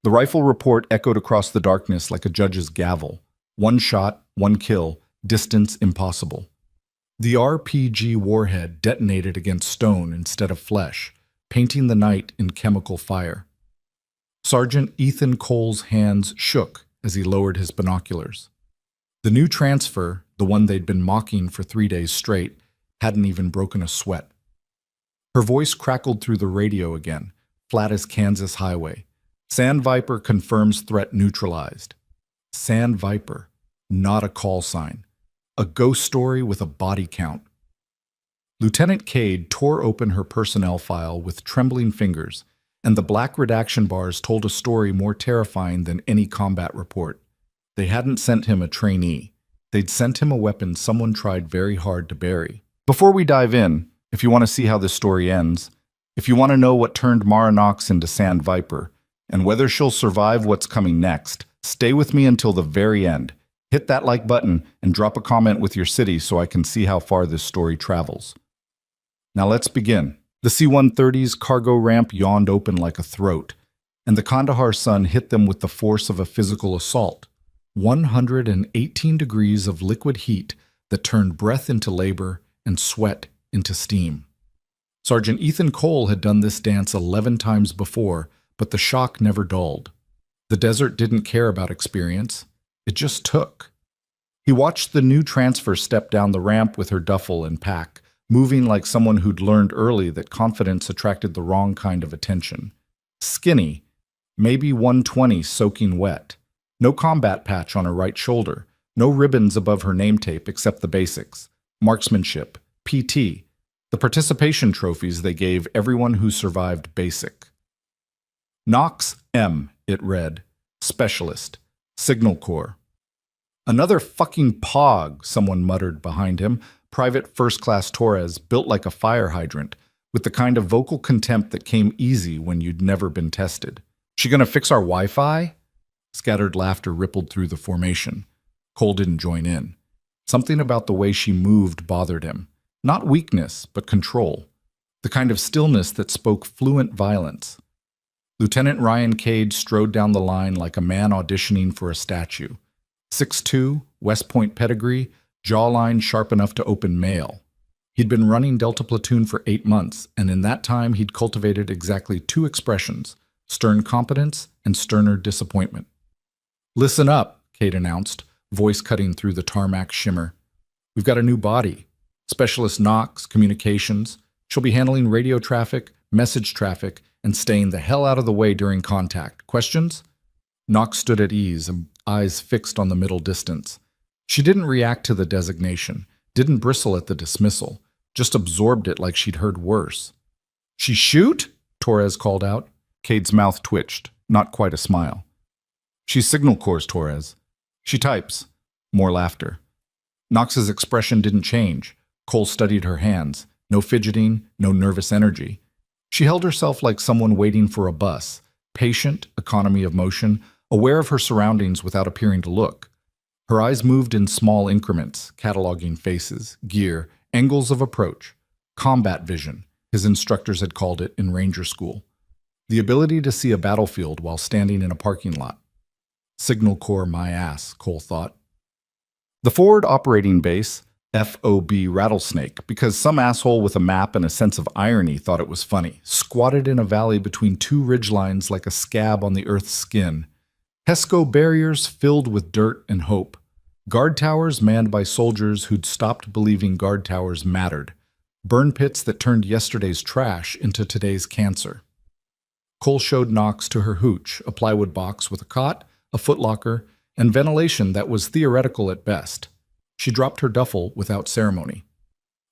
The rifle report echoed across the darkness like a judge's gavel. One shot, one kill, distance impossible. The RPG warhead detonated against stone instead of flesh, painting the night in chemical fire. Sergeant Ethan Cole's hands shook as he lowered his binoculars. The new transfer, the one they'd been mocking for 3 days straight, hadn't even broken a sweat. Her voice crackled through the radio again, flat as Kansas highway. Sand Viper confirms threat neutralized. Sand Viper, not a call sign. A ghost story with a body count. Lieutenant Cade tore open her personnel file with trembling fingers, and the black redaction bars told a story more terrifying than any combat report. They hadn't sent him a trainee. They'd sent him a weapon someone tried very hard to bury. Before we dive in, if you want to see how this story ends, if you want to know what turned Mara Knox into Sand Viper, and whether she'll survive what's coming next, stay with me until the very end. Hit that like button and drop a comment with your city so I can see how far this story travels. Now let's begin. The C-130's cargo ramp yawned open like a throat, and the Kandahar sun hit them with the force of a physical assault. 118 degrees of liquid heat that turned breath into labor and sweat into steam. Sergeant Ethan Cole had done this dance 11 times before, but the shock never dulled. The desert didn't care about experience. It just took. He watched the new transfer step down the ramp with her duffel and pack, moving like someone who'd learned early that confidence attracted the wrong kind of attention. Skinny, maybe 120 soaking wet. No combat patch on her right shoulder. No ribbons above her name tape except the basics. Marksmanship, PT, the participation trophies they gave everyone who survived basic. Knox M, it read. Specialist. Signal Corps. Another fucking POG, someone muttered behind him. Private First Class Torres, built like a fire hydrant, with the kind of vocal contempt that came easy when you'd never been tested. She gonna fix our Wi-Fi? Scattered laughter rippled through the formation. Cole didn't join in. Something about the way she moved bothered him. Not weakness, but control. The kind of stillness that spoke fluent violence. Lieutenant Ryan Cade strode down the line like a man auditioning for a statue. 6'2", West Point pedigree, jawline sharp enough to open mail. He'd been running Delta Platoon for 8 months, and in that time he'd cultivated exactly 2 expressions, stern competence and sterner disappointment. "Listen up," Cade announced, voice cutting through the tarmac shimmer. "We've got a new body. Specialist Knox, communications. She'll be handling radio traffic, message traffic, and staying the hell out of the way during contact. Questions?" Knox stood at ease, eyes fixed on the middle distance. She didn't react to the designation, didn't bristle at the dismissal, just absorbed it like she'd heard worse. "She shoot?" Torres called out. Cade's mouth twitched, not quite a smile. "She's Signal Corps, Torres. She types." More laughter. Knox's expression didn't change. Cole studied her hands. No fidgeting, no nervous energy. She held herself like someone waiting for a bus, patient, economy of motion, aware of her surroundings without appearing to look. Her eyes moved in small increments, cataloging faces, gear, angles of approach. Combat vision, his instructors had called it in Ranger School. The ability to see a battlefield while standing in a parking lot. Signal Corps my ass, Cole thought. The forward operating base, FOB Rattlesnake, because some asshole with a map and a sense of irony thought it was funny, squatted in a valley between 2 ridgelines like a scab on the Earth's skin. HESCO barriers filled with dirt and hope. Guard towers manned by soldiers who'd stopped believing guard towers mattered. Burn pits that turned yesterday's trash into today's cancer. Cole showed Knox to her hooch, a plywood box with a cot, a footlocker, and ventilation that was theoretical at best. She dropped her duffel without ceremony.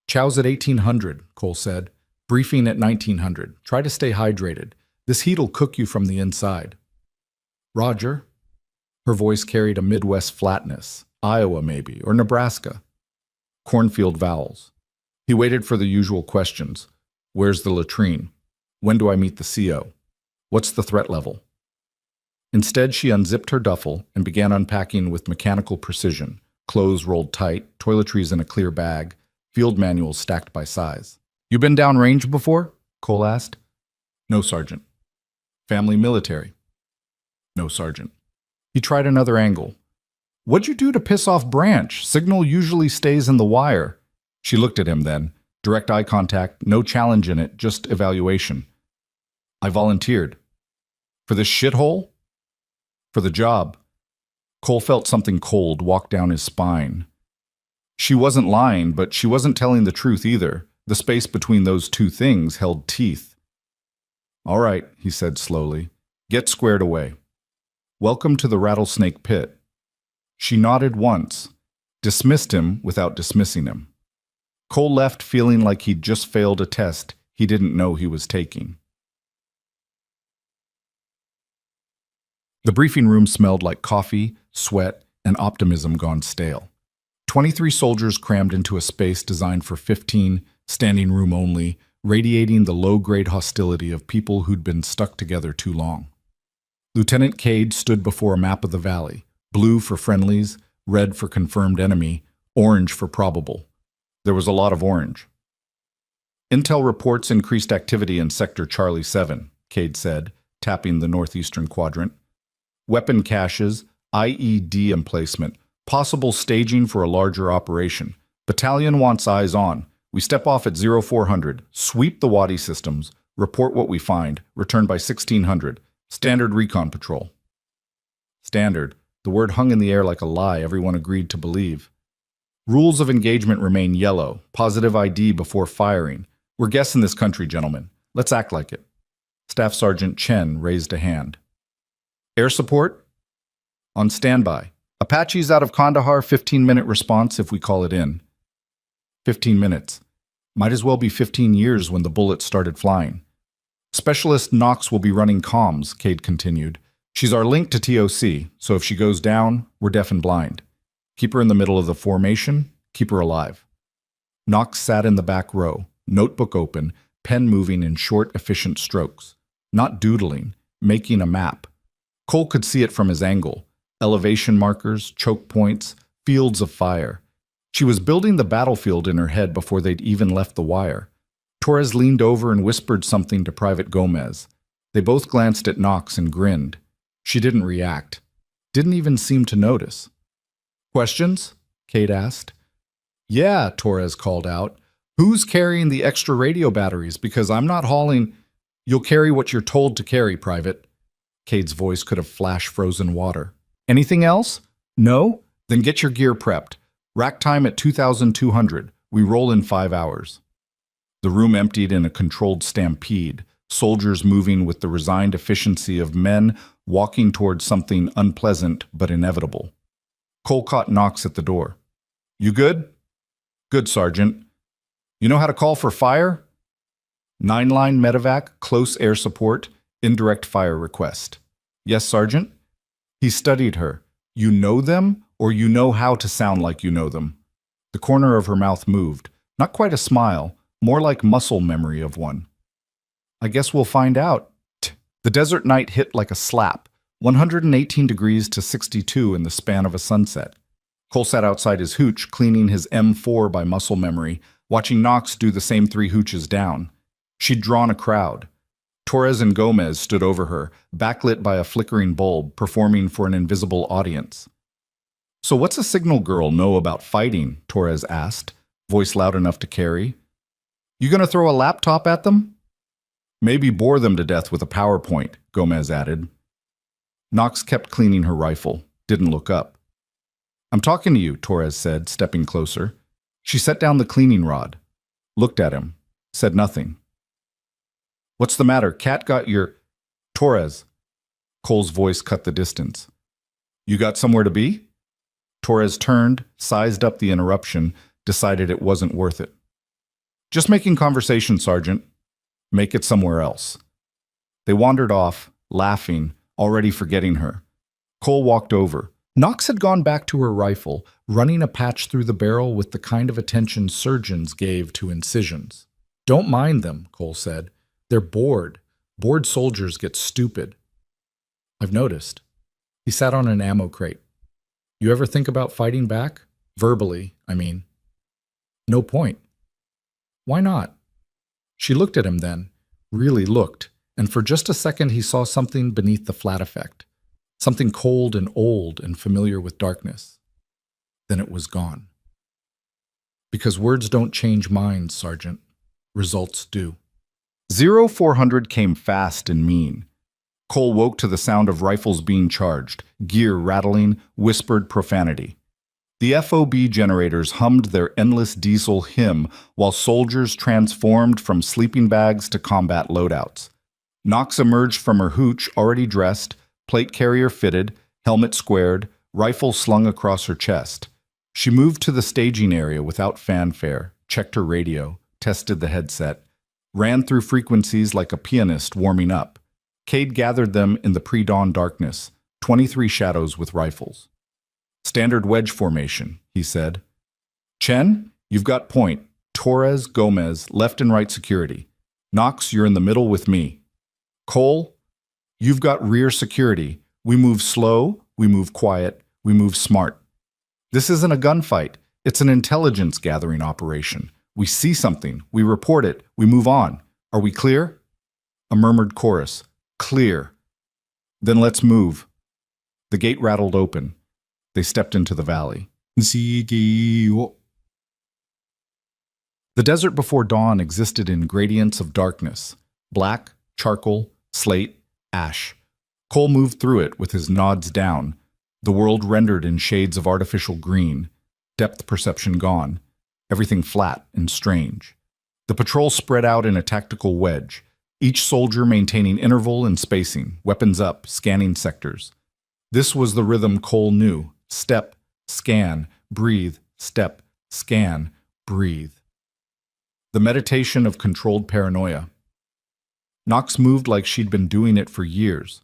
"Chow's at 1800, Cole said. "Briefing at 1900. Try to stay hydrated. This heat'll cook you from the inside." "Roger." Her voice carried a Midwest flatness. Iowa, maybe, or Nebraska. Cornfield vowels. He waited for the usual questions. "Where's the latrine? When do I meet the CO? What's the threat level?" Instead, she unzipped her duffel and began unpacking with mechanical precision. Clothes rolled tight, toiletries in a clear bag, field manuals stacked by size. "You been downrange before?" Cole asked. "No, Sergeant." "Family military?" No, Sergeant. He tried another angle. What'd you do to piss off Branch? Signal usually stays in the wire. She looked at him then. Direct eye contact, no challenge in it, just evaluation. I volunteered. For this shithole? For the job. Cole felt something cold walk down his spine. She wasn't lying, but she wasn't telling the truth either. The space between those two things held teeth. All right, he said slowly. Get squared away. Welcome to the rattlesnake pit. She nodded once, dismissed him without dismissing him. Cole left feeling like he'd just failed a test he didn't know he was taking. The briefing room smelled like coffee, sweat, and optimism gone stale. 23 soldiers crammed into a space designed for 15, standing room only, radiating the low-grade hostility of people who'd been stuck together too long. Lieutenant Cade stood before a map of the valley, blue for friendlies, red for confirmed enemy, orange for probable. There was a lot of orange. Intel reports increased activity in Sector Charlie 7, Cade said, tapping the northeastern quadrant. Weapon caches, IED emplacement, possible staging for a larger operation. Battalion wants eyes on. We step off at 0400, sweep the Wadi systems, report what we find, return by 1600. Standard recon patrol. Standard. The word hung in the air like a lie everyone agreed to believe. Rules of engagement remain yellow. Positive ID before firing. We're guessing this country, gentlemen. Let's act like it. Staff Sergeant Chen raised a hand. Air support? On standby. Apaches out of Kandahar, 15-minute response if we call it in. 15 minutes. Might as well be 15 years when the bullets started flying. Specialist Knox will be running comms, Cade continued. She's our link to TOC, so if she goes down, we're deaf and blind. Keep her in the middle of the formation, keep her alive. Knox sat in the back row, notebook open, pen moving in short, efficient strokes. Not doodling, making a map. Cole could see it from his angle. Elevation markers, choke points, fields of fire. She was building the battlefield in her head before they'd even left the wire. Torres leaned over and whispered something to Private Gomez. They both glanced at Knox and grinned. She didn't react. Didn't even seem to notice. Questions? Cade asked. Yeah, Torres called out. Who's carrying the extra radio batteries? Because I'm not hauling. You'll carry what you're told to carry, Private. Cade's voice could have flashed frozen water. Anything else? No? Then get your gear prepped. Rack time at 2,200. We roll in 5 hours. The room emptied in a controlled stampede, soldiers moving with the resigned efficiency of men walking towards something unpleasant but inevitable. Cole caught Knox at the door. You good? Good, Sergeant. You know how to call for fire? 9-line medevac, close air support, indirect fire request. Yes, Sergeant? He studied her. You know them, or you know how to sound like you know them? The corner of her mouth moved. Not quite a smile, more like muscle memory of one. I guess we'll find out. The desert night hit like a slap, 118 degrees to 62 in the span of a sunset. Cole sat outside his hooch, cleaning his M4 by muscle memory, watching Knox do the same 3 hooches down. She'd drawn a crowd. Torres and Gomez stood over her, backlit by a flickering bulb, performing for an invisible audience. So what's a signal girl know about fighting? Torres asked, voice loud enough to carry. You gonna throw a laptop at them? Maybe bore them to death with a PowerPoint, Gomez added. Knox kept cleaning her rifle, didn't look up. I'm talking to you, Torres said, stepping closer. She set down the cleaning rod, looked at him, said nothing. What's the matter? Cat got your... Torres. Cole's voice cut the distance. You got somewhere to be? Torres turned, sized up the interruption, decided it wasn't worth it. Just making conversation, Sergeant. Make it somewhere else. They wandered off, laughing, already forgetting her. Cole walked over. Knox had gone back to her rifle, running a patch through the barrel with the kind of attention surgeons gave to incisions. Don't mind them, Cole said. They're bored. Bored soldiers get stupid. I've noticed. He sat on an ammo crate. You ever think about fighting back? Verbally, I mean. No point. Why not? She looked at him then, really looked, and for just a second he saw something beneath the flat effect. something cold and old and familiar with darkness. Then it was gone. Because words don't change minds, Sergeant. Results do. 0400 came fast and mean. Cole woke to the sound of rifles being charged, gear rattling, whispered profanity. The FOB generators hummed their endless diesel hymn while soldiers transformed from sleeping bags to combat loadouts. Knox emerged from her hooch already dressed, plate carrier fitted, helmet squared, rifle slung across her chest. She moved to the staging area without fanfare, checked her radio, tested the headset, ran through frequencies like a pianist warming up. Cade gathered them in the pre-dawn darkness, 23 shadows with rifles. Standard wedge formation, he said. Chen, you've got point. Torres, Gomez, left and right security. Knox, you're in the middle with me. Cole, you've got rear security. We move slow, we move quiet, we move smart. This isn't a gunfight. It's an intelligence gathering operation. We see something, we report it, we move on. Are we clear? A murmured chorus. Clear. Then let's move. The gate rattled open. They stepped into the valley. The desert before dawn existed in gradients of darkness. Black, charcoal, slate, ash. Cole moved through it with his nods down, the world rendered in shades of artificial green, depth perception gone, everything flat and strange. The patrol spread out in a tactical wedge, each soldier maintaining interval and spacing, weapons up, scanning sectors. This was the rhythm Cole knew. Step, scan, breathe, step, scan, breathe. The meditation of controlled paranoia. Knox moved like she'd been doing it for years.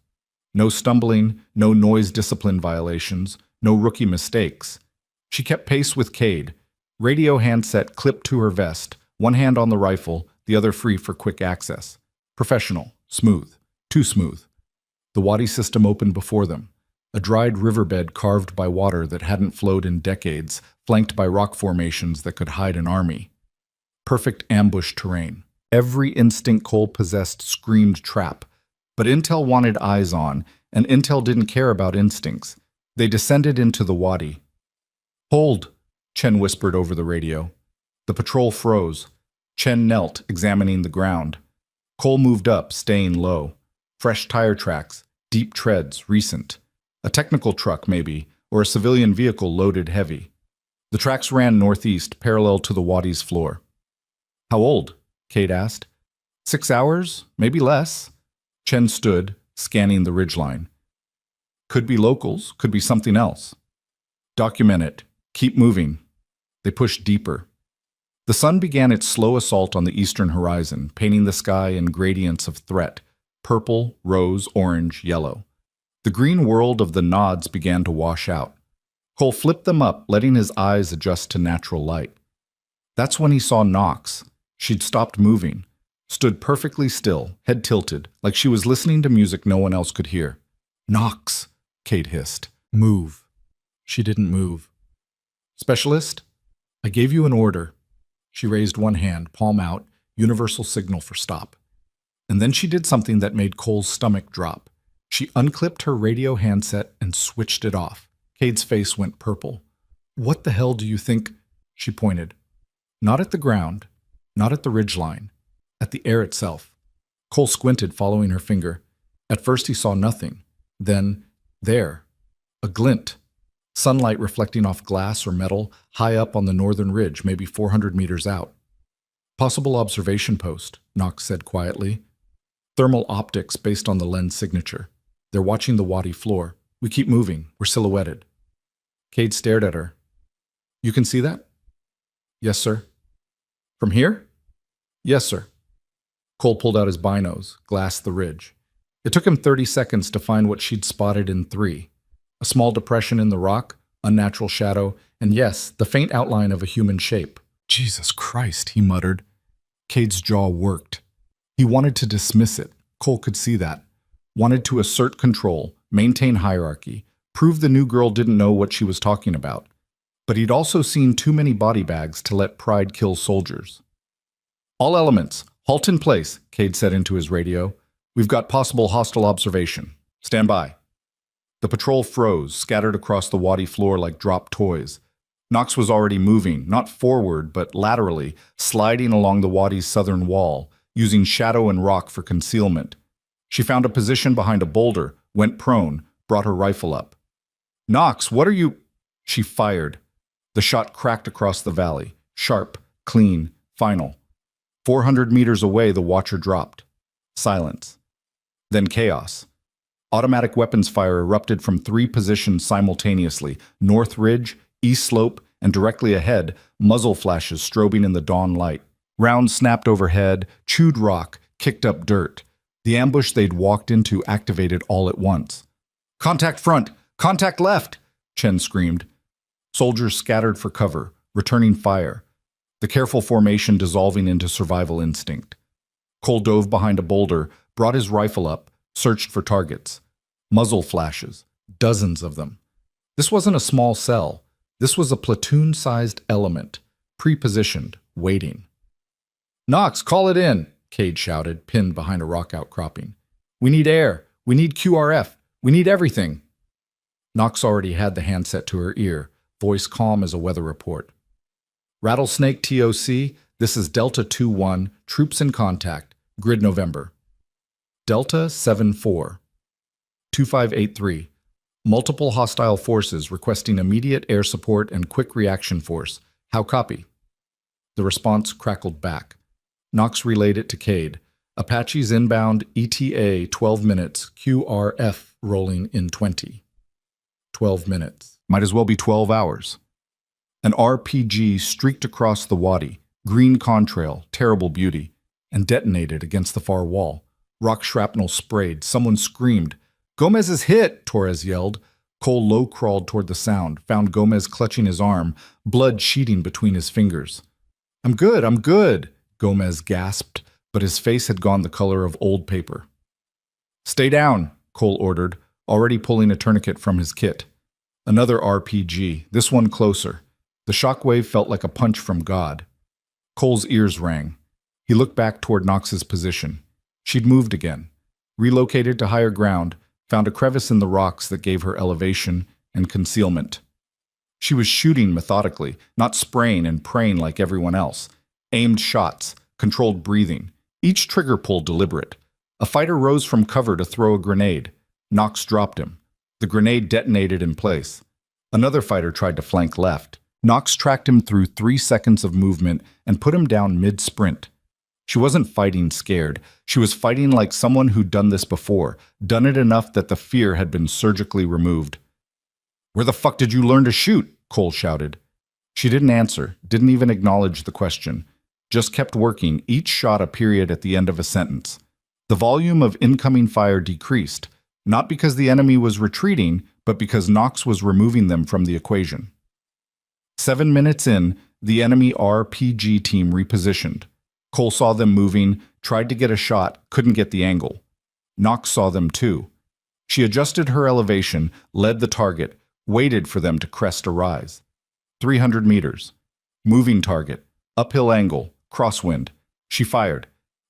No stumbling, no noise discipline violations, no rookie mistakes. She kept pace with Cade, radio handset clipped to her vest, one hand on the rifle, the other free for quick access. Professional, smooth, too smooth. The Wadi system opened before them. A dried riverbed carved by water that hadn't flowed in decades, flanked by rock formations that could hide an army. Perfect ambush terrain. Every instinct Cole possessed screamed trap, but Intel wanted eyes on, and Intel didn't care about instincts. They descended into the Wadi. Hold, Chen whispered over the radio. The patrol froze. Chen knelt, examining the ground. Cole moved up, staying low. Fresh tire tracks, deep treads, recent. A technical truck, maybe, or a civilian vehicle loaded heavy. The tracks ran northeast, parallel to the Wadi's floor. How old? Cade asked. 6 hours, maybe less. Chen stood, scanning the ridgeline. Could be locals, could be something else. Document it. Keep moving. They pushed deeper. The sun began its slow assault on the eastern horizon, painting the sky in gradients of threat: purple, rose, orange, yellow. The green world of the nods began to wash out. Cole flipped them up, letting his eyes adjust to natural light. That's when he saw Knox. She'd stopped moving, stood perfectly still, head tilted, like she was listening to music no one else could hear. Knox, Cade hissed. Move. She didn't move. Specialist? I gave you an order. She raised one hand, palm out, universal signal for stop. And then she did something that made Cole's stomach drop. She unclipped her radio handset and switched it off. Cade's face went purple. What the hell do you think? She pointed. Not at the ground, not at the ridgeline, at the air itself. Cole squinted, following her finger. At first he saw nothing. Then, there, a glint. Sunlight reflecting off glass or metal high up on the northern ridge, maybe 400 meters out. Possible observation post, Knox said quietly. Thermal optics based on the lens signature. They're watching the Wadi floor. We keep moving. We're silhouetted. Cade stared at her. You can see that? Yes, sir. From here? Yes, sir. Cole pulled out his binos, glassed the ridge. It took him 30 seconds to find what she'd spotted in 3. A small depression in the rock, unnatural shadow, and yes, the faint outline of a human shape. Jesus Christ, he muttered. Cade's jaw worked. He wanted to dismiss it. Cole could see that. Wanted to assert control, maintain hierarchy, prove the new girl didn't know what she was talking about. But he'd also seen too many body bags to let pride kill soldiers. All elements, halt in place, Cade said into his radio. We've got possible hostile observation. Stand by. The patrol froze, scattered across the wadi floor like dropped toys. Knox was already moving, not forward, but laterally, sliding along the wadi's southern wall, using shadow and rock for concealment. She found a position behind a boulder, went prone, brought her rifle up. "Knox, what are you—" She fired. The shot cracked across the valley, sharp, clean, final. 400 meters away, the watcher dropped. Silence. Then chaos. Automatic weapons fire erupted from 3 positions simultaneously: north ridge, east slope, and directly ahead, muzzle flashes strobing in the dawn light. Rounds snapped overhead, chewed rock, kicked up dirt. The ambush they'd walked into activated all at once. "Contact front! Contact left!" Chen screamed. Soldiers scattered for cover, returning fire. The careful formation dissolving into survival instinct. Cole dove behind a boulder, brought his rifle up, searched for targets. Muzzle flashes, dozens of them. This wasn't a small cell. This was a platoon-sized element, pre-positioned, waiting. "Knox, call it in!" Cade shouted, pinned behind a rock outcropping. "We need air. We need QRF. We need everything." Knox already had the handset to her ear, voice calm as a weather report. "Rattlesnake TOC, this is Delta 2-1, troops in contact, grid November." Delta 7-4. 2583. Multiple hostile forces requesting immediate air support and quick reaction force. How copy? The response crackled back. Knox relayed it to Cade. Apaches inbound, ETA 12 minutes, QRF rolling in 20. 12 minutes. Might as well be 12 hours. An RPG streaked across the wadi, green contrail, terrible beauty, and detonated against the far wall. Rock shrapnel sprayed. Someone screamed. "Gomez is hit!" Torres yelled. Cole low-crawled toward the sound, found Gomez clutching his arm, blood sheeting between his fingers. I'm good," Gomez gasped, but his face had gone the color of old paper. "Stay down," Cole ordered, already pulling a tourniquet from his kit. Another RPG, this one closer. The shockwave felt like a punch from God. Cole's ears rang. He looked back toward Knox's position. She'd moved again, relocated to higher ground, found a crevice in the rocks that gave her elevation and concealment. She was shooting methodically, not spraying and praying like everyone else. Aimed shots, controlled breathing, each trigger pull deliberate. A fighter rose from cover to throw a grenade. Knox dropped him. The grenade detonated in place. Another fighter tried to flank left. Knox tracked him through 3 seconds of movement and put him down mid-sprint. She wasn't fighting scared. She was fighting like someone who'd done this before, done it enough that the fear had been surgically removed. "Where the fuck did you learn to shoot?" Cole shouted. She didn't answer, didn't even acknowledge the question. Just kept working, each shot a period at the end of a sentence. The volume of incoming fire decreased, not because the enemy was retreating, but because Knox was removing them from the equation. 7 minutes in, the enemy RPG team repositioned. Cole saw them moving, tried to get a shot, couldn't get the angle. Knox saw them too. She adjusted her elevation, led the target, waited for them to crest a rise. 300 meters. Moving target. Uphill angle. Crosswind. She fired.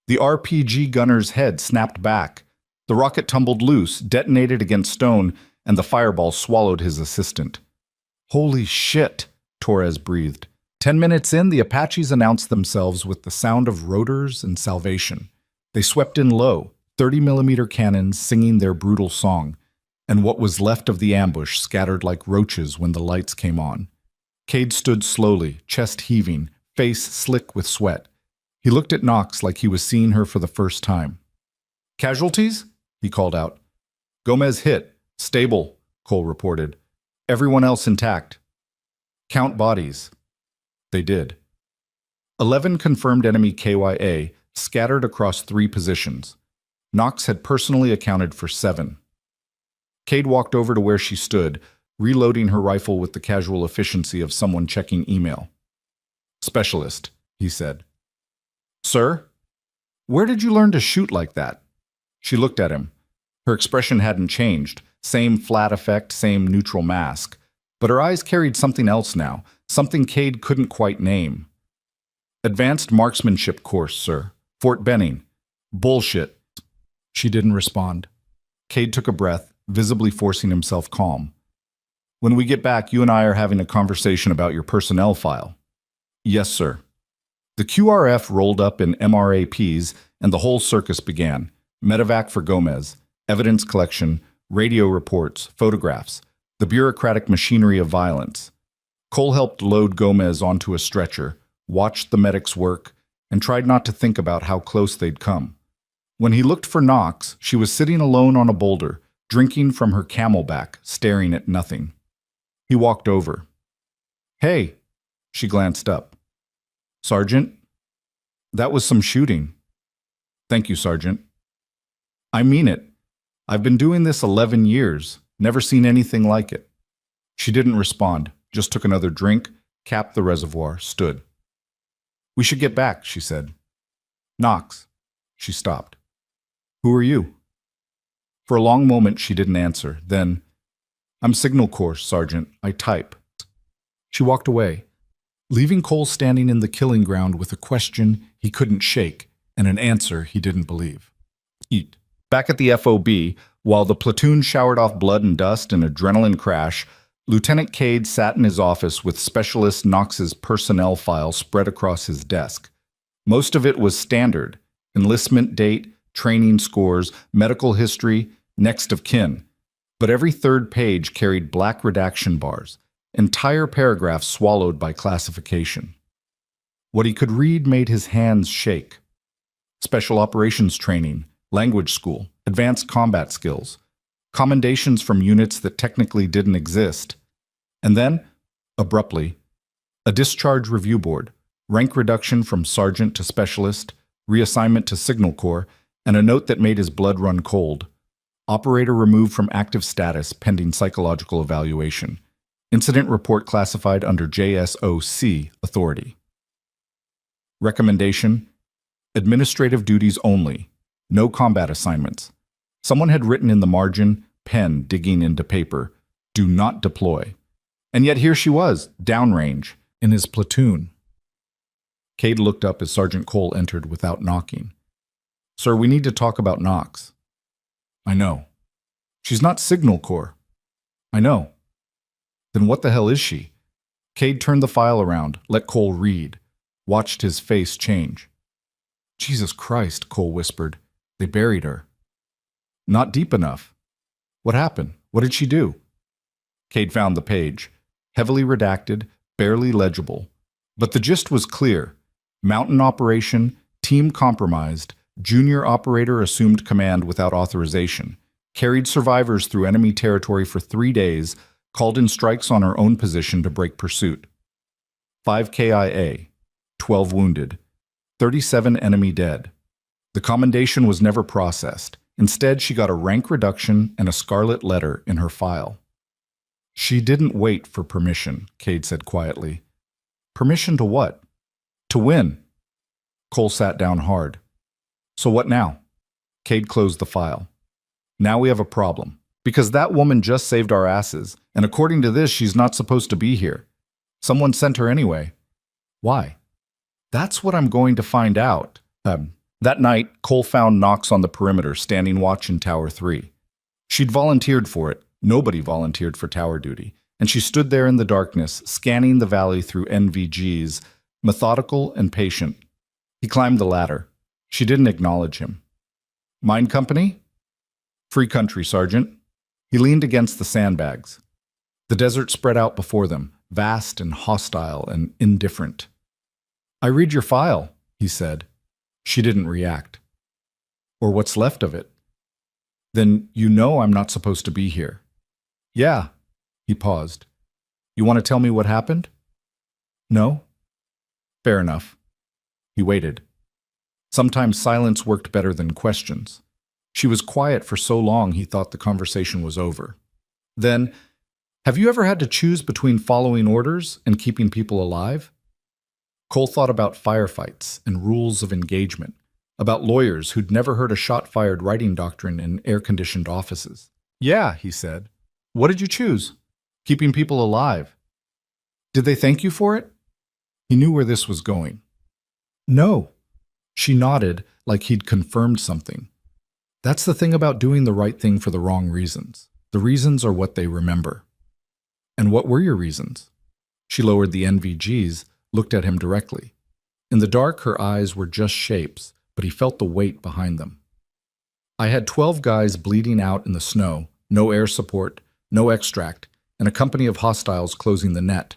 The RPG gunner's head snapped back. The rocket tumbled loose, detonated against stone, and the fireball swallowed his assistant. "Holy shit," Torres breathed. 10 minutes in, the Apaches announced themselves with the sound of rotors and salvation. They swept in low, 30mm cannons singing their brutal song, and what was left of the ambush scattered like roaches when the lights came on. Cade stood slowly, chest heaving, face slick with sweat. He looked at Knox like he was seeing her for the first time. "Casualties?" he called out. "Gomez hit. Stable," Cole reported. "Everyone else intact." "Count bodies." They did. 11 confirmed enemy KYA scattered across 3 positions. Knox had personally accounted for 7. Cade walked over to where she stood, reloading her rifle with the casual efficiency of someone checking email. "Specialist," he said. "Sir? Where did you learn to shoot like that?" She looked at him. Her expression hadn't changed, same flat effect, same neutral mask. But her eyes carried something else now, something Cade couldn't quite name. "Advanced marksmanship course, sir. Fort Benning." "Bullshit." She didn't respond. Cade took a breath, visibly forcing himself calm. "When we get back, you and I are having a conversation about your personnel file." "Yes, sir." The QRF rolled up in MRAPs, and the whole circus began. Medevac for Gomez, evidence collection, radio reports, photographs, the bureaucratic machinery of violence. Cole helped load Gomez onto a stretcher, watched the medics work, and tried not to think about how close they'd come. When he looked for Knox, she was sitting alone on a boulder, drinking from her camelback, staring at nothing. He walked over. "Hey," she glanced up. "Sergeant?" "That was some shooting." "Thank you, Sergeant." "I mean it. I've been doing this 11 years, never seen anything like it." She didn't respond, just took another drink, capped the reservoir, stood. "We should get back," she said. "Knox." She stopped. "Who are you?" For a long moment she didn't answer. Then, "I'm Signal Corps, Sergeant. I type." She walked away, leaving Cole standing in the killing ground with a question he couldn't shake and an answer he didn't believe. Eat. Back at the FOB, while the platoon showered off blood and dust and adrenaline crash, Lieutenant Cade sat in his office with Specialist Knox's personnel file spread across his desk. Most of it was standard: enlistment date, training scores, medical history, next of kin. But every third page carried black redaction bars, entire paragraphs swallowed by classification. What he could read made his hands shake. Special operations training, language school, advanced combat skills, commendations from units that technically didn't exist. And then, abruptly, a discharge review board, rank reduction from sergeant to specialist, reassignment to Signal Corps, and a note that made his blood run cold. Operator removed from active status pending psychological evaluation. Incident report classified under JSOC authority. Recommendation: administrative duties only. No combat assignments. Someone had written in the margin, pen digging into paper, "Do not deploy." And yet here she was, downrange, in his platoon. Cade looked up as Sergeant Cole entered without knocking. "Sir, we need to talk about Knox." "I know." "She's not Signal Corps." "I know." "Then what the hell is she?" Cade turned the file around, let Cole read, watched his face change. "Jesus Christ," Cole whispered. "They buried her." "Not deep enough." "What happened? What did she do?" Cade found the page, heavily redacted, barely legible. But the gist was clear. Mountain operation, team compromised, junior operator assumed command without authorization, carried survivors through enemy territory for 3 days, called in strikes on her own position to break pursuit. 5 KIA, 12 wounded, 37 enemy dead. The commendation was never processed. Instead, she got a rank reduction and a scarlet letter in her file. "She didn't wait for permission," Cade said quietly. "Permission to what?" "To win." Cole sat down hard. "So what now?" Cade closed the file. "Now we have a problem. Because that woman just saved our asses, and according to this, she's not supposed to be here. Someone sent her anyway. Why?" "That's what I'm going to find out." That night, Cole found Knox on the perimeter, standing watch in Tower 3. She'd volunteered for it. Nobody volunteered for tower duty. And she stood there in the darkness, scanning the valley through NVGs, methodical and patient. He climbed the ladder. She didn't acknowledge him. "Mine company?" "Free country, Sergeant." He leaned against the sandbags. The desert spread out before them, vast and hostile and indifferent. "I read your file," he said. She didn't react. "Or what's left of it." "Then you know I'm not supposed to be here." "Yeah." He paused. "You want to tell me what happened?" "No." "Fair enough." He waited. Sometimes silence worked better than questions. She was quiet for so long he thought the conversation was over. Then, "Have you ever had to choose between following orders and keeping people alive?" Cole thought about firefights and rules of engagement, about lawyers who'd never heard a shot-fired writing doctrine in air-conditioned offices. "Yeah," he said. "What did you choose?" "Keeping people alive." "Did they thank you for it?" He knew where this was going. "No." She nodded like he'd confirmed something. That's the thing about doing the right thing for the wrong reasons. The reasons are what they remember. And what were your reasons? She lowered the NVGs, looked at him directly. In the dark, her eyes were just shapes, but he felt the weight behind them. I had 12 guys bleeding out in the snow, no air support, no extract, and a company of hostiles closing the net.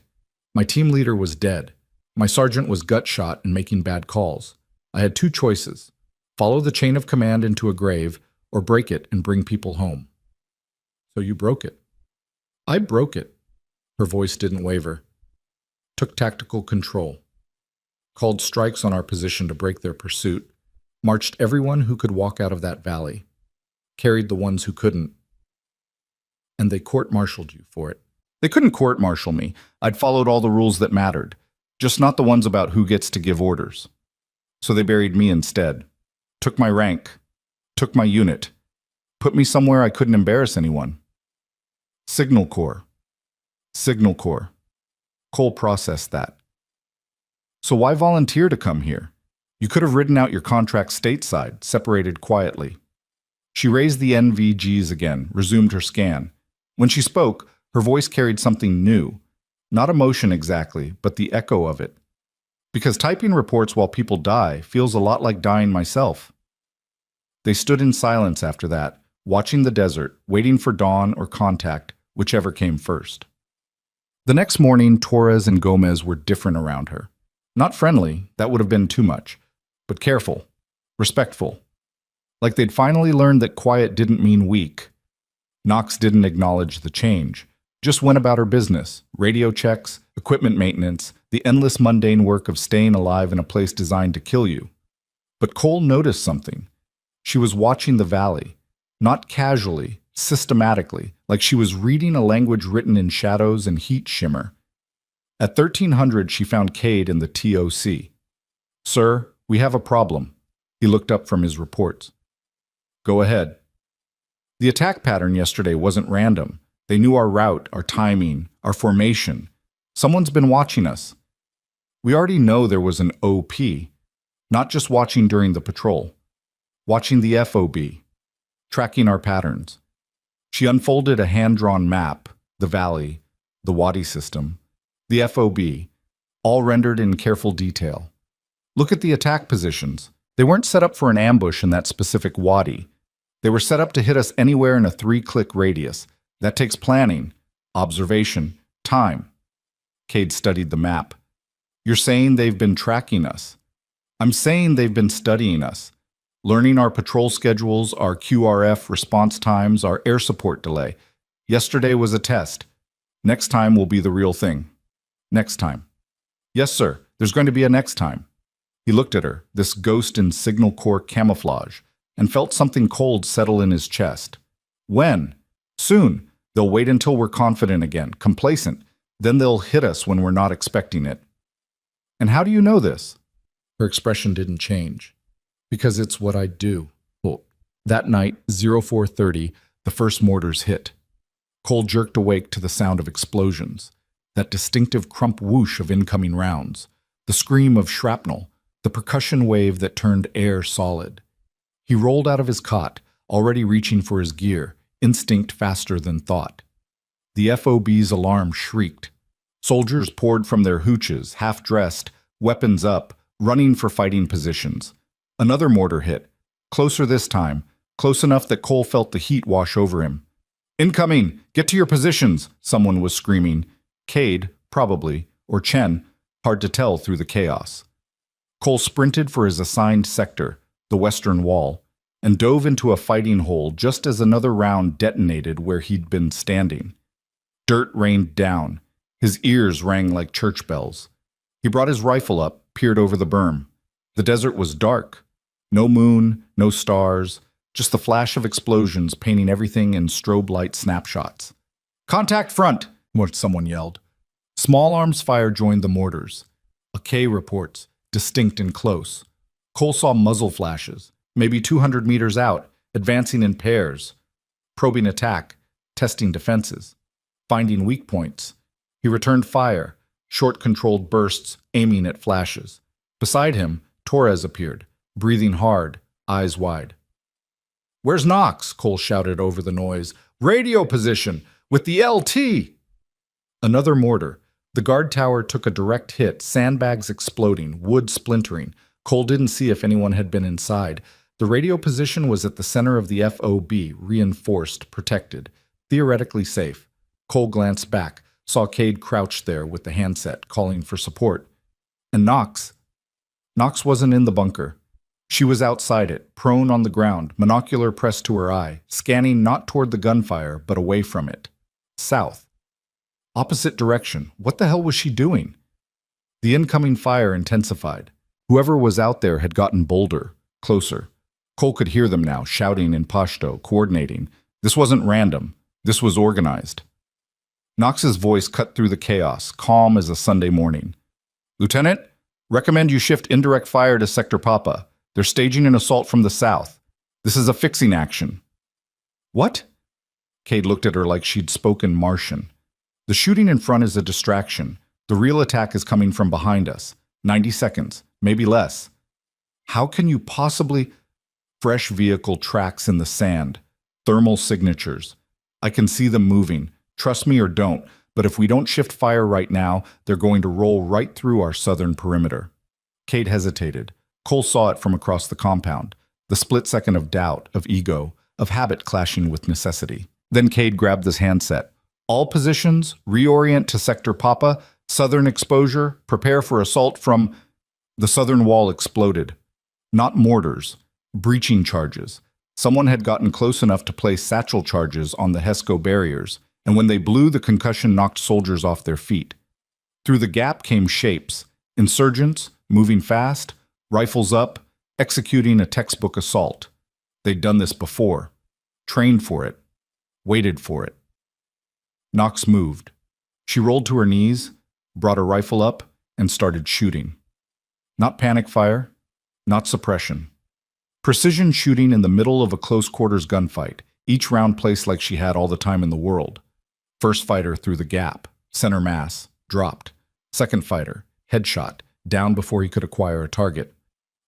My team leader was dead. My sergeant was gut shot and making bad calls. I had two choices: follow the chain of command into a grave, or break it and bring people home. So you broke it. I broke it. Her voice didn't waver. Took tactical control. Called strikes on our position to break their pursuit. Marched everyone who could walk out of that valley. Carried the ones who couldn't. And they court-martialed you for it. They couldn't court-martial me. I'd followed all the rules that mattered, just not the ones about who gets to give orders. So they buried me instead. Took my rank. Took my unit. Put me somewhere I couldn't embarrass anyone. Signal Corps. Signal Corps. Cole processed that. So why volunteer to come here? You could have ridden out your contract stateside, separated quietly. She raised the NVGs again, resumed her scan. When she spoke, her voice carried something new. Not emotion exactly, but the echo of it. Because typing reports while people die feels a lot like dying myself. They stood in silence after that, watching the desert, waiting for dawn or contact, whichever came first. The next morning, Torres and Gomez were different around her. Not friendly, that would have been too much, but careful, respectful. Like they'd finally learned that quiet didn't mean weak. Knox didn't acknowledge the change, just went about her business, radio checks, equipment maintenance, the endless mundane work of staying alive in a place designed to kill you. But Cole noticed something. She was watching the valley, not casually, systematically, like she was reading a language written in shadows and heat shimmer. At 1300, she found Cade in the TOC. "Sir, we have a problem." He looked up from his reports. "Go ahead." The attack pattern yesterday wasn't random. They knew our route, our timing, our formation. Someone's been watching us. We already know there was an OP, not just watching during the patrol. Watching the FOB, tracking our patterns. She unfolded a hand-drawn map, the valley, the Wadi system, the FOB, all rendered in careful detail. Look at the attack positions. They weren't set up for an ambush in that specific Wadi. They were set up to hit us anywhere in a 3-click radius. That takes planning, observation, time. Cade studied the map. "You're saying they've been tracking us." "I'm saying they've been studying us. Learning our patrol schedules, our QRF response times, our air support delay. Yesterday was a test. Next time will be the real thing. Next time." "Yes, sir. There's going to be a next time." He looked at her, this ghost in Signal Corps camouflage, and felt something cold settle in his chest. "When?" "Soon. They'll wait until we're confident again, complacent. Then they'll hit us when we're not expecting it." "And how do you know this?" Her expression didn't change. "Because it's what I do." Well, that night, 0430, the first mortars hit. Cole jerked awake to the sound of explosions, that distinctive crump whoosh of incoming rounds, the scream of shrapnel, the percussion wave that turned air solid. He rolled out of his cot, already reaching for his gear, instinct faster than thought. The FOB's alarm shrieked. Soldiers poured from their hooches, half-dressed, weapons up, running for fighting positions. Another mortar hit, closer this time, close enough that Cole felt the heat wash over him. "Incoming! Get to your positions!" someone was screaming. Cade, probably, or Chen, hard to tell through the chaos. Cole sprinted for his assigned sector, the western wall, and dove into a fighting hole just as another round detonated where he'd been standing. Dirt rained down. His ears rang like church bells. He brought his rifle up, peered over the berm. The desert was dark. No moon, no stars, just the flash of explosions painting everything in strobe light snapshots. "Contact front!" someone yelled. Small arms fire joined the mortars. A K reports, distinct and close. Cole saw muzzle flashes, maybe 200 meters out, advancing in pairs. Probing attack, testing defenses, finding weak points. He returned fire, short controlled bursts aiming at flashes. Beside him, Torres appeared, breathing hard, eyes wide. "Where's Knox?" Cole shouted over the noise, Radio position! With the LT! Another mortar. The guard tower took a direct hit, sandbags exploding, wood splintering. Cole didn't see if anyone had been inside. The radio position was at the center of the FOB, reinforced, protected, theoretically safe. Cole glanced back, saw Cade crouched there with the handset, calling for support. And Knox? Knox wasn't in the bunker. She was outside it, prone on the ground, monocular pressed to her eye, scanning not toward the gunfire, but away from it. South. Opposite direction. What the hell was she doing? The incoming fire intensified. Whoever was out there had gotten bolder, closer. Cole could hear them now, shouting in Pashto, coordinating. This wasn't random. This was organized. Knox's voice cut through the chaos, calm as a Sunday morning. Lieutenant, recommend you shift indirect fire to Sector Papa. They're staging an assault from the south. This is a fixing action. What? Cade looked at her like she'd spoken Martian. The shooting in front is a distraction. The real attack is coming from behind us. 90 seconds, maybe less. How can you possibly... Fresh vehicle tracks in the sand. Thermal signatures. I can see them moving. Trust me or don't, but if we don't shift fire right now, they're going to roll right through our southern perimeter. Cade hesitated. Cole saw it from across the compound. The split second of doubt, of ego, of habit clashing with necessity. Then Cade grabbed his handset. All positions, reorient to Sector Papa, southern exposure, prepare for assault from... The southern wall exploded. Not mortars, breaching charges. Someone had gotten close enough to place satchel charges on the HESCO barriers, and when they blew, the concussion knocked soldiers off their feet. Through the gap came shapes, insurgents, moving fast, rifles up, executing a textbook assault. They'd done this before, trained for it, waited for it. Knox moved. She rolled to her knees, brought her rifle up, and started shooting. Not panic fire, not suppression. Precision shooting in the middle of a close-quarters gunfight, each round placed like she had all the time in the world. First fighter through the gap, center mass, dropped. Second fighter, headshot, down before he could acquire a target.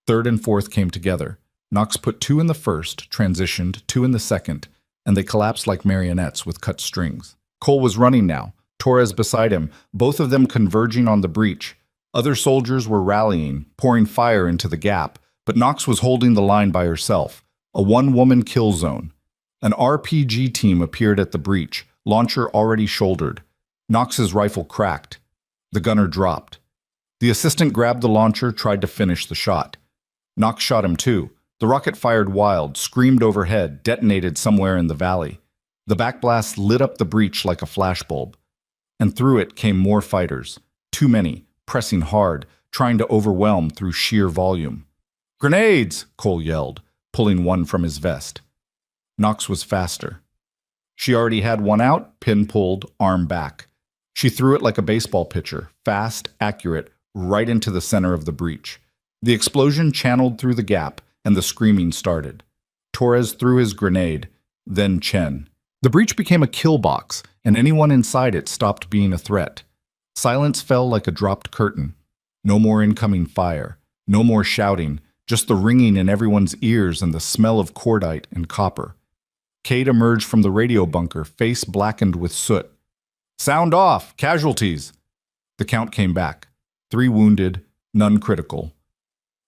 Third and fourth came together. Knox put 2 in the first, transitioned, 2 in the second, and they collapsed like marionettes with cut strings. Cole was running now, Torres beside him, both of them converging on the breach. Other soldiers were rallying, pouring fire into the gap, but Knox was holding the line by herself, a one-woman kill zone. An RPG team appeared at the breach, launcher already shouldered. Knox's rifle cracked. The gunner dropped. The assistant grabbed the launcher, tried to finish the shot. Knox shot him too. The rocket fired wild, screamed overhead, detonated somewhere in the valley. The backblast lit up the breach like a flashbulb. And through it came more fighters. Too many, pressing hard, trying to overwhelm through sheer volume. "Grenades!" Cole yelled, pulling one from his vest. Knox was faster. She already had one out, pin pulled, arm back. She threw it like a baseball pitcher, fast, accurate, right into the center of the breach. The explosion channeled through the gap, and the screaming started. Torres threw his grenade, then Chen. The breach became a kill box, and anyone inside it stopped being a threat. Silence fell like a dropped curtain. No more incoming fire, no more shouting, just the ringing in everyone's ears and the smell of cordite and copper. Cade emerged from the radio bunker, face blackened with soot. "Sound off! Casualties!" The count came back. 3 wounded, none critical.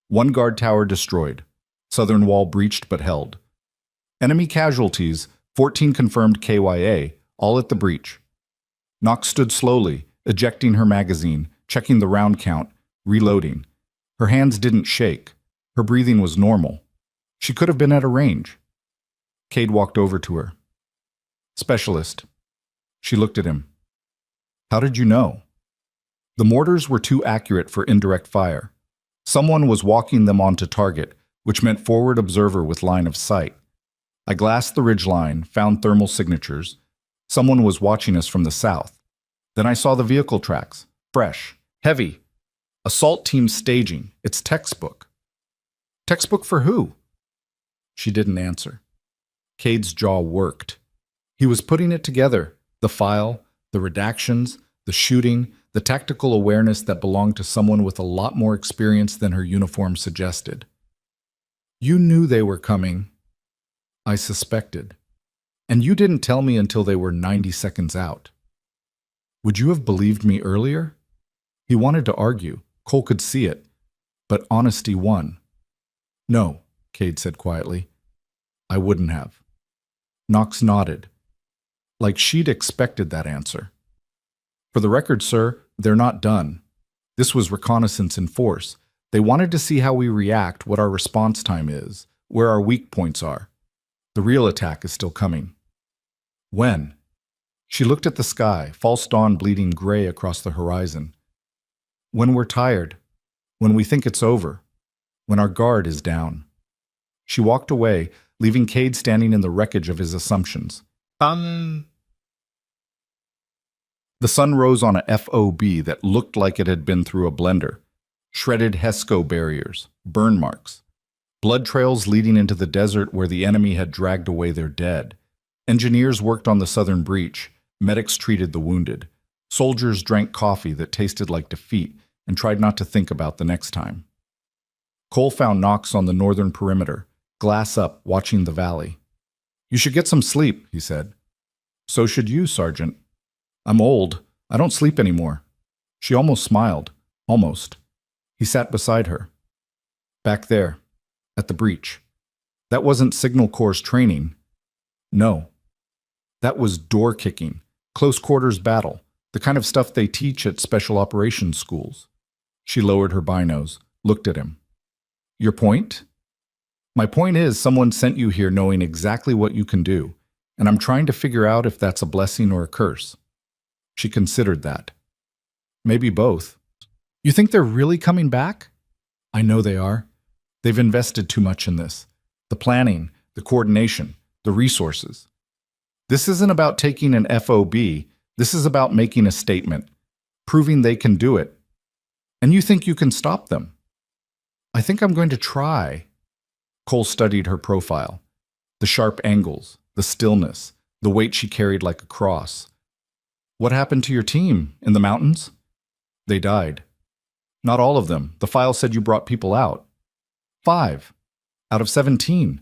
1 guard tower destroyed. Southern wall breached but held. Enemy casualties, 14 confirmed KYA, all at the breach. Knox stood slowly, ejecting her magazine, checking the round count, reloading. Her hands didn't shake. Her breathing was normal. She could have been at a range. Cade walked over to her. "Specialist." She looked at him. "How did you know?" The mortars were too accurate for indirect fire. Someone was walking them onto target, which meant forward observer with line of sight. I glassed the ridgeline, found thermal signatures. Someone was watching us from the south. Then I saw the vehicle tracks. Fresh. Heavy. Assault team staging. It's textbook. Textbook for who? She didn't answer. Cade's jaw worked. He was putting it together. The file, the redactions, the shooting, the tactical awareness that belonged to someone with a lot more experience than her uniform suggested. "You knew they were coming." "I suspected." And you didn't tell me until they were 90 seconds out. Would you have believed me earlier? He wanted to argue. Cole could see it. But honesty won. No, Cade said quietly. I wouldn't have. Knox nodded, like she'd expected that answer. For the record, sir, they're not done. This was reconnaissance in force. They wanted to see how we react, what our response time is, where our weak points are. The real attack is still coming. When? She looked at the sky, false dawn bleeding gray across the horizon. When we're tired, when we think it's over, when our guard is down. She walked away, leaving Cade standing in the wreckage of his assumptions. The sun rose on a FOB that looked like it had been through a blender. Shredded HESCO barriers, burn marks, blood trails leading into the desert where the enemy had dragged away their dead. Engineers worked on the southern breach. Medics treated the wounded. Soldiers drank coffee that tasted like defeat and tried not to think about the next time. Cole found Knox on the northern perimeter, glass up, watching the valley. You should get some sleep, he said. So should you, Sergeant. I'm old. I don't sleep anymore. She almost smiled. Almost. He sat beside her. Back there, at the breach. That wasn't Signal Corps training. No. That was door kicking, close quarters battle, the kind of stuff they teach at special operations schools. She lowered her binos, looked at him. Your point? My point is someone sent you here knowing exactly what you can do, and I'm trying to figure out if that's a blessing or a curse. She considered that. Maybe both. You think they're really coming back? I know they are. They've invested too much in this. The planning, the coordination, the resources. This isn't about taking an FOB. This is about making a statement, proving they can do it. And you think you can stop them? I think I'm going to try. Cole studied her profile. The sharp angles, the stillness, the weight she carried like a cross. What happened to your team in the mountains? They died. Not all of them. The file said you brought people out. 5 out of 17.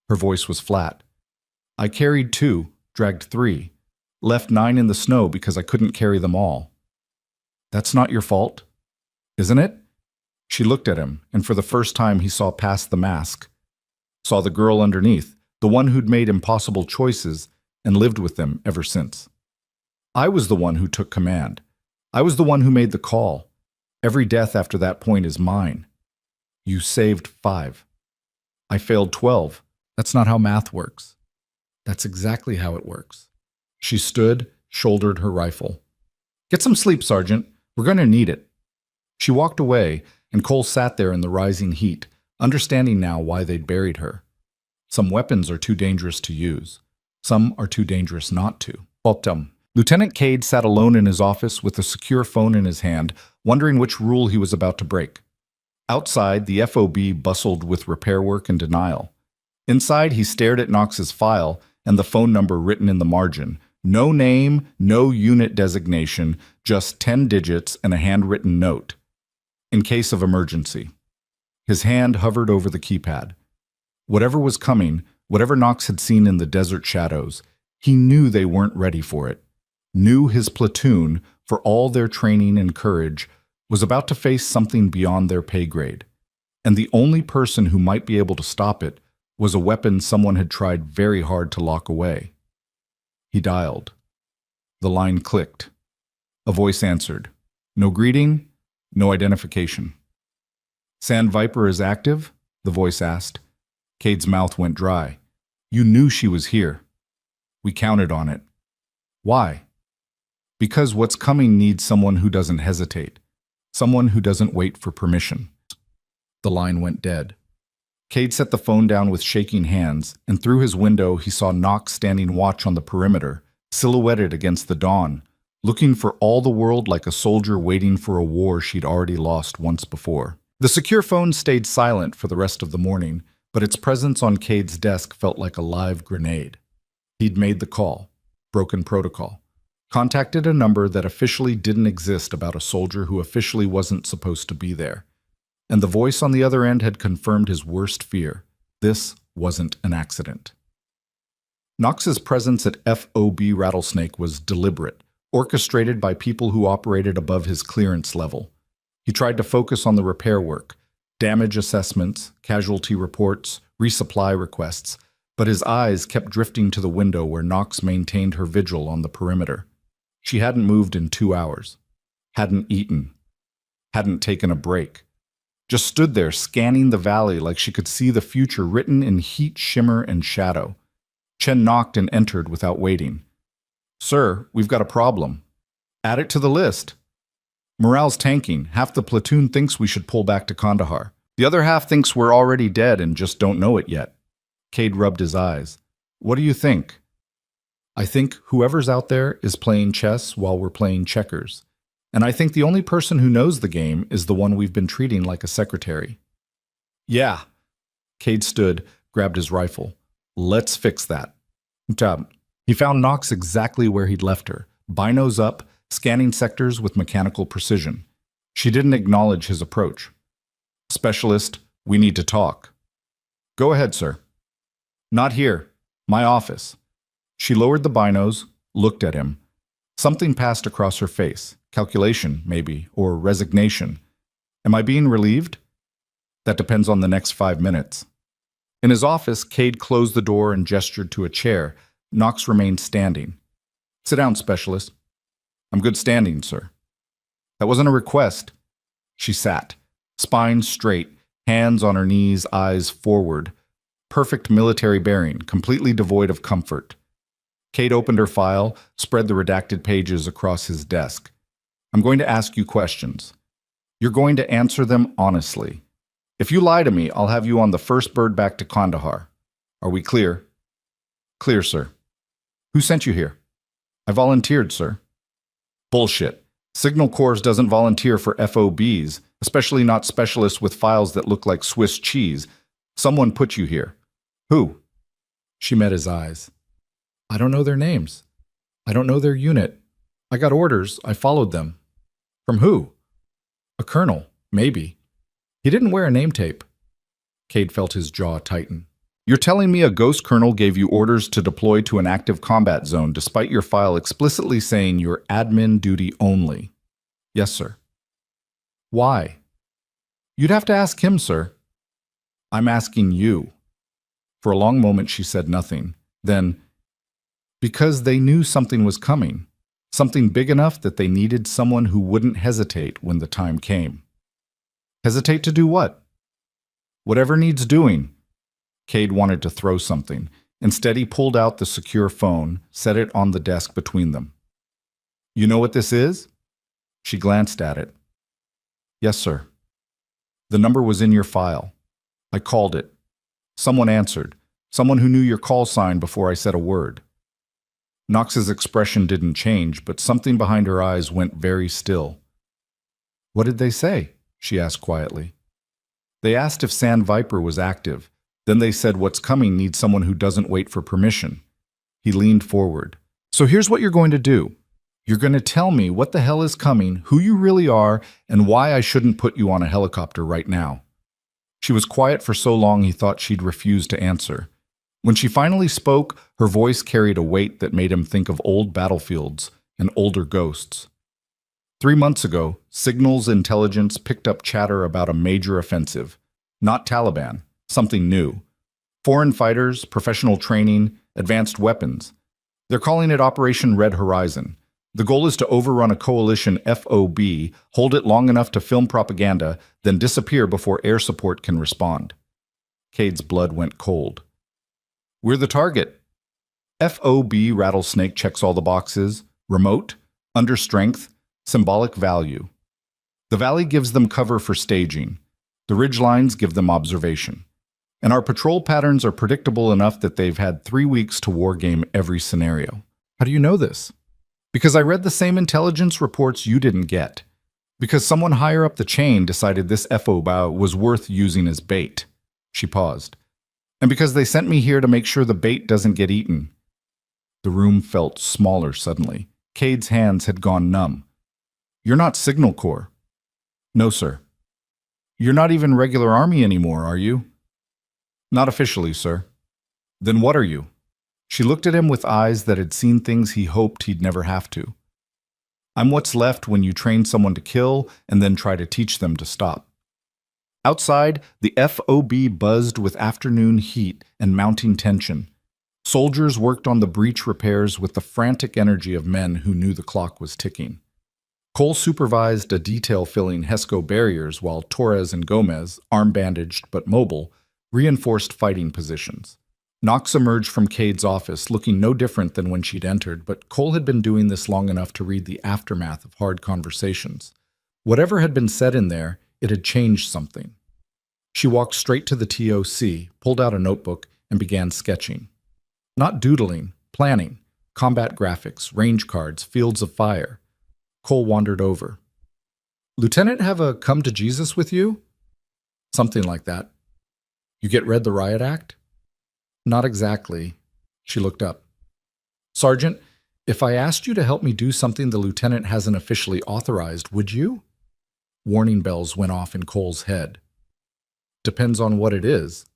Her voice was flat. I carried 2, dragged 3, left 9 in the snow because I couldn't carry them all. That's not your fault, isn't it? She looked at him, and for the first time he saw past the mask. Saw the girl underneath, the one who'd made impossible choices and lived with them ever since. I was the one who took command. I was the one who made the call. Every death after that point is mine. You saved 5. I failed 12. That's not how math works. That's exactly how it works. She stood, shouldered her rifle. Get some sleep, Sergeant. We're going to need it. She walked away, and Cole sat there in the rising heat, understanding now why they'd buried her. Some weapons are too dangerous to use. Some are too dangerous not to. Lieutenant Cade sat alone in his office with a secure phone in his hand, wondering which rule he was about to break. Outside, the FOB bustled with repair work and denial. Inside, he stared at Knox's file and the phone number written in the margin. No name, no unit designation, just 10 digits and a handwritten note. In case of emergency. His hand hovered over the keypad. Whatever was coming, whatever Knox had seen in the desert shadows, he knew they weren't ready for it. Knew his platoon, for all their training and courage, was about to face something beyond their pay grade. And the only person who might be able to stop it was a weapon someone had tried very hard to lock away. He dialed. The line clicked. A voice answered. No greeting, no identification. Sand Viper is active? The voice asked. Cade's mouth went dry. You knew she was here. We counted on it. Why? Because what's coming needs someone who doesn't hesitate. Someone who doesn't wait for permission. The line went dead. Cade set the phone down with shaking hands, and through his window he saw Knox standing watch on the perimeter, silhouetted against the dawn, looking for all the world like a soldier waiting for a war she'd already lost once before. The secure phone stayed silent for the rest of the morning, but its presence on Cade's desk felt like a live grenade. He'd made the call. Broken protocol. Contacted a number that officially didn't exist about a soldier who officially wasn't supposed to be there. And the voice on the other end had confirmed his worst fear. This wasn't an accident. Knox's presence at FOB Rattlesnake was deliberate, orchestrated by people who operated above his clearance level. He tried to focus on the repair work, damage assessments, casualty reports, resupply requests, but his eyes kept drifting to the window where Knox maintained her vigil on the perimeter. She hadn't moved in 2 hours, hadn't eaten, hadn't taken a break. Just stood there scanning the valley like she could see the future written in heat, shimmer, and shadow. Chen knocked and entered without waiting. "Sir, we've got a problem." "Add it to the list." "Morale's tanking. Half the platoon thinks we should pull back to Kandahar. The other half thinks we're already dead and just don't know it yet." Cade rubbed his eyes. "What do you think?" "I think whoever's out there is playing chess while we're playing checkers. And I think the only person who knows the game is the one we've been treating like a secretary." "Yeah." Cade stood, grabbed his rifle. "Let's fix that." He found Knox exactly where he'd left her, binos up, scanning sectors with mechanical precision. She didn't acknowledge his approach. "Specialist, we need to talk." "Go ahead, sir." "Not here. My office." She lowered the binos, looked at him. Something passed across her face. Calculation, maybe, or resignation. "Am I being relieved?" "That depends on the next 5 minutes." In his office, Cade closed the door and gestured to a chair. Knox remained standing. "Sit down, specialist." "I'm good standing, sir." "That wasn't a request." She sat, spine straight, hands on her knees, eyes forward. Perfect military bearing, completely devoid of comfort. Cade opened her file, spread the redacted pages across his desk. "I'm going to ask you questions. You're going to answer them honestly. If you lie to me, I'll have you on the first bird back to Kandahar. Are we clear?" "Clear, sir." "Who sent you here?" "I volunteered, sir." "Bullshit. Signal Corps doesn't volunteer for FOBs, especially not specialists with files that look like Swiss cheese. Someone put you here." "Who?" She met his eyes. "I don't know their names. I don't know their unit. I got orders. I followed them." "From who?" "A colonel, maybe. He didn't wear a name tape." Cade felt his jaw tighten. "You're telling me a ghost colonel gave you orders to deploy to an active combat zone despite your file explicitly saying you're admin duty only?" "Yes, sir." "Why?" "You'd have to ask him, sir." "I'm asking you." For a long moment she said nothing. Then, "Because they knew something was coming. Something big enough that they needed someone who wouldn't hesitate when the time came." "Hesitate to do what?" "Whatever needs doing." Cade wanted to throw something. Instead, he pulled out the secure phone, set it on the desk between them. "You know what this is?" She glanced at it. "Yes, sir." "The number was in your file. I called it. Someone answered. Someone who knew your call sign before I said a word." Knox's expression didn't change, but something behind her eyes went very still. "What did they say?" she asked quietly. "They asked if Sand Viper was active. Then they said what's coming needs someone who doesn't wait for permission." He leaned forward. "So here's what you're going to do. You're going to tell me what the hell is coming, who you really are, and why I shouldn't put you on a helicopter right now." She was quiet for so long he thought she'd refuse to answer. When she finally spoke, her voice carried a weight that made him think of old battlefields and older ghosts. 3 months ago, Signals Intelligence picked up chatter about a major offensive. Not Taliban, something new. Foreign fighters, professional training, advanced weapons. They're calling it Operation Red Horizon. The goal is to overrun a coalition FOB, hold it long enough to film propaganda, then disappear before air support can respond. Cade's blood went cold. "We're the target." FOB Rattlesnake checks all the boxes: remote, under strength, symbolic value. The valley gives them cover for staging. The ridgelines give them observation. And our patrol patterns are predictable enough that they've had 3 weeks to wargame every scenario. "How do you know this?" "Because I read the same intelligence reports you didn't get. Because someone higher up the chain decided this FOB was worth using as bait." She paused. "And because they sent me here to make sure the bait doesn't get eaten." The room felt smaller suddenly. Cade's hands had gone numb. "You're not Signal Corps." "No, sir." "You're not even regular army anymore, are you?" "Not officially, sir." "Then what are you?" She looked at him with eyes that had seen things he hoped he'd never have to. I'm what's left when you train someone to kill and then try to teach them to stop. Outside, the FOB buzzed with afternoon heat and mounting tension. Soldiers worked on the breach repairs with the frantic energy of men who knew the clock was ticking. Cole supervised a detail filling HESCO barriers while Torres and Gomez, arm-bandaged but mobile, reinforced fighting positions. Knox emerged from Cade's office looking no different than when she'd entered, but Cole had been doing this long enough to read the aftermath of hard conversations. Whatever had been said in there, it had changed something. She walked straight to the TOC, pulled out a notebook, and began sketching. Not doodling, planning, combat graphics, range cards, fields of fire. Cole wandered over. Lieutenant have a come to Jesus with you? Something like that. You get read the riot act? Not exactly. She looked up. Sergeant, if I asked you to help me do something the lieutenant hasn't officially authorized, would you? Warning bells went off in Cole's head. Depends on what it is.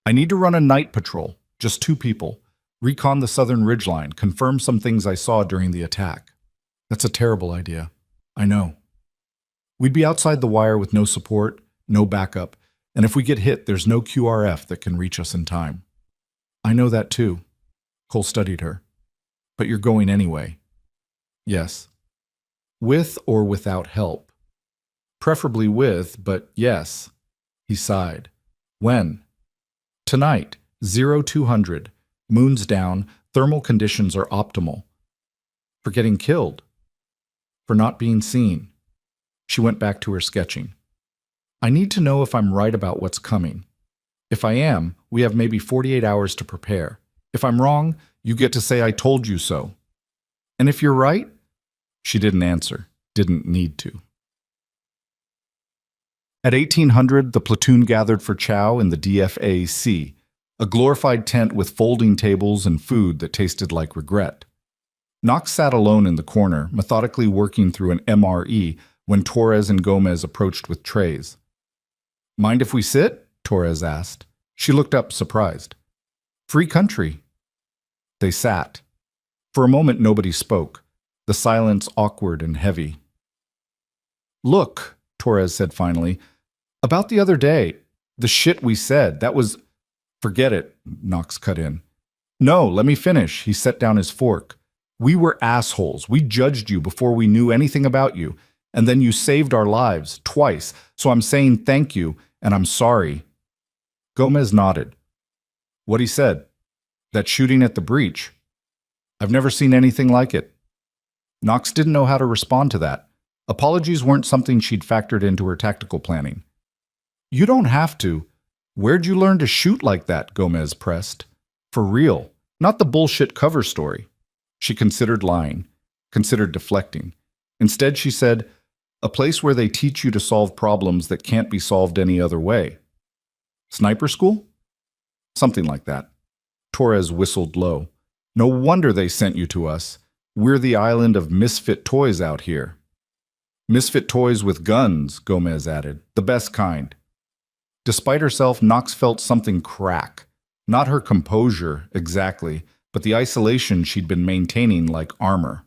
I need to run a night patrol, just 2 people. Recon the southern ridgeline, confirm some things I saw during the attack. That's a terrible idea. I know. We'd be outside the wire with no support, no backup, and if we get hit, there's no QRF that can reach us in time. I know that too. Cole studied her. But you're going anyway. Yes. With or without help? Preferably with, but yes. He sighed. When? Tonight, 0200. Moon's down, thermal conditions are optimal. For getting killed. For not being seen. She went back to her sketching. I need to know if I'm right about what's coming. If I am, we have maybe 48 hours to prepare. If I'm wrong, you get to say I told you so. And if you're right? She didn't answer, didn't need to. At 1800, the platoon gathered for chow in the DFAC, a glorified tent with folding tables and food that tasted like regret. Knox sat alone in the corner, methodically working through an MRE when Torres and Gomez approached with trays. Mind if we sit? Torres asked. She looked up, surprised. Free country. They sat. For a moment, nobody spoke, the silence awkward and heavy. Look, Torres said finally, about the other day, the shit we said, that was... Forget it, Knox cut in. No, let me finish. He set down his fork. We were assholes. We judged you before we knew anything about you, and then you saved our lives, twice, so I'm saying thank you, and I'm sorry. Gomez nodded. What he said? That shooting at the breach. I've never seen anything like it. Knox didn't know how to respond to that. Apologies weren't something she'd factored into her tactical planning. You don't have to. Where'd you learn to shoot like that? Gomez pressed. For real, not the bullshit cover story. She considered lying, considered deflecting. Instead, she said, a place where they teach you to solve problems that can't be solved any other way. Sniper school? Something like that. Torres whistled low. No wonder they sent you to us. We're the island of misfit toys out here. Misfit toys with guns, Gomez added. The best kind. Despite herself, Knox felt something crack. Not her composure, exactly, but the isolation she'd been maintaining like armor.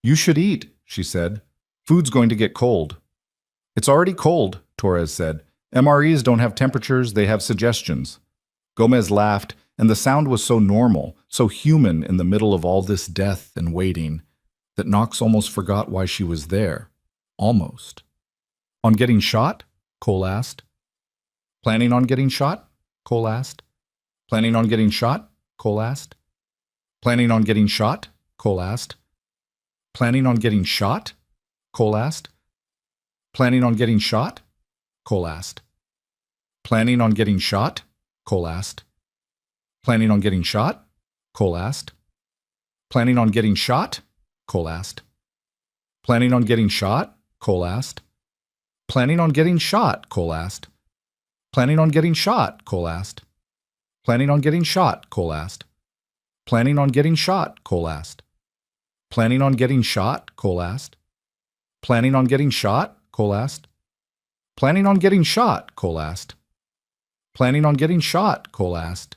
You should eat, she said. Food's going to get cold. It's already cold, Torres said. MREs don't have temperatures, they have suggestions. Gomez laughed, and the sound was so normal, so human in the middle of all this death and waiting, that Knox almost forgot why she was there. Almost. On getting shot? Cole asked. Planning on getting shot? Cole asked. Planning on getting shot? Cole asked. Planning on getting shot? Cole asked. Planning on getting shot? Cole asked. Planning on getting shot? Cole asked. Planning on getting shot? Cole asked. Planning on getting shot? Cole asked. Planning on getting shot? Cole asked. Planning on getting shot? Cole asked. Planning on getting shot? Cole asked. Planning on getting shot? Cole asked. Planning on getting shot? Cole asked. Planning on getting shot? Cole asked. Planning on getting shot? Cole asked. Planning on getting shot? Cole asked. Planning on getting shot? Cole asked. Planning on getting shot? Cole asked.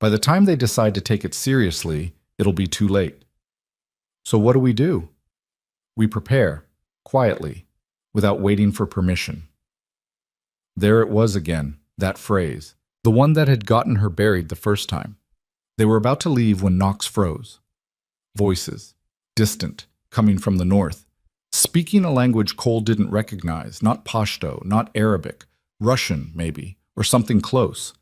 By the time they decide to take it seriously, it'll be too late. So what do? We prepare, quietly, without waiting for permission. There it was again, that phrase, the one that had gotten her buried the first time. They were about to leave when Knox froze. Voices, distant, coming from the north, speaking a language Cole didn't recognize, not Pashto, not Arabic, Russian, maybe, or something close.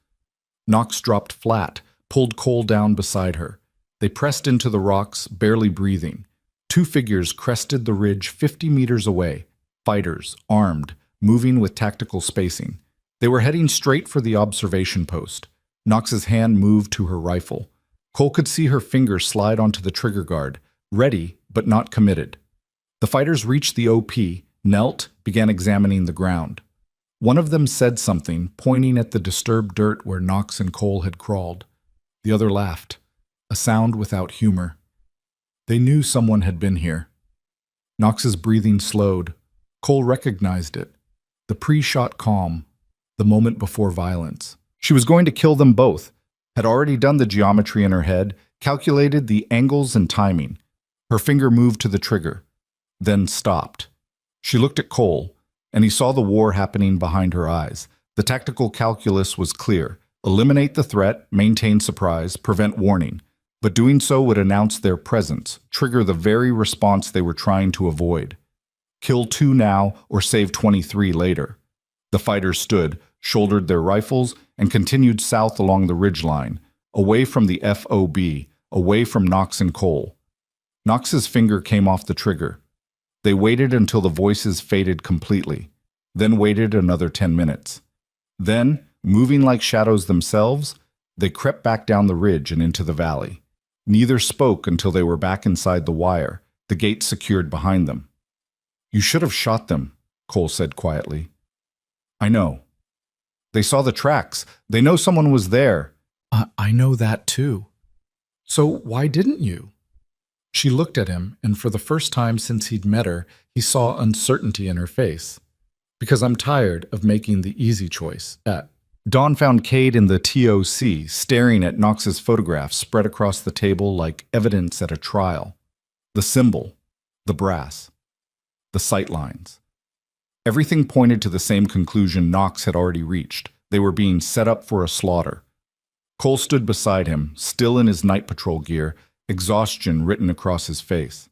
Knox dropped flat, pulled Cole down beside her. They pressed into the rocks, barely breathing. Two figures crested the ridge 50 meters away, fighters, armed, moving with tactical spacing. They were heading straight for the observation post. Knox's hand moved to her rifle. Cole could see her finger slide onto the trigger guard, ready but not committed. The fighters reached the OP, knelt, began examining the ground. One of them said something, pointing at the disturbed dirt where Knox and Cole had crawled. The other laughed, a sound without humor. They knew someone had been here. Knox's breathing slowed. Cole recognized it. The pre-shot calm, the moment before violence. She was going to kill them both, had already done the geometry in her head, calculated the angles and timing. Her finger moved to the trigger, then stopped. She looked at Cole, and he saw the war happening behind her eyes. The tactical calculus was clear. Eliminate the threat, maintain surprise, prevent warning. But doing so would announce their presence, trigger the very response they were trying to avoid. Kill 2 now or save 23 later. The fighters stood, shouldered their rifles, and continued south along the ridgeline, away from the FOB, away from Knox and Cole. Knox's finger came off the trigger. They waited until the voices faded completely, then waited another 10 minutes. Then, moving like shadows themselves, they crept back down the ridge and into the valley. Neither spoke until they were back inside the wire, the gate secured behind them. "You should have shot them," Cole said quietly. "I know. They saw the tracks. They know someone was there." I know that too." "So why didn't you?" She looked at him, and for the first time since he'd met her, he saw uncertainty in her face. "Because I'm tired of making the easy choice." Dawn found Cade in the TOC, staring at Knox's photograph spread across the table like evidence at a trial. The symbol, the brass, the sight lines. Everything pointed to the same conclusion Knox had already reached. They were being set up for a slaughter. Cole stood beside him, still in his night patrol gear, exhaustion written across his face.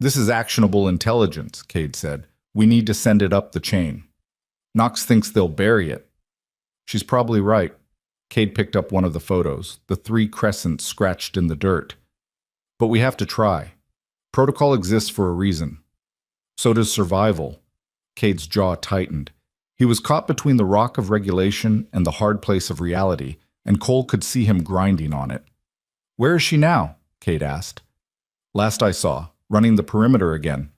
"This is actionable intelligence," Cade said. "We need to send it up the chain. Knox thinks they'll bury it." "She's probably right." Cade picked up one of the photos, the 3 crescents scratched in the dirt. "But we have to try. Protocol exists for a reason. So does survival." Cade's jaw tightened. He was caught between the rock of regulation and the hard place of reality, and Cole could see him grinding on it. "Where is she now?" Cade asked. "Last I saw, running the perimeter again."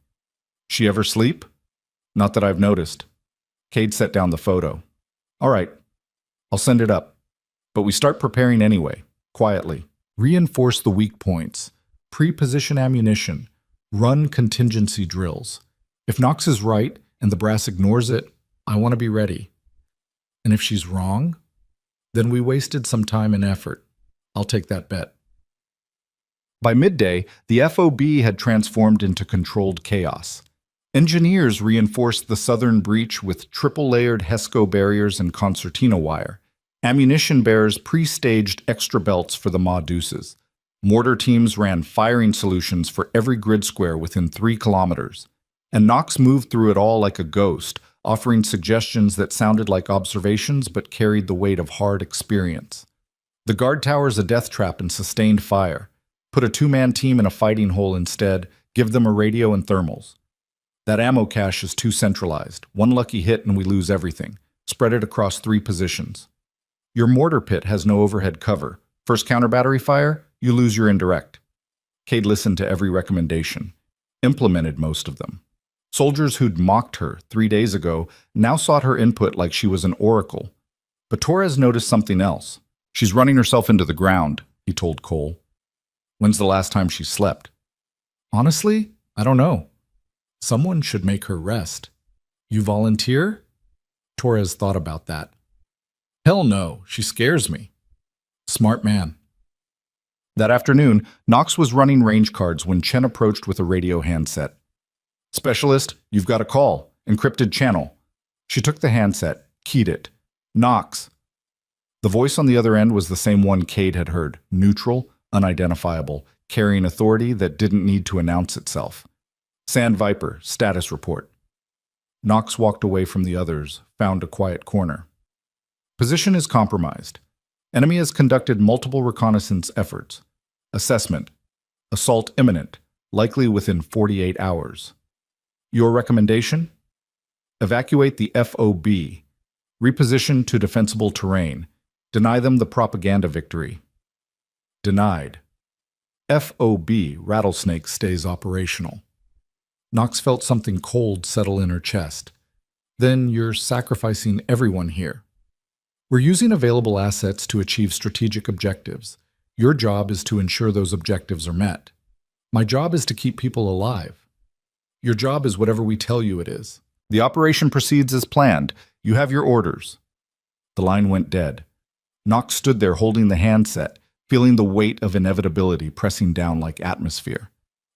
"She ever sleep?" "Not that I've noticed." Cade set down the photo. "All right. I'll send it up. But we start preparing anyway, quietly. Reinforce the weak points. Pre-position ammunition. Run contingency drills. If Knox is right and the brass ignores it, I want to be ready. And if she's wrong, then we wasted some time and effort. I'll take that bet." By midday, the FOB had transformed into controlled chaos. Engineers reinforced the southern breach with triple-layered HESCO barriers and concertina wire. Ammunition bearers pre-staged extra belts for the Ma Deuces. Mortar teams ran firing solutions for every grid square within 3 kilometers. And Knox moved through it all like a ghost, offering suggestions that sounded like observations but carried the weight of hard experience. "The guard tower's a death trap and sustained fire. Put a 2-man team in a fighting hole instead, give them a radio and thermals. That ammo cache is too centralized. One lucky hit and we lose everything. Spread it across 3 positions. Your mortar pit has no overhead cover. First counter-battery fire, you lose your indirect." Cade listened to every recommendation, implemented most of them. Soldiers who'd mocked her 3 days ago now sought her input like she was an oracle. But Torres noticed something else. "She's running herself into the ground," he told Cole. "When's the last time she slept?" "Honestly, I don't know. Someone should make her rest." "You volunteer?" Torres thought about that. "Hell no, she scares me." Smart man. That afternoon, Knox was running range cards when Chen approached with a radio handset. Specialist, you've got a call. Encrypted channel. She took the handset, keyed it. Knox. The voice on the other end was the same one Cade had heard, neutral, unidentifiable, carrying authority that didn't need to announce itself. Sand Viper, status report. Knox walked away from the others, found a quiet corner. Position is compromised. Enemy has conducted multiple reconnaissance efforts. Assessment. Assault imminent, likely within 48 hours. Your recommendation? Evacuate the FOB. Reposition to defensible terrain. Deny them the propaganda victory. Denied. FOB, Rattlesnake, stays operational. Knox felt something cold settle in her chest. Then you're sacrificing everyone here. We're using available assets to achieve strategic objectives. Your job is to ensure those objectives are met. My job is to keep people alive. Your job is whatever we tell you it is. The operation proceeds as planned. You have your orders. The line went dead. Knox stood there holding the handset, feeling the weight of inevitability pressing down like atmosphere.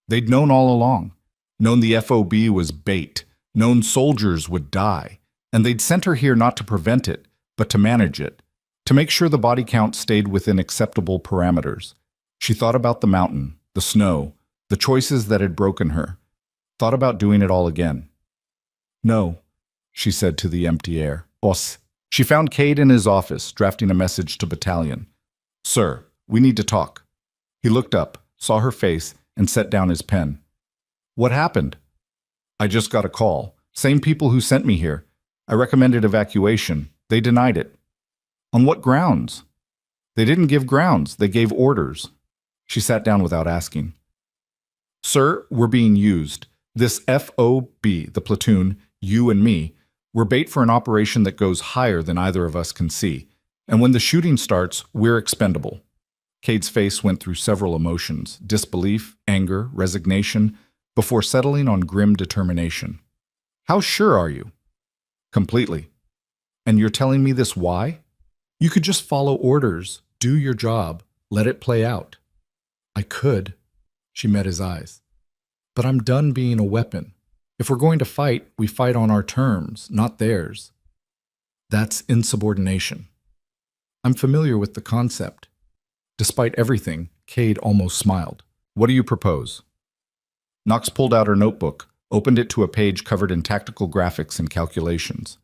They'd known all along. Known the FOB was bait. Known soldiers would die. And they'd sent her here not to prevent it, but to manage it. To make sure the body count stayed within acceptable parameters. She thought about the mountain, the snow, the choices that had broken her. Thought about doing it all again. No, she said to the empty air. Boss. She found Cade in his office, drafting a message to battalion. Sir, we need to talk. He looked up, saw her face, and set down his pen. What happened? I just got a call. Same people who sent me here. I recommended evacuation. They denied it. On what grounds? They didn't give grounds. They gave orders. She sat down without asking. Sir, we're being used. This FOB, the platoon, you and me, we're bait for an operation that goes higher than either of us can see. And when the shooting starts, we're expendable. Cade's face went through several emotions, disbelief, anger, resignation, before settling on grim determination. How sure are you? Completely. And you're telling me this why? You could just follow orders, do your job, let it play out. I could. She met his eyes. But I'm done being a weapon. If we're going to fight, we fight on our terms, not theirs. That's insubordination. I'm familiar with the concept. Despite everything, Cade almost smiled. What do you propose? Knox pulled out her notebook, opened it to a page covered in tactical graphics and calculations.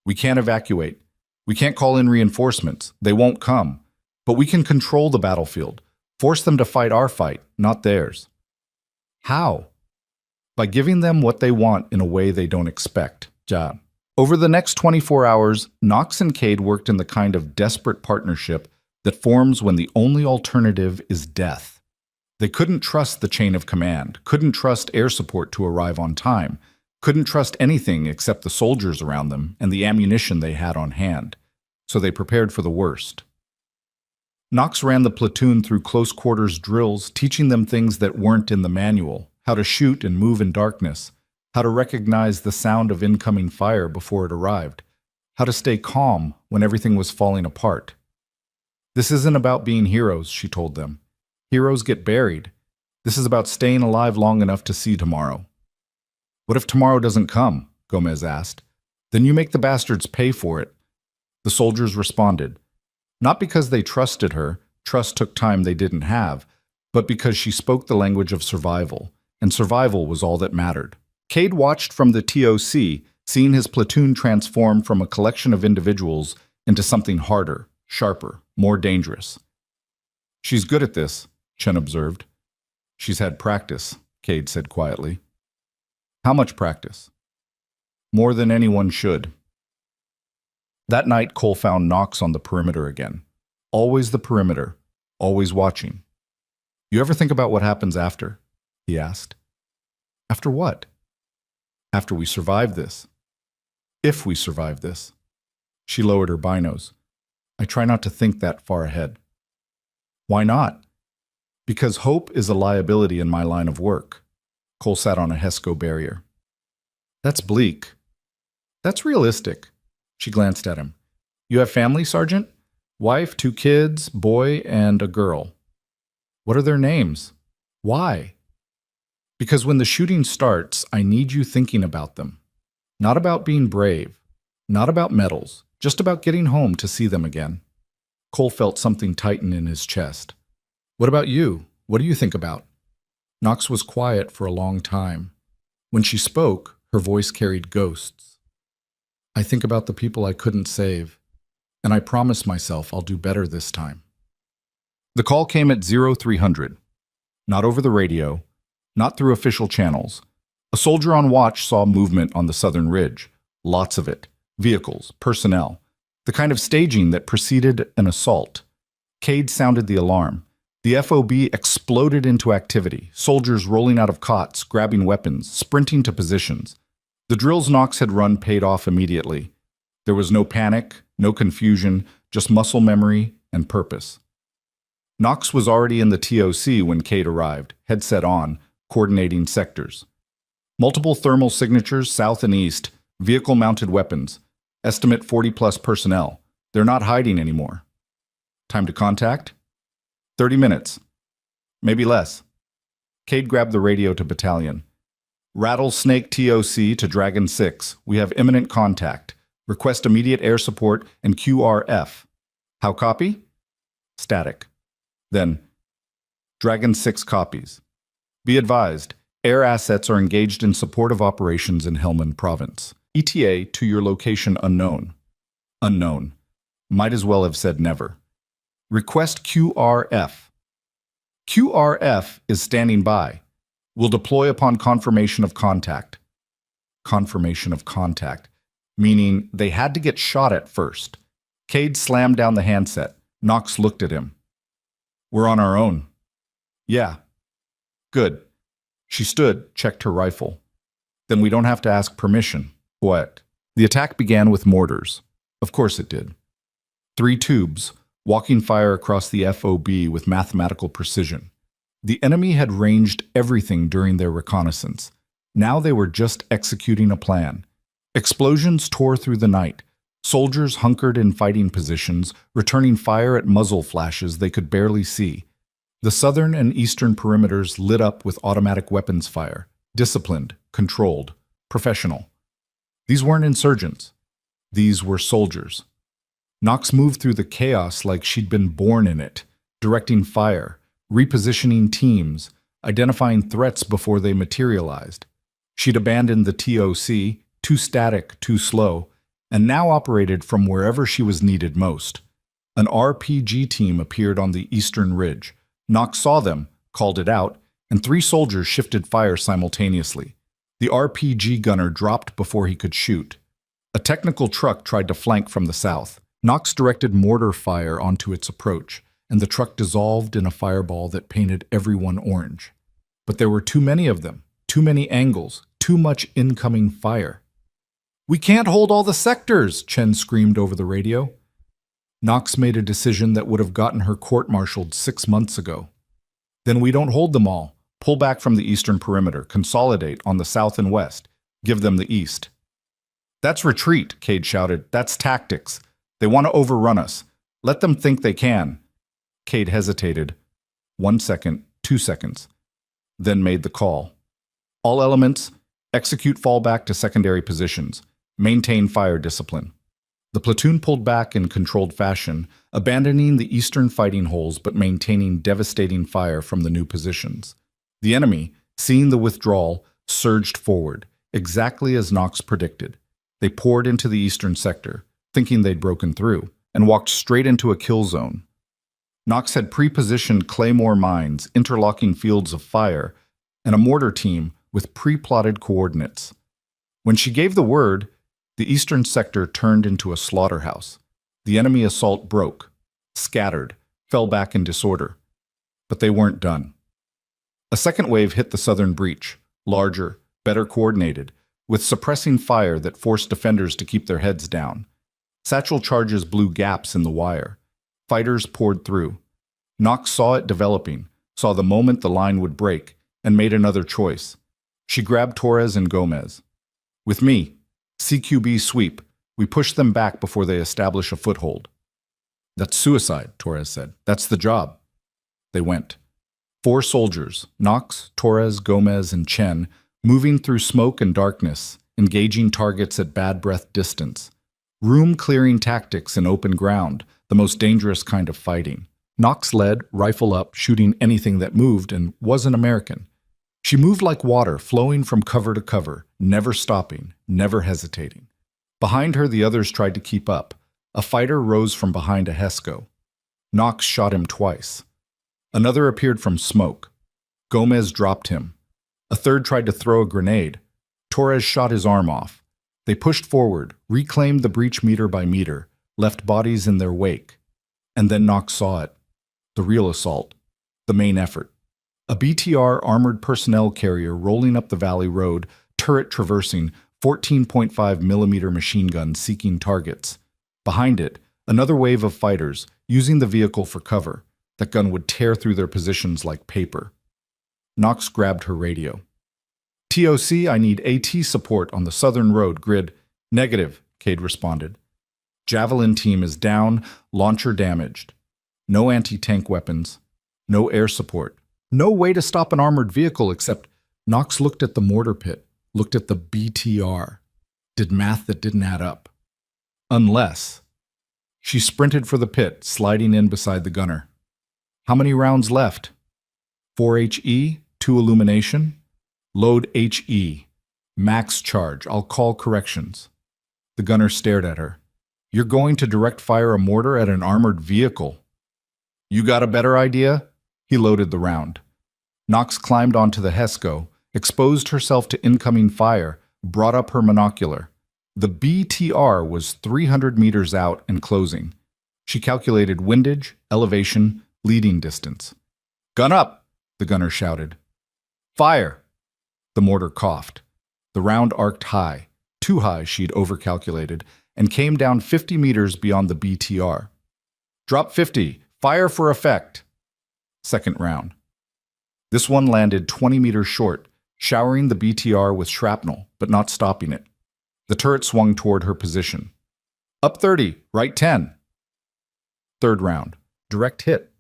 We can't evacuate. We can't call in reinforcements. They won't come. But we can control the battlefield, force them to fight our fight, not theirs. How? By giving them what they want in a way they don't expect. Ja. Over the next 24 hours, Knox and Cade worked in the kind of desperate partnership that forms when the only alternative is death. They couldn't trust the chain of command, couldn't trust air support to arrive on time, couldn't trust anything except the soldiers around them and the ammunition they had on hand. So they prepared for the worst. Knox ran the platoon through close-quarters drills, teaching them things that weren't in the manual, how to shoot and move in darkness, how to recognize the sound of incoming fire before it arrived, how to stay calm when everything was falling apart. This isn't about being heroes, she told them. Heroes get buried. This is about staying alive long enough to see tomorrow. What if tomorrow doesn't come? Gomez asked. Then you make the bastards pay for it. The soldiers responded. Not because they trusted her, trust took time they didn't have, but because she spoke the language of survival, and survival was all that mattered. Cade watched from the TOC, seeing his platoon transform from a collection of individuals into something harder, sharper, more dangerous. She's good at this, Chen observed. She's had practice, Cade said quietly. How much practice? More than anyone should. That night, Cole found Knox on the perimeter again. Always the perimeter, always watching. You ever think about what happens after? He asked. After what? After we survive this. If we survive this. She lowered her binos. I try not to think that far ahead. Why not? Because hope is a liability in my line of work. Cole sat on a HESCO barrier. That's bleak. That's realistic. She glanced at him. You have family, Sergeant? Wife, 2 kids, boy, and a girl. What are their names? Why? Because when the shooting starts, I need you thinking about them. Not about being brave, not about medals, just about getting home to see them again. Cole felt something tighten in his chest. What about you? What do you think about? Knox was quiet for a long time. When she spoke, her voice carried ghosts. I think about the people I couldn't save, and I promise myself I'll do better this time. The call came at 0300. Not over the radio, not through official channels. A soldier on watch saw movement on the southern ridge. Lots of it. Vehicles, personnel. The kind of staging that preceded an assault. Cade sounded the alarm. The FOB exploded into activity, soldiers rolling out of cots, grabbing weapons, sprinting to positions. The drills Knox had run paid off immediately. There was no panic, no confusion, just muscle memory and purpose. Knox was already in the TOC when Cade arrived, headset on, coordinating sectors. Multiple thermal signatures south and east, vehicle-mounted weapons. Estimate 40-plus personnel. They're not hiding anymore. Time to contact? 30 minutes. Maybe less. Cade grabbed the radio to battalion. Rattlesnake TOC to Dragon 6. We have imminent contact. Request immediate air support and QRF. How copy? Static. Then, Dragon 6 copies. Be advised, air assets are engaged in supportive operations in Helmand Province. ETA to your location unknown. Unknown. Might as well have said never. Request QRF. QRF is standing by. Will deploy upon confirmation of contact. Confirmation of contact, meaning they had to get shot at first. Cade slammed down the handset. Knox looked at him. We're on our own. Yeah. Good. She stood, checked her rifle. Then we don't have to ask permission. What? The attack began with mortars. Of course it did. 3 tubes, walking fire across the FOB with mathematical precision. The enemy had ranged everything during their reconnaissance. Now they were just executing a plan. Explosions tore through the night. Soldiers hunkered in fighting positions, returning fire at muzzle flashes they could barely see. The southern and eastern perimeters lit up with automatic weapons fire. Disciplined, controlled, professional. These weren't insurgents. These were soldiers. Knox moved through the chaos like she'd been born in it, directing fire, repositioning teams, identifying threats before they materialized. She'd abandoned the TOC, too static, too slow, and now operated from wherever she was needed most. An RPG team appeared on the eastern ridge. Knox saw them, called it out, and 3 soldiers shifted fire simultaneously. The RPG gunner dropped before he could shoot. A technical truck tried to flank from the south. Knox directed mortar fire onto its approach, and the truck dissolved in a fireball that painted everyone orange. But there were too many of them, too many angles, too much incoming fire. "We can't hold all the sectors," Chen screamed over the radio. Knox made a decision that would have gotten her court-martialed 6 months ago. "Then we don't hold them all. Pull back from the eastern perimeter, consolidate on the south and west, give them the east." "That's retreat," Cade shouted. "That's tactics. They want to overrun us. Let them think they can." Cade hesitated. 1 second, 2 seconds. Then made the call. "All elements, execute fallback to secondary positions. Maintain fire discipline." The platoon pulled back in controlled fashion, abandoning the eastern fighting holes but maintaining devastating fire from the new positions. The enemy, seeing the withdrawal, surged forward, exactly as Knox predicted. They poured into the eastern sector, thinking they'd broken through, and walked straight into a kill zone. Knox had pre-positioned claymore mines, interlocking fields of fire, and a mortar team with pre-plotted coordinates. When she gave the word, the eastern sector turned into a slaughterhouse. The enemy assault broke, scattered, fell back in disorder. But they weren't done. A second wave hit the southern breach, larger, better coordinated, with suppressing fire that forced defenders to keep their heads down. Satchel charges blew gaps in the wire. Fighters poured through. Knox saw it developing, saw the moment the line would break, and made another choice. She grabbed Torres and Gomez. "With me. CQB sweep. We push them back before they establish a foothold." That's suicide, Torres said. That's the job. They went. 4 soldiers, Knox, Torres, Gomez, and Chen, moving through smoke and darkness, engaging targets at bad breath distance. Room-clearing tactics in open ground, the most dangerous kind of fighting. Knox led, rifle up, shooting anything that moved, and wasn't American. She moved like water, flowing from cover to cover, never stopping, never hesitating. Behind her, the others tried to keep up. A fighter rose from behind a Hesco. Knox shot him twice. Another appeared from smoke. Gomez dropped him. A third tried to throw a grenade. Torres shot his arm off. They pushed forward, reclaimed the breach meter by meter, left bodies in their wake. And then Knox saw it. The real assault. The main effort. A BTR armored personnel carrier rolling up the valley road, turret traversing, 14.5mm machine gun seeking targets. Behind it, another wave of fighters, using the vehicle for cover. That gun would tear through their positions like paper. Knox grabbed her radio. TOC, I need AT support on the southern road grid. Negative, Cade responded. Javelin team is down, launcher damaged. No anti-tank weapons. No air support. No way to stop an armored vehicle except Knox looked at the mortar pit, looked at the BTR. Did math that didn't add up. Unless. She sprinted for the pit, sliding in beside the gunner. How many rounds left? 4 HE, 2 illumination. Load HE. Max charge. I'll call corrections. The gunner stared at her. You're going to direct fire a mortar at an armored vehicle. You got a better idea? He loaded the round. Knox climbed onto the Hesco, exposed herself to incoming fire, brought up her monocular. The BTR was 300 meters out and closing. She calculated windage, elevation, leading distance. Gun up, the gunner shouted. Fire! The mortar coughed. The round arced high, too high she'd overcalculated, and came down 50 meters beyond the BTR. Drop 50, fire for effect. Second round. This one landed 20 meters short, showering the BTR with shrapnel, but not stopping it. The turret swung toward her position. Up 30, right 10. Third round. Direct hit.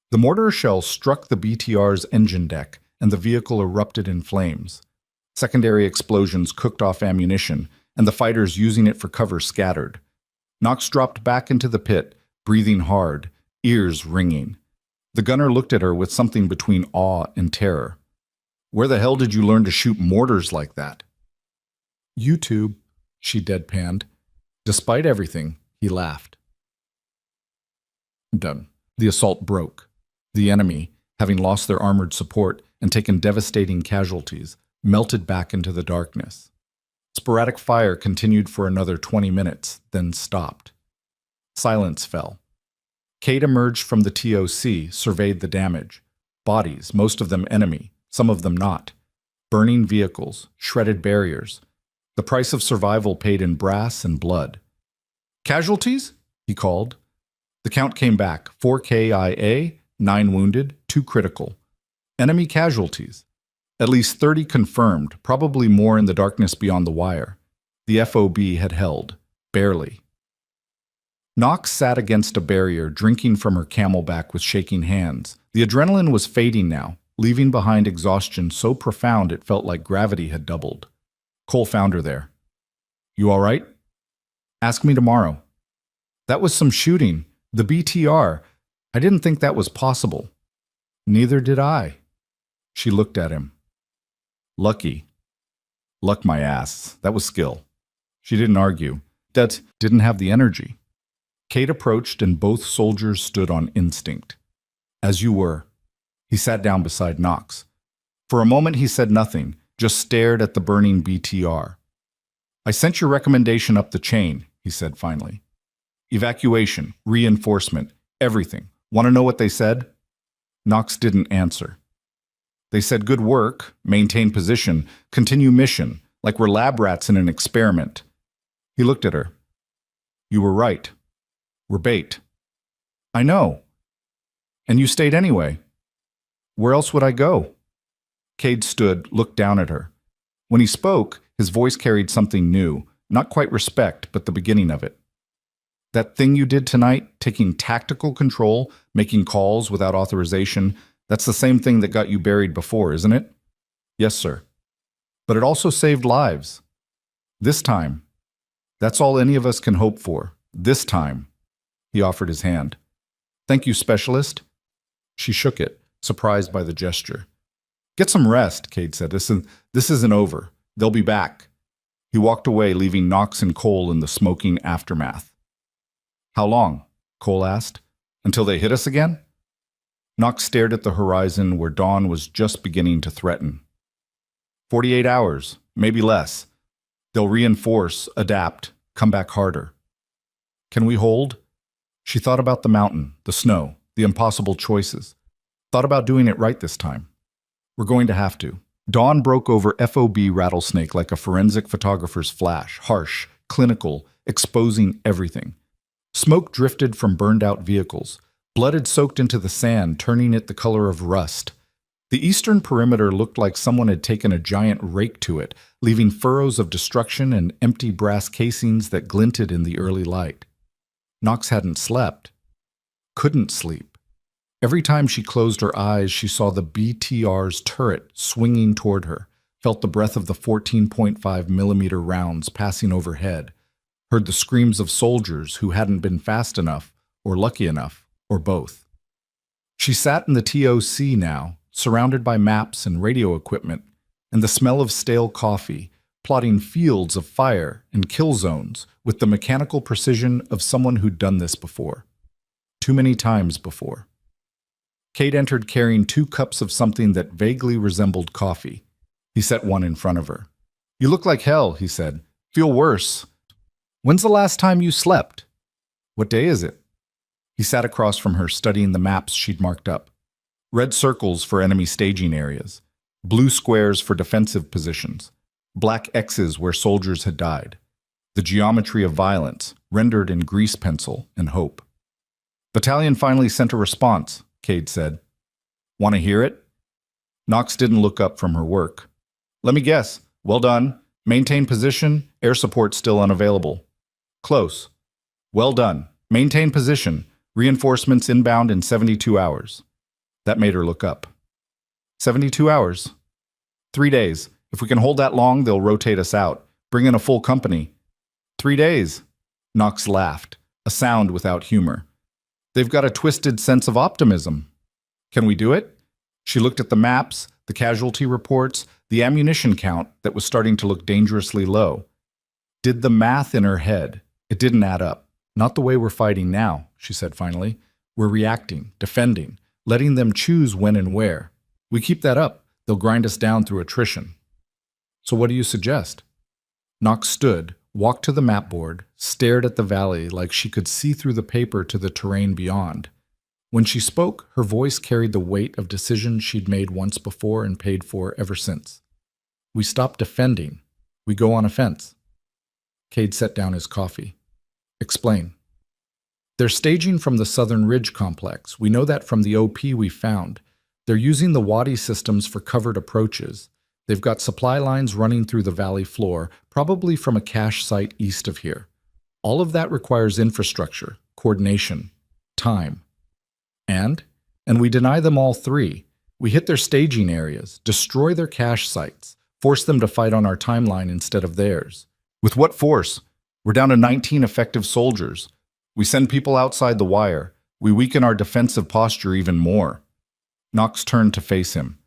The mortar shell struck the BTR's engine deck, and the vehicle erupted in flames. Secondary explosions cooked off ammunition, and the fighters using it for cover scattered. Knox dropped back into the pit, breathing hard, ears ringing. The gunner looked at her with something between awe and terror. Where the hell did you learn to shoot mortars like that? YouTube, she deadpanned. Despite everything, he laughed. Done. The assault broke. The enemy, having lost their armored support and taken devastating casualties, melted back into the darkness. Sporadic fire continued for another 20 minutes, then stopped. Silence fell. Cade emerged from the TOC, surveyed the damage. Bodies, most of them enemy, some of them not. Burning vehicles, shredded barriers. The price of survival paid in brass and blood. Casualties? He called. The count came back. 4 KIA, 9 wounded, 2 critical. Enemy casualties. At least 30 confirmed, probably more in the darkness beyond the wire. The FOB had held. Barely. Knox sat against a barrier, drinking from her camelback with shaking hands. The adrenaline was fading now, leaving behind exhaustion so profound it felt like gravity had doubled. Cole found her there. You all right? Ask me tomorrow. That was some shooting. The BTR. I didn't think that was possible. Neither did I. She looked at him. Lucky. Luck my ass. That was skill. She didn't argue. That didn't have the energy. Cade approached and both soldiers stood on instinct. As you were. He sat down beside Knox. For a moment he said nothing, just stared at the burning BTR. I sent your recommendation up the chain, he said finally. Evacuation, reinforcement, everything. Want to know what they said? Knox didn't answer. They said good work, maintain position, continue mission, like we're lab rats in an experiment. He looked at her. You were right. We're bait. I know. And you stayed anyway. Where else would I go? Cade stood, looked down at her. When he spoke, his voice carried something new, not quite respect, but the beginning of it. That thing you did tonight, taking tactical control, making calls without authorization, that's the same thing that got you buried before, isn't it? Yes, sir. But it also saved lives. This time. That's all any of us can hope for. This time. He offered his hand. Thank you, Specialist. She shook it, surprised by the gesture. Get some rest, Cade said. This isn't over. They'll be back. He walked away, leaving Knox and Cole in the smoking aftermath. How long? Cole asked. Until they hit us again? Knox stared at the horizon where dawn was just beginning to threaten. 48 hours, maybe less. They'll reinforce, adapt, come back harder. Can we hold? She thought about the mountain, the snow, the impossible choices. Thought about doing it right this time. We're going to have to. Dawn broke over FOB Rattlesnake like a forensic photographer's flash, harsh, clinical, exposing everything. Smoke drifted from burned-out vehicles. Blood had soaked into the sand, turning it the color of rust. The eastern perimeter looked like someone had taken a giant rake to it, leaving furrows of destruction and empty brass casings that glinted in the early light. Knox hadn't slept. Couldn't sleep. Every time she closed her eyes, she saw the BTR's turret swinging toward her, felt the breath of the 14.5mm rounds passing overhead, heard the screams of soldiers who hadn't been fast enough, or lucky enough, or both. She sat in the TOC now, surrounded by maps and radio equipment, and the smell of stale coffee, plotting fields of fire and kill zones with the mechanical precision of someone who'd done this before. Too many times before. Cade entered carrying 2 cups of something that vaguely resembled coffee. He set one in front of her. You look like hell, he said. Feel worse. When's the last time you slept? What day is it? He sat across from her, studying the maps she'd marked up. Red circles for enemy staging areas. Blue squares for defensive positions. Black X's where soldiers had died. The geometry of violence, rendered in grease pencil and hope. Battalion finally sent a response, Cade said. Want to hear it? Knox didn't look up from her work. Let me guess. Well done. Maintain position. Air support still unavailable. Close. Well done. Maintain position. Reinforcements inbound in 72 hours. That made her look up. 72 hours. 3 days. If we can hold that long, they'll rotate us out. Bring in a full company. 3 days. Knox laughed, a sound without humor. They've got a twisted sense of optimism. Can we do it? She looked at the maps, the casualty reports, the ammunition count that was starting to look dangerously low. Did the math in her head. It didn't add up. Not the way we're fighting now, she said finally. We're reacting, defending, letting them choose when and where. We keep that up, they'll grind us down through attrition. So what do you suggest? Knox stood, walked to the map board, stared at the valley like she could see through the paper to the terrain beyond. When she spoke, her voice carried the weight of decisions she'd made once before and paid for ever since. We stop defending. We go on offense. Cade set down his coffee. Explain. They're staging from the Southern Ridge complex. We know that from the OP we found. They're using the Wadi systems for covered approaches. They've got supply lines running through the valley floor, probably from a cache site east of here. All of that requires infrastructure, coordination, time. And we deny them all 3. We hit their staging areas, destroy their cache sites, force them to fight on our timeline instead of theirs. With what force? We're down to 19 effective soldiers. We send people outside the wire. We weaken our defensive posture even more. Knox turned to face him.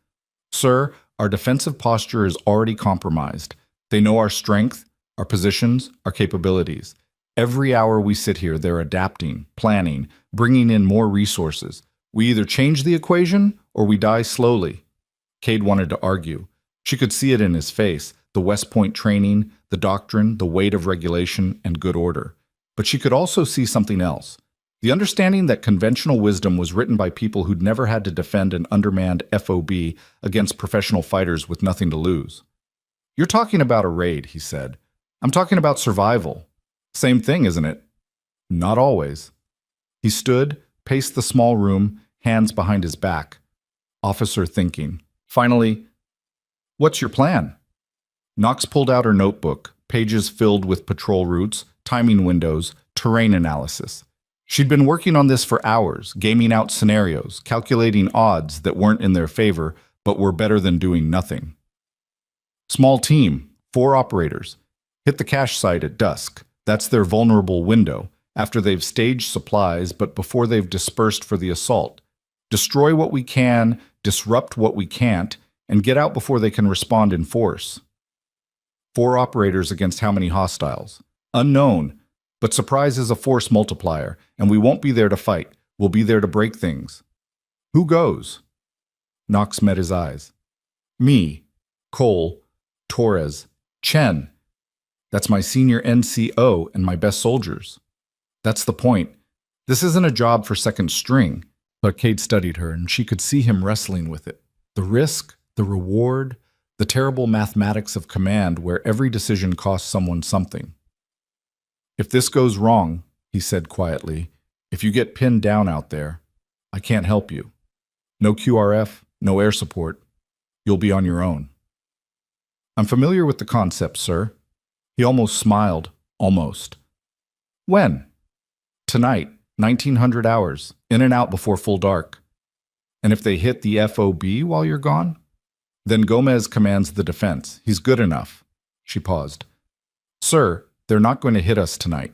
Sir, our defensive posture is already compromised. They know our strength, our positions, our capabilities. Every hour we sit here, they're adapting, planning, bringing in more resources. We either change the equation or we die slowly. Cade wanted to argue. She could see it in his face, the West Point training, the doctrine, the weight of regulation, and good order. But she could also see something else. The understanding that conventional wisdom was written by people who'd never had to defend an undermanned FOB against professional fighters with nothing to lose. You're talking about a raid, he said. I'm talking about survival. Same thing, isn't it? Not always. He stood, paced the small room, hands behind his back. Officer thinking. Finally, what's your plan? Knox pulled out her notebook, pages filled with patrol routes, timing windows, terrain analysis. She'd been working on this for hours, gaming out scenarios, calculating odds that weren't in their favor, but were better than doing nothing. Small team, 4 operators. Hit the cache site at dusk. That's their vulnerable window, after they've staged supplies but before they've dispersed for the assault. Destroy what we can, disrupt what we can't, and get out before they can respond in force. 4 operators against how many hostiles? Unknown, but surprise is a force multiplier, and we won't be there to fight. We'll be there to break things. Who goes? Knox met his eyes. Me, Cole, Torres, Chen. That's my senior NCO and my best soldiers. That's the point. This isn't a job for second string. But Cade studied her, and she could see him wrestling with it. The risk, the reward, the terrible mathematics of command where every decision costs someone something. If this goes wrong, he said quietly, if you get pinned down out there, I can't help you. No QRF, no air support. You'll be on your own. I'm familiar with the concept, sir. He almost smiled. Almost. When? Tonight, 1900 hours, in and out before full dark. And if they hit the FOB while you're gone? Then Gomez commands the defense. He's good enough. She paused. Sir, they're not going to hit us tonight.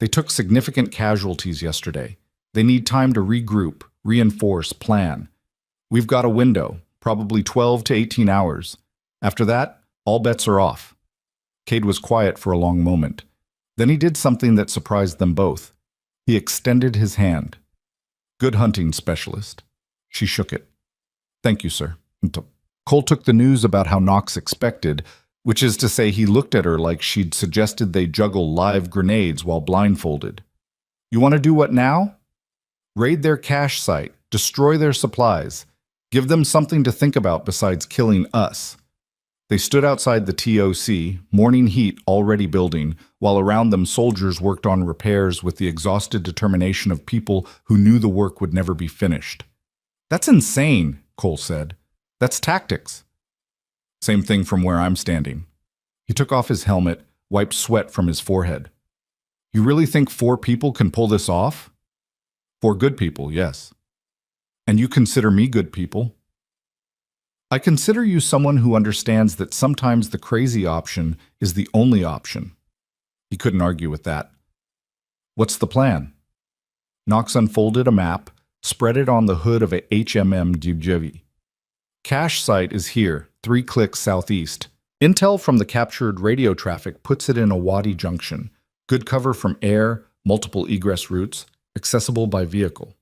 They took significant casualties yesterday. They need time to regroup, reinforce, plan. We've got a window, probably 12 to 18 hours. After that, all bets are off. Cade was quiet for a long moment. Then he did something that surprised them both. He extended his hand. Good hunting, specialist. She shook it. Thank you, sir. Cole took the news about how Knox expected, which is to say he looked at her like she'd suggested they juggle live grenades while blindfolded. You want to do what now? Raid their cache site, destroy their supplies, give them something to think about besides killing us. They stood outside the TOC, morning heat already building, while around them soldiers worked on repairs with the exhausted determination of people who knew the work would never be finished. That's insane, Cole said. That's tactics. Same thing from where I'm standing. He took off his helmet, wiped sweat from his forehead. You really think 4 people can pull this off? 4 good people, yes. And you consider me good people? I consider you someone who understands that sometimes the crazy option is the only option. He couldn't argue with that. What's the plan? Knox unfolded a map, spread it on the hood of a HMM Dubjevi. Cache site is here, 3 clicks southeast. Intel from the captured radio traffic puts it in a Wadi junction. Good cover from air, multiple egress routes, accessible by vehicle.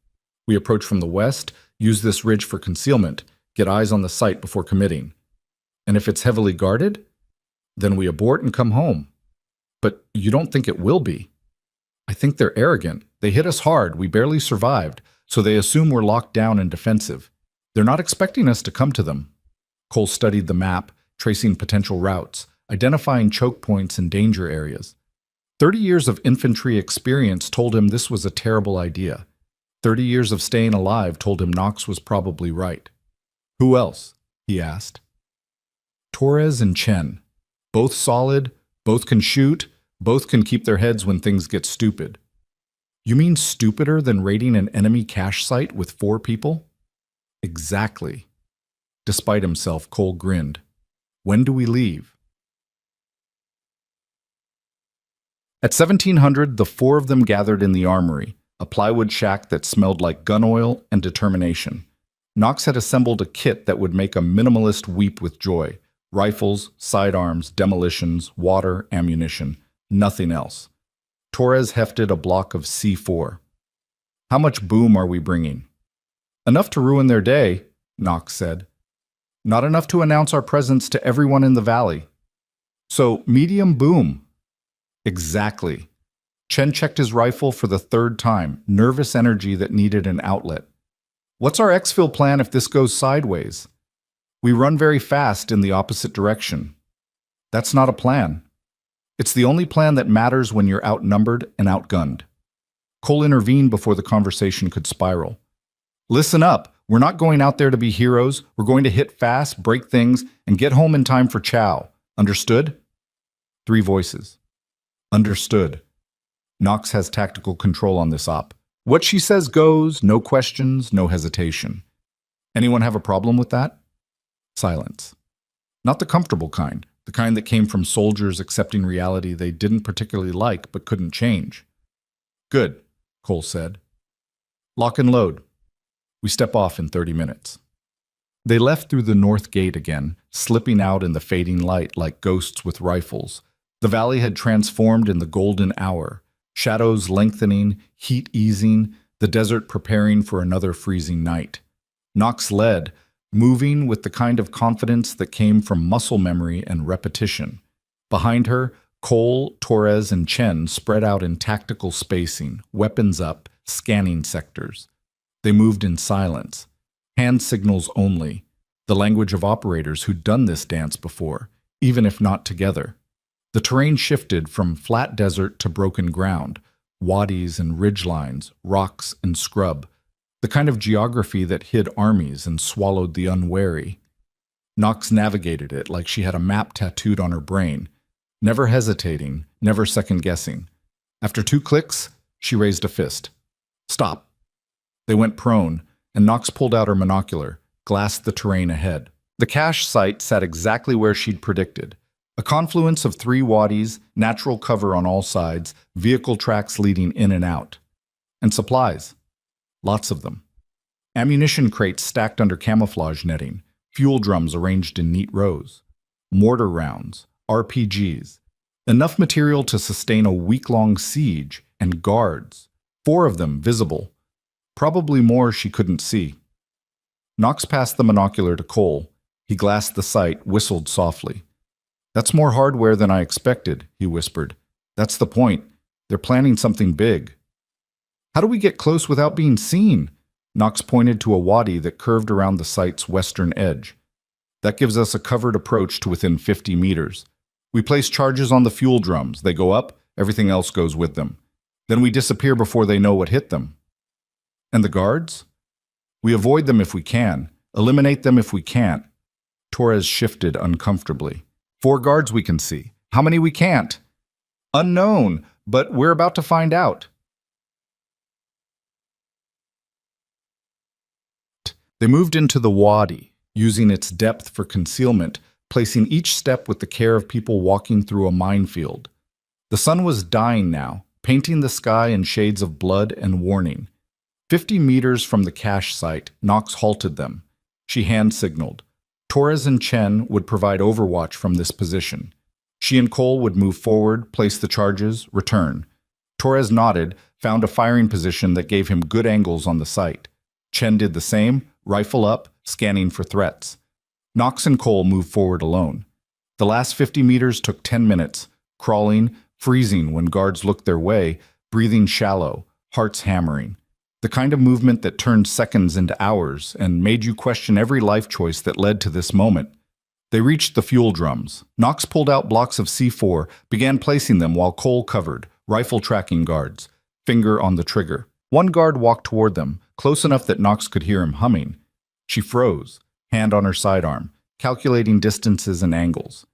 We approach from the west, use this ridge for concealment, get eyes on the site before committing. And if it's heavily guarded, then we abort and come home. But you don't think it will be? I think they're arrogant. They hit us hard, we barely survived, so they assume we're locked down and defensive. They're not expecting us to come to them. Cole studied the map, tracing potential routes, identifying choke points and danger areas. 30 years of infantry experience told him this was a terrible idea. 30 years of staying alive told him Knox was probably right. Who else? He asked. Torres and Chen. Both solid, both can shoot, both can keep their heads when things get stupid. You mean stupider than raiding an enemy cache site with 4 people? Exactly. Despite himself, Cole grinned. When do we leave? At 1700, the 4 of them gathered in the armory, a plywood shack that smelled like gun oil and determination. Knox had assembled a kit that would make a minimalist weep with joy. Rifles, sidearms, demolitions, water, ammunition. Nothing else. Torres hefted a block of C4. How much boom are we bringing? Enough to ruin their day, Knox said. Not enough to announce our presence to everyone in the valley. So, medium boom. Exactly. Chen checked his rifle for the 3rd time, nervous energy that needed an outlet. What's our exfil plan if this goes sideways? We run very fast in the opposite direction. That's not a plan. It's the only plan that matters when you're outnumbered and outgunned. Cole intervened before the conversation could spiral. Listen up. We're not going out there to be heroes. We're going to hit fast, break things, and get home in time for chow. Understood? 3 voices. Understood. Knox has tactical control on this op. What she says goes, no questions, no hesitation. Anyone have a problem with that? Silence. Not the comfortable kind, the kind that came from soldiers accepting reality they didn't particularly like but couldn't change. Good, Cole said. Lock and load. We step off in 30 minutes. They left through the north gate again, slipping out in the fading light like ghosts with rifles. The valley had transformed in the golden hour, shadows lengthening, heat easing, the desert preparing for another freezing night. Knox led, moving with the kind of confidence that came from muscle memory and repetition. Behind her, Cole, Torres, and Chen spread out in tactical spacing, weapons up, scanning sectors. They moved in silence, hand signals only, the language of operators who'd done this dance before, even if not together. The terrain shifted from flat desert to broken ground, wadis and ridgelines, rocks and scrub, the kind of geography that hid armies and swallowed the unwary. Knox navigated it like she had a map tattooed on her brain, never hesitating, never second-guessing. After 2 clicks, she raised a fist. Stop. They went prone, and Knox pulled out her monocular, glassed the terrain ahead. The cache site sat exactly where she'd predicted. A confluence of 3 wadis, natural cover on all sides, vehicle tracks leading in and out. And supplies. Lots of them. Ammunition crates stacked under camouflage netting, fuel drums arranged in neat rows. Mortar rounds, RPGs. Enough material to sustain a week-long siege, and guards. 4 of them visible. Probably more she couldn't see. Knox passed the monocular to Cole. He glassed the site, whistled softly. That's more hardware than I expected, he whispered. That's the point. They're planning something big. How do we get close without being seen? Knox pointed to a wadi that curved around the site's western edge. That gives us a covered approach to within 50 meters. We place charges on the fuel drums. They go up, everything else goes with them. Then we disappear before they know what hit them. And the guards? We avoid them if we can, eliminate them if we can't. Torres shifted uncomfortably. 4 guards we can see. How many we can't? Unknown, but we're about to find out. They moved into the wadi, using its depth for concealment, placing each step with the care of people walking through a minefield. The sun was dying now, painting the sky in shades of blood and warning. 50 meters from the cache site, Knox halted them. She hand-signaled. Torres and Chen would provide overwatch from this position. She and Cole would move forward, place the charges, return. Torres nodded, found a firing position that gave him good angles on the site. Chen did the same, rifle up, scanning for threats. Knox and Cole moved forward alone. The last 50 meters took 10 minutes, crawling, freezing when guards looked their way, breathing shallow, hearts hammering. The kind of movement that turned seconds into hours and made you question every life choice that led to this moment. They reached the fuel drums. Knox pulled out blocks of C4, began placing them while Cole covered, rifle tracking guards, finger on the trigger. One guard walked toward them, close enough that Knox could hear him humming. She froze, hand on her sidearm, calculating distances and angles.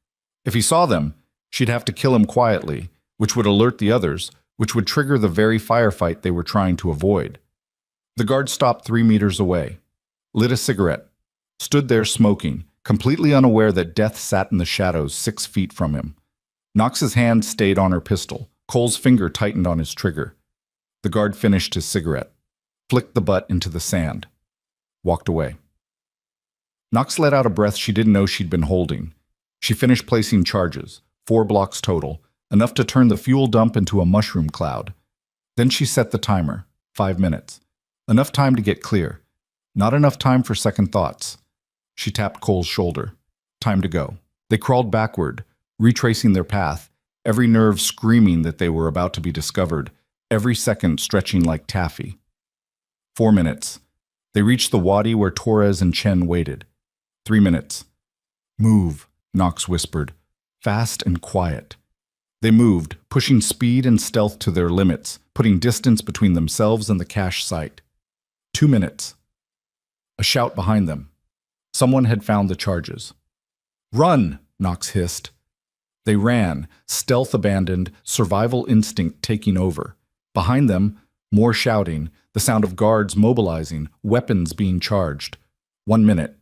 If he saw them, she'd have to kill him quietly, which would alert the others, which would trigger the very firefight they were trying to avoid. The guard stopped 3 meters away, lit a cigarette, stood there smoking, completely unaware that death sat in the shadows 6 feet from him. Knox's hand stayed on her pistol. Cole's finger tightened on his trigger. The guard finished his cigarette, flicked the butt into the sand, walked away. Knox let out a breath she didn't know she'd been holding. She finished placing charges, 4 blocks total, enough to turn the fuel dump into a mushroom cloud. Then she set the timer, 5 minutes. Enough time to get clear. Not enough time for second thoughts. She tapped Cole's shoulder. Time to go. They crawled backward, retracing their path, every nerve screaming that they were about to be discovered, every second stretching like taffy. 4 minutes. They reached the wadi where Torres and Chen waited. 3 minutes. Move, Knox whispered, fast and quiet. They moved, pushing speed and stealth to their limits, putting distance between themselves and the cache site. 2 minutes. A shout behind them. Someone had found the charges. Run, Knox hissed. They ran, stealth abandoned, survival instinct taking over. Behind them, more shouting, the sound of guards mobilizing, weapons being charged. 1 minute.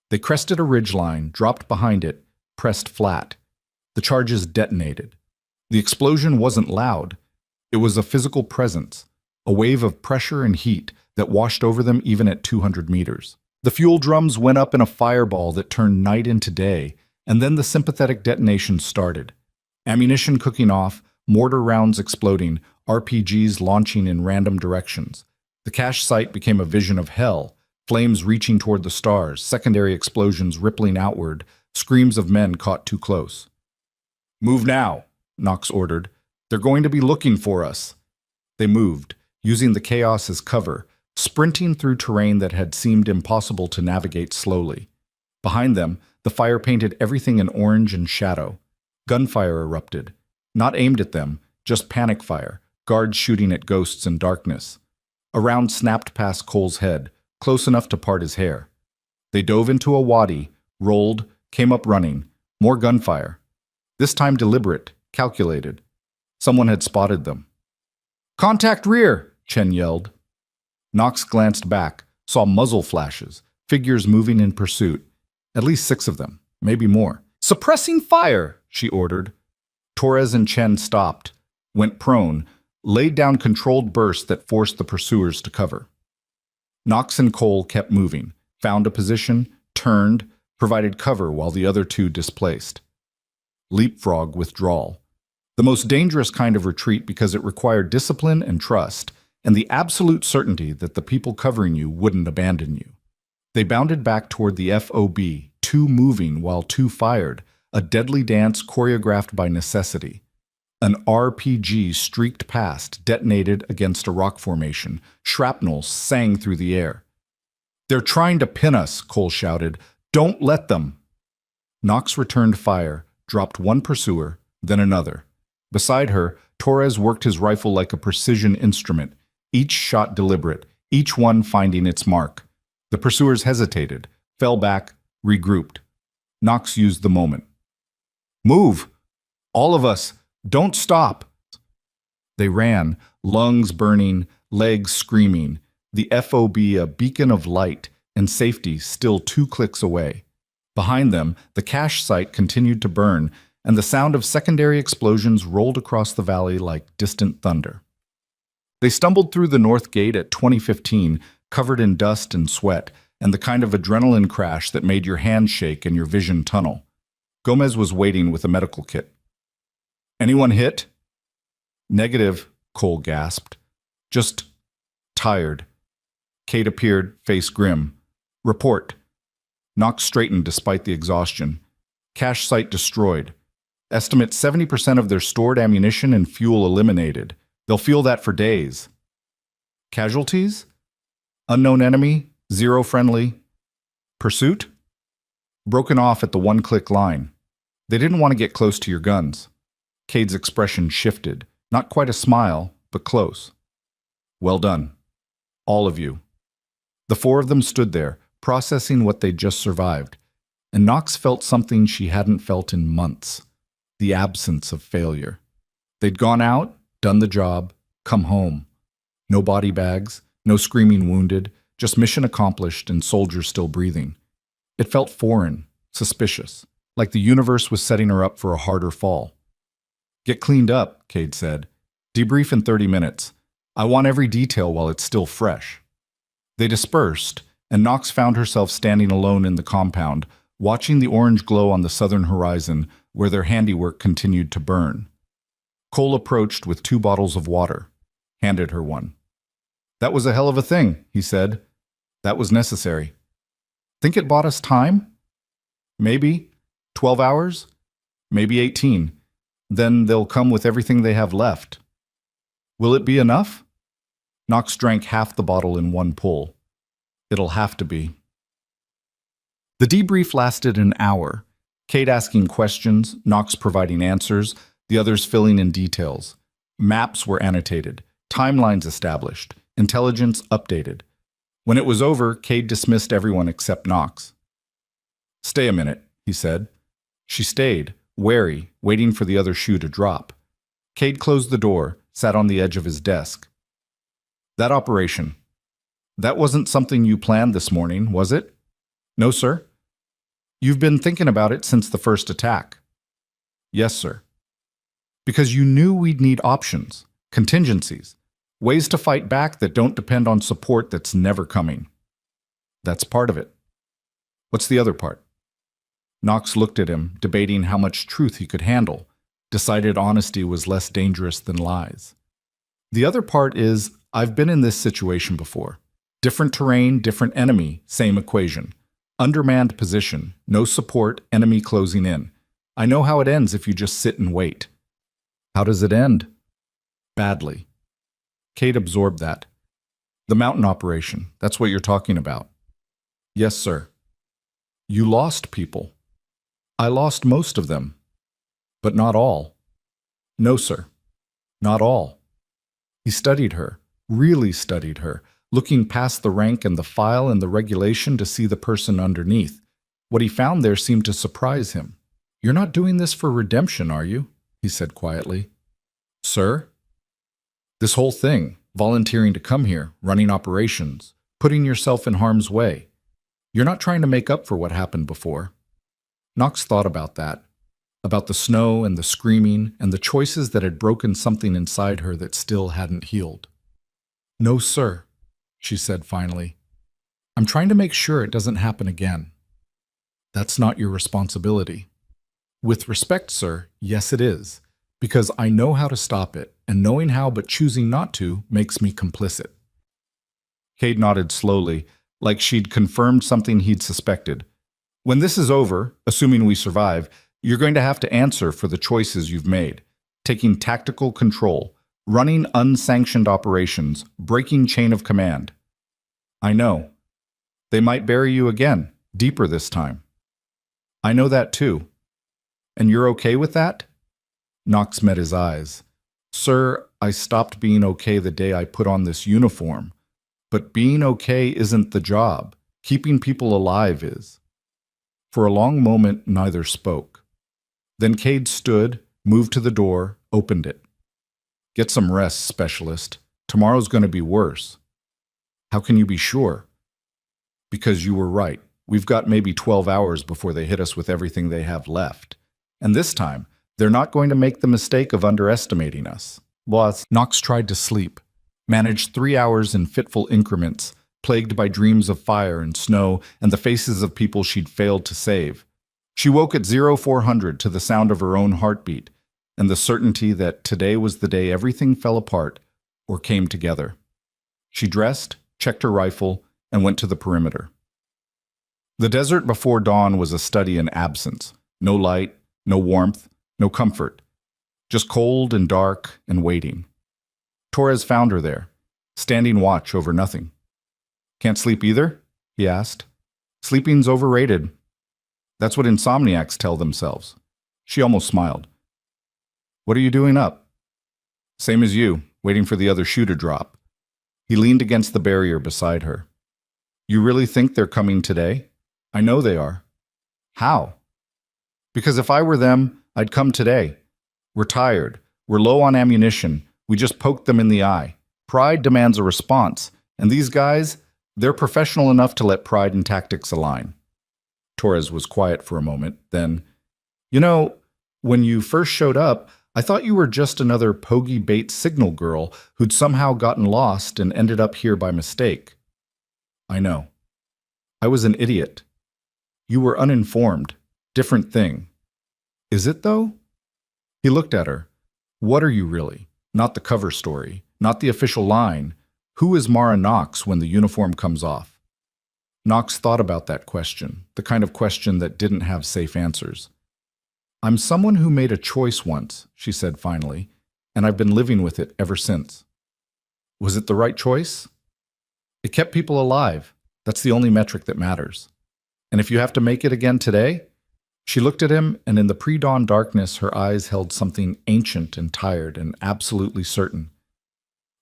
They crested a ridgeline, dropped behind it, pressed flat. The charges detonated. The explosion wasn't loud. It was a physical presence, a wave of pressure and heat that washed over them even at 200 meters. The fuel drums went up in a fireball that turned night into day, and then the sympathetic detonation started. Ammunition cooking off, mortar rounds exploding, RPGs launching in random directions. The cache site became a vision of hell, flames reaching toward the stars, secondary explosions rippling outward, screams of men caught too close. "Move now," Knox ordered. "They're going to be looking for us." They moved, using the chaos as cover, sprinting through terrain that had seemed impossible to navigate slowly. Behind them, the fire painted everything in orange and shadow. Gunfire erupted. Not aimed at them, just panic fire, guards shooting at ghosts in darkness. A round snapped past Cole's head, close enough to part his hair. They dove into a wadi, rolled, came up running. More gunfire. This time deliberate, calculated. Someone had spotted them. "Contact rear!" Chen yelled. Knox glanced back, saw muzzle flashes, figures moving in pursuit. At least 6 of them, maybe more. "Suppressing fire!" she ordered. Torres and Chen stopped, went prone, laid down controlled bursts that forced the pursuers to cover. Knox and Cole kept moving, found a position, turned, provided cover while the other 2 displaced. Leapfrog withdrawal. The most dangerous kind of retreat because it required discipline and trust, and the absolute certainty that the people covering you wouldn't abandon you. They bounded back toward the FOB, 2 moving while 2 fired, a deadly dance choreographed by necessity. An RPG streaked past, detonated against a rock formation. Shrapnel sang through the air. "They're trying to pin us," Cole shouted. "Don't let them." Knox returned fire, dropped 1 pursuer, then another. Beside her, Torres worked his rifle like a precision instrument, each shot deliberate, each one finding its mark. The pursuers hesitated, fell back, regrouped. Knox used the moment. "Move! All of us! Don't stop!" They ran, lungs burning, legs screaming, the FOB a beacon of light and safety still 2 clicks away. Behind them, the cache site continued to burn, and the sound of secondary explosions rolled across the valley like distant thunder. They stumbled through the north gate at 2015, covered in dust and sweat, and the kind of adrenaline crash that made your hands shake and your vision tunnel. Gomez was waiting with a medical kit. "Anyone hit?" "Negative," Cole gasped. "Just tired." Kate appeared, face grim. "Report." Knox straightened despite the exhaustion. "Cache site destroyed. Estimate 70% of their stored ammunition and fuel eliminated. They'll feel that for days." "Casualties?" "Unknown enemy, 0 friendly." "Pursuit?" "Broken off at the 1-click line. They didn't want to get close to your guns." Cade's expression shifted, not quite a smile, but close. "Well done. All of you." The 4 of them stood there, processing what they'd just survived, and Knox felt something she hadn't felt in months. The absence of failure. They'd gone out, done the job, come home. No body bags, no screaming wounded, just mission accomplished and soldiers still breathing. It felt foreign, suspicious, like the universe was setting her up for a harder fall. "Get cleaned up," Cade said. "Debrief in 30 minutes. I want every detail while it's still fresh." They dispersed, and Knox found herself standing alone in the compound, watching the orange glow on the southern horizon where their handiwork continued to burn. Cole approached with 2 bottles of water, handed her one. "That was a hell of a thing," he said. "That was necessary." "Think it bought us time?" "Maybe. 12 hours? Maybe 18. Then they'll come with everything they have left." "Will it be enough?" Knox drank half the bottle in one pull. "It'll have to be." The debrief lasted an hour, Kate asking questions, Knox providing answers, the others filling in details. Maps were annotated, timelines established, intelligence updated. When it was over, Cade dismissed everyone except Knox. "Stay a minute," he said. She stayed, wary, waiting for the other shoe to drop. Cade closed the door, sat on the edge of his desk. That operation. That wasn't something you planned this morning, was it? No, sir. You've been thinking about it since the first attack. Yes, sir. Because you knew we'd need options, contingencies, ways to fight back that don't depend on support that's never coming. That's part of it. What's the other part? Knox looked at him, debating how much truth he could handle, decided honesty was less dangerous than lies. The other part is, I've been in this situation before. Different terrain, different enemy, same equation. Undermanned position, no support, enemy closing in. I know how it ends if you just sit and wait. How does it end? Badly. Cade absorbed that. The mountain operation, that's what you're talking about. Yes, sir. You lost people. I lost most of them. But not all. No, sir. Not all. He studied her, really studied her, looking past the rank and the file and the regulation to see the person underneath. What he found there seemed to surprise him. You're not doing this for redemption, are you? He said quietly. Sir? This whole thing, volunteering to come here, running operations, putting yourself in harm's way. You're not trying to make up for what happened before. Knox thought about that, about the snow and the screaming and the choices that had broken something inside her that still hadn't healed. No, sir, she said finally. I'm trying to make sure it doesn't happen again. That's not your responsibility. With respect, sir, yes it is, because I know how to stop it, and knowing how but choosing not to makes me complicit. Cade nodded slowly, like she'd confirmed something he'd suspected. When this is over, assuming we survive, you're going to have to answer for the choices you've made, taking tactical control, running unsanctioned operations, breaking chain of command. I know. They might bury you again, deeper this time. I know that too. And you're okay with that? Knox met his eyes. Sir, I stopped being okay the day I put on this uniform. But being okay isn't the job. Keeping people alive is. For a long moment, neither spoke. Then Cade stood, moved to the door, opened it. Get some rest, specialist. Tomorrow's going to be worse. How can you be sure? Because you were right. We've got maybe 12 hours before they hit us with everything they have left. And this time, they're not going to make the mistake of underestimating us. Boss. Knox tried to sleep, managed 3 hours in fitful increments, plagued by dreams of fire and snow and the faces of people she'd failed to save. She woke at 0400 to the sound of her own heartbeat and the certainty that today was the day everything fell apart or came together. She dressed, checked her rifle, and went to the perimeter. The desert before dawn was a study in absence. No light, no warmth, no comfort. Just cold and dark and waiting. Torres found her there, standing watch over nothing. Can't sleep either? He asked. Sleeping's overrated. That's what insomniacs tell themselves. She almost smiled. What are you doing up? Same as you, waiting for the other shoe to drop. He leaned against the barrier beside her. You really think they're coming today? I know they are. How? Because if I were them, I'd come today. We're tired. We're low on ammunition. We just poked them in the eye. Pride demands a response, and these guys, they're professional enough to let pride and tactics align. Torres was quiet for a moment, then, You know, when you first showed up, I thought you were just another pogey bait signal girl who'd somehow gotten lost and ended up here by mistake. I know. I was an idiot. You were uninformed. Different thing. Is it, though? He looked at her. What are you really? Not the cover story, not the official line. Who is Mara Knox when the uniform comes off? Knox thought about that question, the kind of question that didn't have safe answers. I'm someone who made a choice once, she said finally, and I've been living with it ever since. Was it the right choice? It kept people alive. That's the only metric that matters. And if you have to make it again today? She looked at him, and in the pre-dawn darkness, her eyes held something ancient and tired and absolutely certain.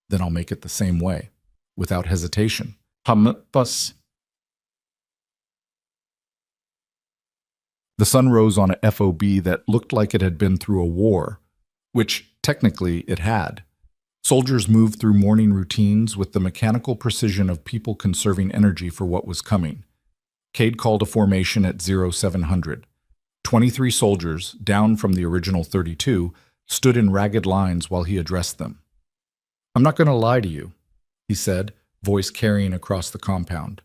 Then I'll make it the same way, without hesitation. Bus. The sun rose on a FOB that looked like it had been through a war, which technically it had. Soldiers moved through morning routines with the mechanical precision of people conserving energy for what was coming. Cade called a formation at 0700. 23 soldiers, down from the original 32, stood in ragged lines while he addressed them. "I'm not going to lie to you," he said, voice carrying across the compound.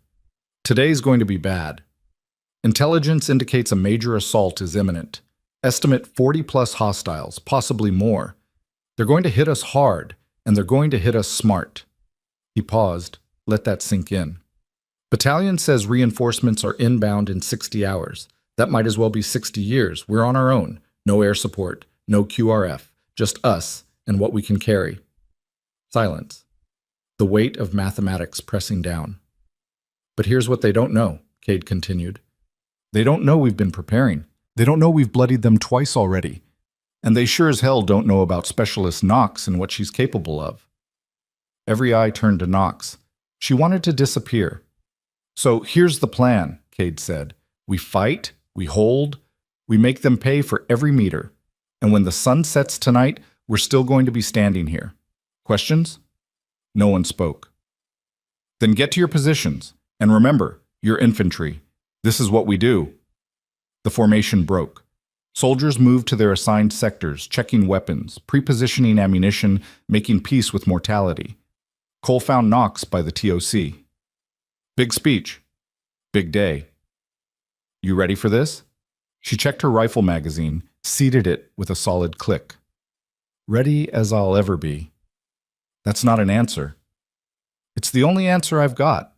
"Today's going to be bad. Intelligence indicates a major assault is imminent. Estimate 40-plus hostiles, possibly more. They're going to hit us hard, and they're going to hit us smart." He paused. Let that sink in. "Battalion says reinforcements are inbound in 60 hours. That might as well be 60 years. We're on our own. No air support, no QRF, just us and what we can carry." Silence. The weight of mathematics pressing down. "But here's what they don't know," Cade continued. "They don't know we've been preparing. They don't know we've bloodied them twice already. And they sure as hell don't know about Specialist Knox and what she's capable of." Every eye turned to Knox. She wanted to disappear. "So here's the plan," Cade said. "We fight, we hold, we make them pay for every meter. And when the sun sets tonight, we're still going to be standing here. Questions?" No one spoke. "Then get to your positions. And remember, you're infantry. This is what we do." The formation broke. Soldiers moved to their assigned sectors, checking weapons, pre-positioning ammunition, making peace with mortality. Cole found Knox by the TOC. "Big speech. Big day. You ready for this?" She checked her rifle magazine, seated it with a solid click. "Ready as I'll ever be." "That's not an answer." "It's the only answer I've got."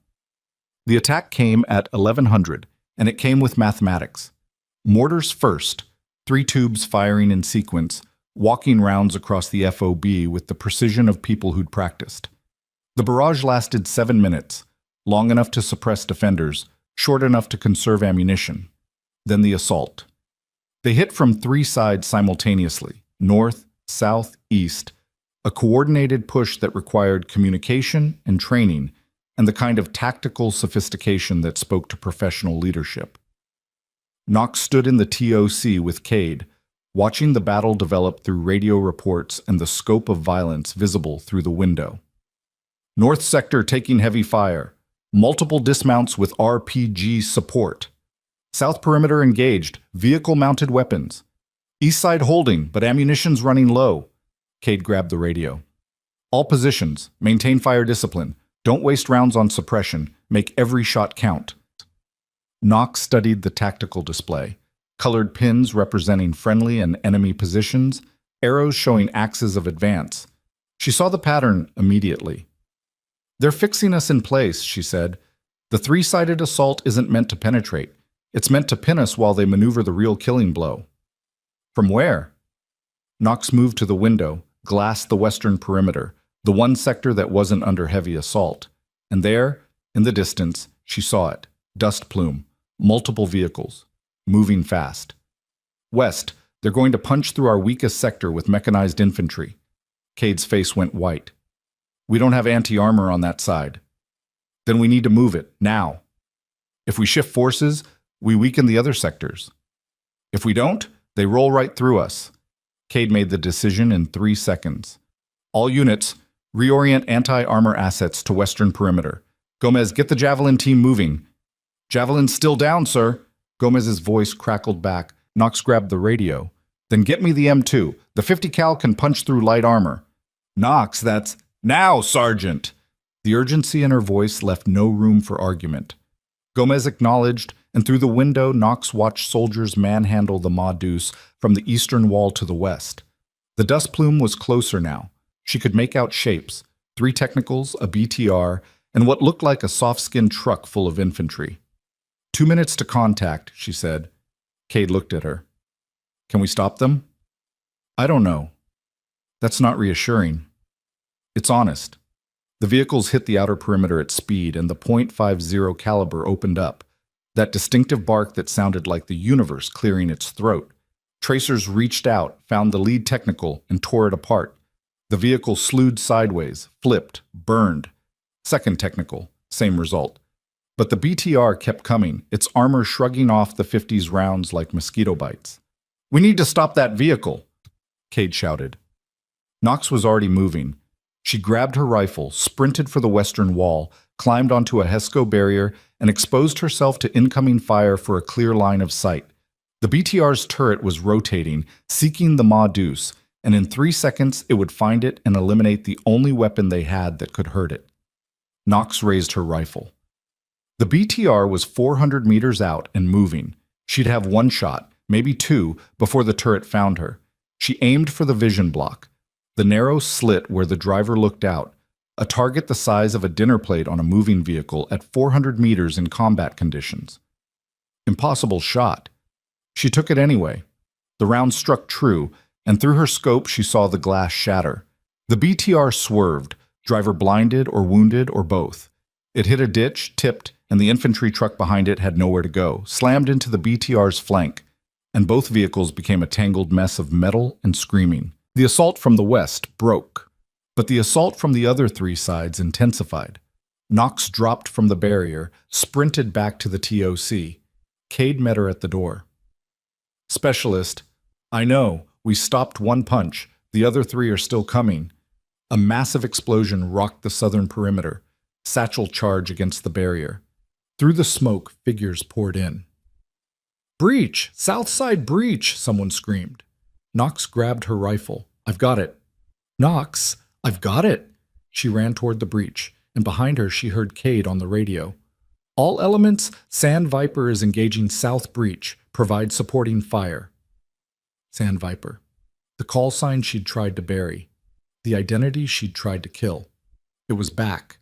The attack came at 1100, and it came with mathematics. Mortars first, 3 tubes firing in sequence, walking rounds across the FOB with the precision of people who'd practiced. The barrage lasted 7 minutes, long enough to suppress defenders, short enough to conserve ammunition. Then the assault. They hit from 3 sides simultaneously, north, south, east, a coordinated push that required communication and training, and the kind of tactical sophistication that spoke to professional leadership. Knox stood in the TOC with Cade, watching the battle develop through radio reports and the scope of violence visible through the window. "North sector taking heavy fire. Multiple dismounts with RPG support. South perimeter engaged, vehicle-mounted weapons. East side holding, but ammunition's running low." Cade grabbed the radio. "All positions, maintain fire discipline. Don't waste rounds on suppression. Make every shot count." Knox studied the tactical display. Colored pins representing friendly and enemy positions, arrows showing axes of advance. She saw the pattern immediately. "They're fixing us in place," she said. "The 3-sided assault isn't meant to penetrate. It's meant to pin us while they maneuver the real killing blow." "From where?" Knox moved to the window, glassed the western perimeter, the one sector that wasn't under heavy assault. And there, in the distance, she saw it. Dust plume. Multiple vehicles. Moving fast. "West, they're going to punch through our weakest sector with mechanized infantry." Cade's face went white. "We don't have anti-armor on that side." "Then we need to move it, now. If we shift forces, we weaken the other sectors. If we don't, they roll right through us." Cade made the decision in 3 seconds. "All units, reorient anti-armor assets to western perimeter. Gomez, get the Javelin team moving." "Javelin's still down, sir." Gomez's voice crackled back. Knox grabbed the radio. "Then get me the M2. The 50 cal can punch through light armor." "Knox, that's—" "Now, Sergeant!" The urgency in her voice left no room for argument. Gomez acknowledged, and through the window, Knox watched soldiers manhandle the Ma-Deuce from the eastern wall to the west. The dust plume was closer now. She could make out shapes, 3 technicals, a BTR, and what looked like a soft-skinned truck full of infantry. 2 minutes to contact, she said. Cade looked at her. "Can we stop them?" "I don't know." "That's not reassuring." "It's honest." The vehicles hit the outer perimeter at speed, and the .50 caliber opened up, that distinctive bark that sounded like the universe clearing its throat. Tracers reached out, found the lead technical, and tore it apart. The vehicle slewed sideways, flipped, burned. Second technical, same result. But the BTR kept coming, its armor shrugging off the 50's rounds like mosquito bites. "We need to stop that vehicle," Cade shouted. Knox was already moving. She grabbed her rifle, sprinted for the western wall, climbed onto a HESCO barrier, and exposed herself to incoming fire for a clear line of sight. The BTR's turret was rotating, seeking the Ma Deuce, and in 3 seconds it would find it and eliminate the only weapon they had that could hurt it. Knox raised her rifle. The BTR was 400 meters out and moving. She'd have one shot, maybe two, before the turret found her. She aimed for the vision block, the narrow slit where the driver looked out, a target the size of a dinner plate on a moving vehicle at 400 meters in combat conditions. Impossible shot. She took it anyway. The round struck true, and through her scope she saw the glass shatter. The BTR swerved, driver blinded or wounded or both. It hit a ditch, tipped, and the infantry truck behind it had nowhere to go, slammed into the BTR's flank, and both vehicles became a tangled mess of metal and screaming. The assault from the west broke, but the assault from the other three sides intensified. Knox dropped from the barrier, sprinted back to the TOC. Cade met her at the door. Specialist, I know, we stopped one punch. The other three are still coming. A massive explosion rocked the southern perimeter, satchel charge against the barrier. Through the smoke, figures poured in. Breach! Southside breach! Someone screamed. Knox grabbed her rifle. I've got it. Knox, I've got it! She ran toward the breach, and behind her she heard Cade on the radio. All elements, Sand Viper is engaging South Breach. Provide supporting fire. Sand Viper. The call sign she'd tried to bury. The identity she'd tried to kill. It was back.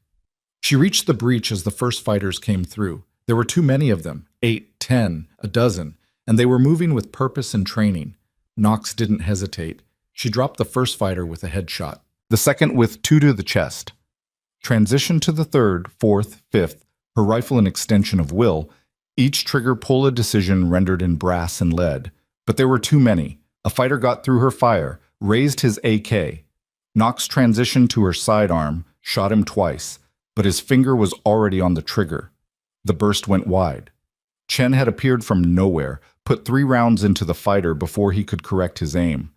She reached the breach as the first fighters came through. There were too many of them, 8, 10, a dozen, and they were moving with purpose and training. Knox didn't hesitate. She dropped the first fighter with a headshot, the second with 2 to the chest. Transition to the third, fourth, fifth, her rifle an extension of will, each trigger pull a decision rendered in brass and lead. But there were too many. A fighter got through her fire, raised his AK. Knox transitioned to her sidearm, shot him twice, but his finger was already on the trigger. The burst went wide. Chen had appeared from nowhere, put 3 rounds into the fighter before he could correct his aim.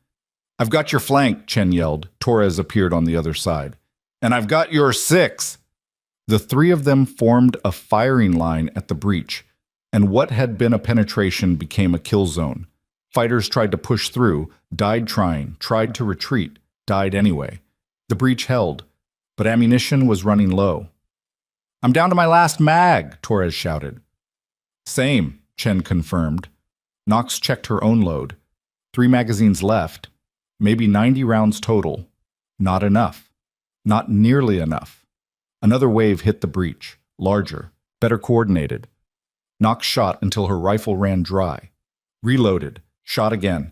I've got your flank, Chen yelled. Torres appeared on the other side. And I've got your 6. The 3 of them formed a firing line at the breach, and what had been a penetration became a kill zone. Fighters tried to push through, died trying, tried to retreat, died anyway. The breach held, but ammunition was running low. I'm down to my last mag, Torres shouted. Same, Chen confirmed. Knox checked her own load. 3 magazines left, maybe 90 rounds total. Not enough. Not nearly enough. Another wave hit the breach, larger, better coordinated. Knox shot until her rifle ran dry. Reloaded, shot again.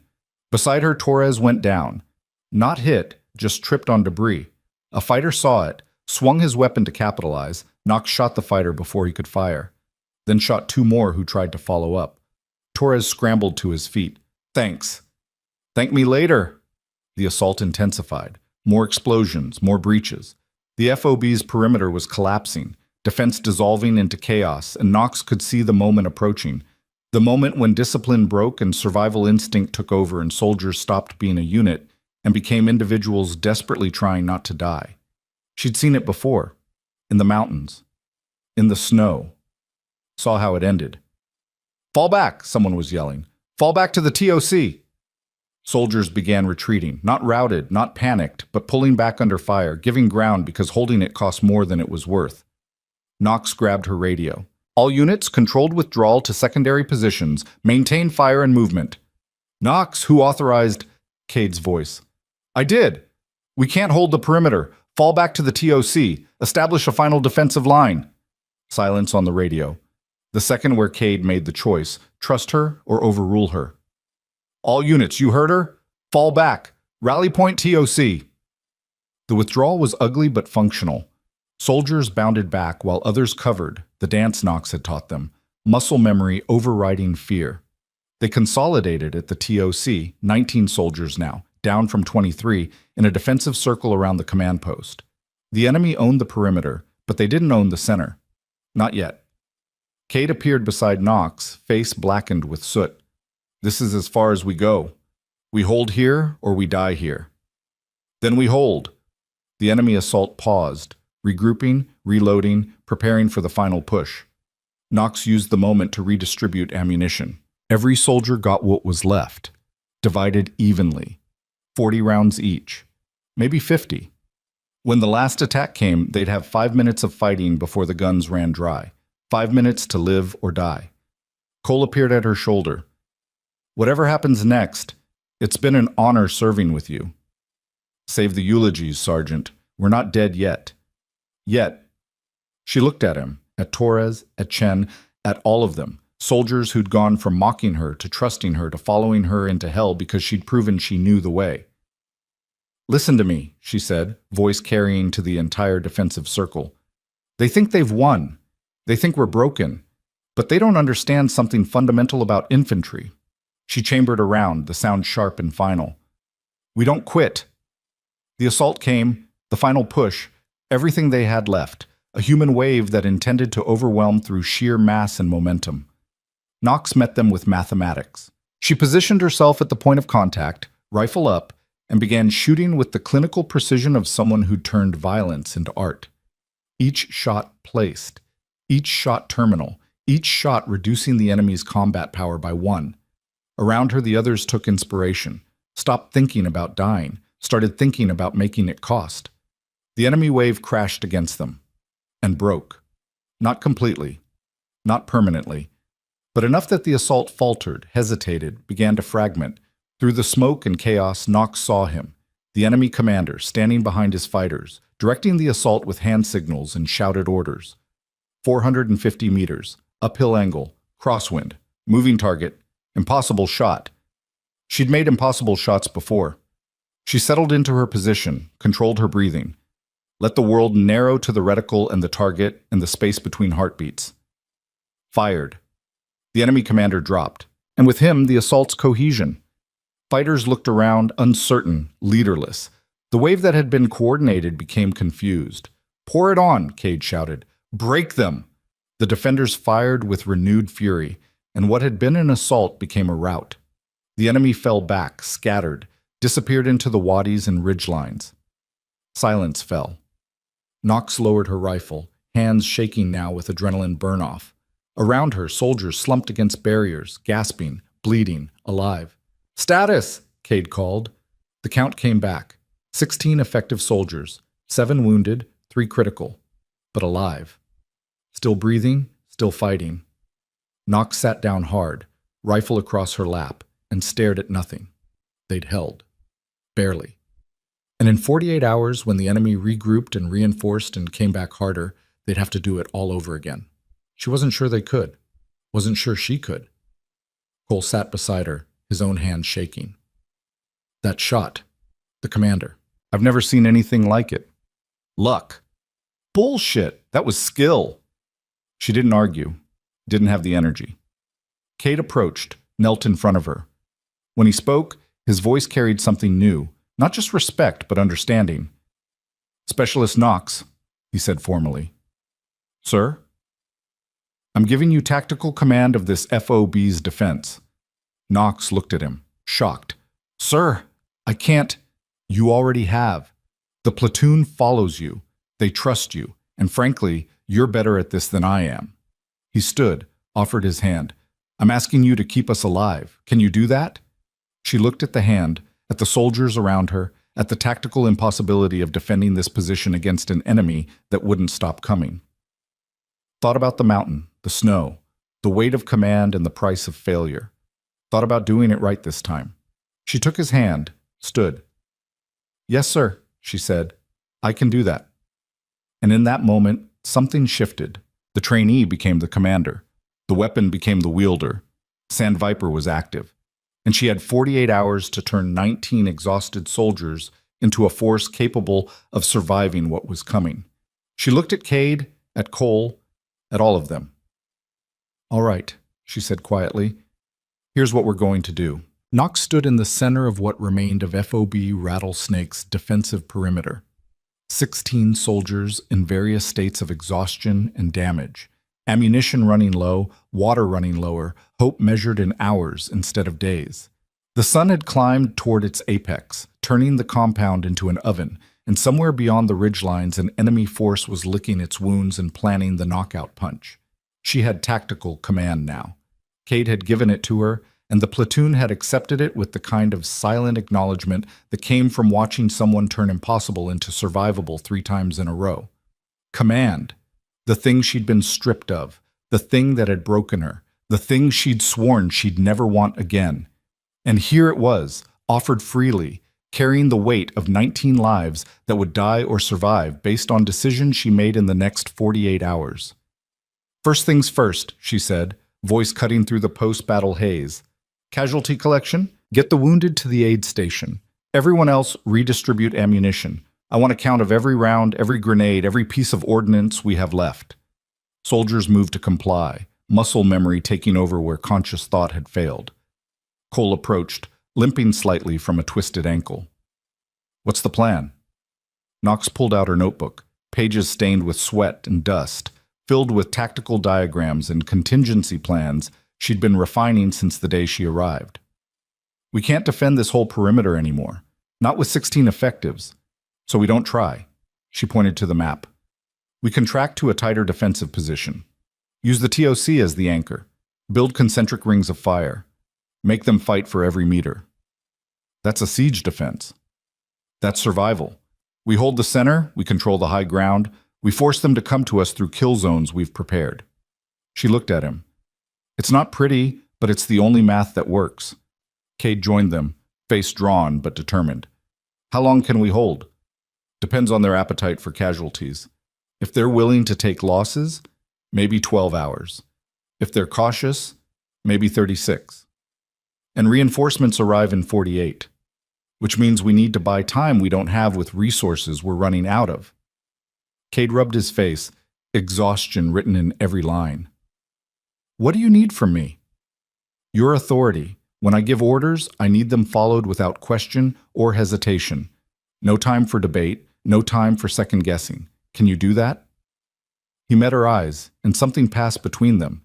Beside her, Torres went down. Not hit, just tripped on debris. A fighter saw it, swung his weapon to capitalize. Knox shot the fighter before he could fire, then shot 2 more who tried to follow up. Torres scrambled to his feet. Thanks. Thank me later. The assault intensified. More explosions, more breaches. The FOB's perimeter was collapsing, defense dissolving into chaos, and Knox could see the moment approaching. The moment when discipline broke and survival instinct took over and soldiers stopped being a unit and became individuals desperately trying not to die. She'd seen it before. In the mountains. In the snow. Saw how it ended. Fall back, someone was yelling. Fall back to the TOC. Soldiers began retreating, not routed, not panicked, but pulling back under fire, giving ground because holding it cost more than it was worth. Knox grabbed her radio. All units, controlled withdrawal to secondary positions. Maintain fire and movement. Knox, who authorized? Cade's voice. I did. We can't hold the perimeter. Fall back to the TOC. Establish a final defensive line. Silence on the radio. The second where Cade made the choice. Trust her or overrule her. All units, you heard her? Fall back. Rally point TOC. The withdrawal was ugly but functional. Soldiers bounded back while others covered, the dance Knox had taught them, muscle memory overriding fear. They consolidated at the TOC, 19 soldiers now, down from 23, in a defensive circle around the command post. The enemy owned the perimeter, but they didn't own the center. Not yet. Cade appeared beside Knox, face blackened with soot. This is as far as we go. We hold here or we die here. Then we hold. The enemy assault paused, regrouping, reloading, preparing for the final push. Knox used the moment to redistribute ammunition. Every soldier got what was left, divided evenly, 40 rounds each, maybe 50. When the last attack came, they'd have 5 minutes of fighting before the guns ran dry. 5 minutes to live or die. Cole appeared at her shoulder. Whatever happens next, it's been an honor serving with you. Save the eulogies, Sergeant. We're not dead yet. Yet. She looked at him, at Torres, at Chen, at all of them. Soldiers who'd gone from mocking her to trusting her to following her into hell because she'd proven she knew the way. Listen to me, she said, voice carrying to the entire defensive circle. They think they've won. They think we're broken. But they don't understand something fundamental about infantry. She chambered around, the sound sharp and final. We don't quit. The assault came, the final push, everything they had left, a human wave that intended to overwhelm through sheer mass and momentum. Knox met them with mathematics. She positioned herself at the point of contact, rifle up, and began shooting with the clinical precision of someone who turned violence into art. Each shot placed, each shot terminal, each shot reducing the enemy's combat power by 1. Around her, the others took inspiration, stopped thinking about dying, started thinking about making it cost. The enemy wave crashed against them and broke. Not completely, not permanently, but enough that the assault faltered, hesitated, began to fragment. Through the smoke and chaos, Knox saw him, the enemy commander, standing behind his fighters, directing the assault with hand signals and shouted orders. 450 meters, uphill angle, crosswind, moving target, impossible shot. She'd made impossible shots before. She settled into her position, controlled her breathing. Let the world narrow to the reticle and the target and the space between heartbeats. Fired. The enemy commander dropped, and with him the assault's cohesion. Fighters looked around, uncertain, leaderless. The wave that had been coordinated became confused. Pour it on, Cade shouted. Break them! The defenders fired with renewed fury, and what had been an assault became a rout. The enemy fell back, scattered, disappeared into the wadis and ridgelines. Silence fell. Knox lowered her rifle, hands shaking now with adrenaline burn-off. Around her, soldiers slumped against barriers, gasping, bleeding, alive. Status! Cade called. The count came back. 16 effective soldiers, 7 wounded, 3 critical, but alive. Still breathing, still fighting. Knox sat down hard, rifle across her lap, and stared at nothing. They'd held. Barely. And in 48 hours, when the enemy regrouped and reinforced and came back harder, they'd have to do it all over again. She wasn't sure they could. Wasn't sure she could. Cole sat beside her, his own hand shaking. That shot. The commander. I've never seen anything like it. Luck. Bullshit. That was skill. She didn't argue. Didn't have the energy. Cade approached, knelt in front of her. When he spoke, his voice carried something new, not just respect, but understanding. Specialist Knox, he said formally. Sir? I'm giving you tactical command of this FOB's defense. Knox looked at him, shocked. Sir, I can't. You already have. The platoon follows you. They trust you. And frankly, you're better at this than I am. He stood, offered his hand. I'm asking you to keep us alive. Can you do that? She looked at the hand, at the soldiers around her, at the tactical impossibility of defending this position against an enemy that wouldn't stop coming. Thought about the mountain, the snow, the weight of command and the price of failure. Thought about doing it right this time. She took his hand, stood. Yes, sir, she said. I can do that. And in that moment, something shifted. The trainee became the commander. The weapon became the wielder. Sandviper was active. And she had 48 hours to turn 19 exhausted soldiers into a force capable of surviving what was coming. She looked at Cade, at Cole, at all of them. All right, she said quietly. Here's what we're going to do. Knox stood in the center of what remained of FOB Rattlesnake's defensive perimeter. 16 soldiers in various states of exhaustion and damage. Ammunition running low, water running lower, hope measured in hours instead of days. The sun had climbed toward its apex, turning the compound into an oven, and somewhere beyond the ridgelines an enemy force was licking its wounds and planning the knockout punch. She had tactical command now. Cade had given it to her, and the platoon had accepted it with the kind of silent acknowledgement that came from watching someone turn impossible into survivable 3 times in a row. Command. The thing she'd been stripped of. The thing that had broken her. The thing she'd sworn she'd never want again. And here it was, offered freely, carrying the weight of 19 lives that would die or survive based on decisions she made in the next 48 hours. First things first, she said, voice cutting through the post-battle haze. Casualty collection? Get the wounded to the aid station. Everyone else redistribute ammunition. I want a count of every round, every grenade, every piece of ordnance we have left. Soldiers moved to comply, muscle memory taking over where conscious thought had failed. Cole approached, limping slightly from a twisted ankle. What's the plan? Knox pulled out her notebook, pages stained with sweat and dust, filled with tactical diagrams and contingency plans she'd been refining since the day she arrived. We can't defend this whole perimeter anymore, not with 16 effectives, so we don't try. She pointed to the map. We contract to a tighter defensive position. Use the TOC as the anchor. Build concentric rings of fire. Make them fight for every meter. That's a siege defense. That's survival. We hold the center, we control the high ground, we force them to come to us through kill zones we've prepared. She looked at him. It's not pretty, but it's the only math that works. Cade joined them, face drawn but determined. How long can we hold? Depends on their appetite for casualties. If they're willing to take losses, maybe 12 hours. If they're cautious, maybe 36. And reinforcements arrive in 48, which means we need to buy time we don't have with resources we're running out of. Cade rubbed his face, exhaustion written in every line. What do you need from me? Your authority. When I give orders, I need them followed without question or hesitation. No time for debate, no time for second guessing. Can you do that? He met her eyes, and something passed between them.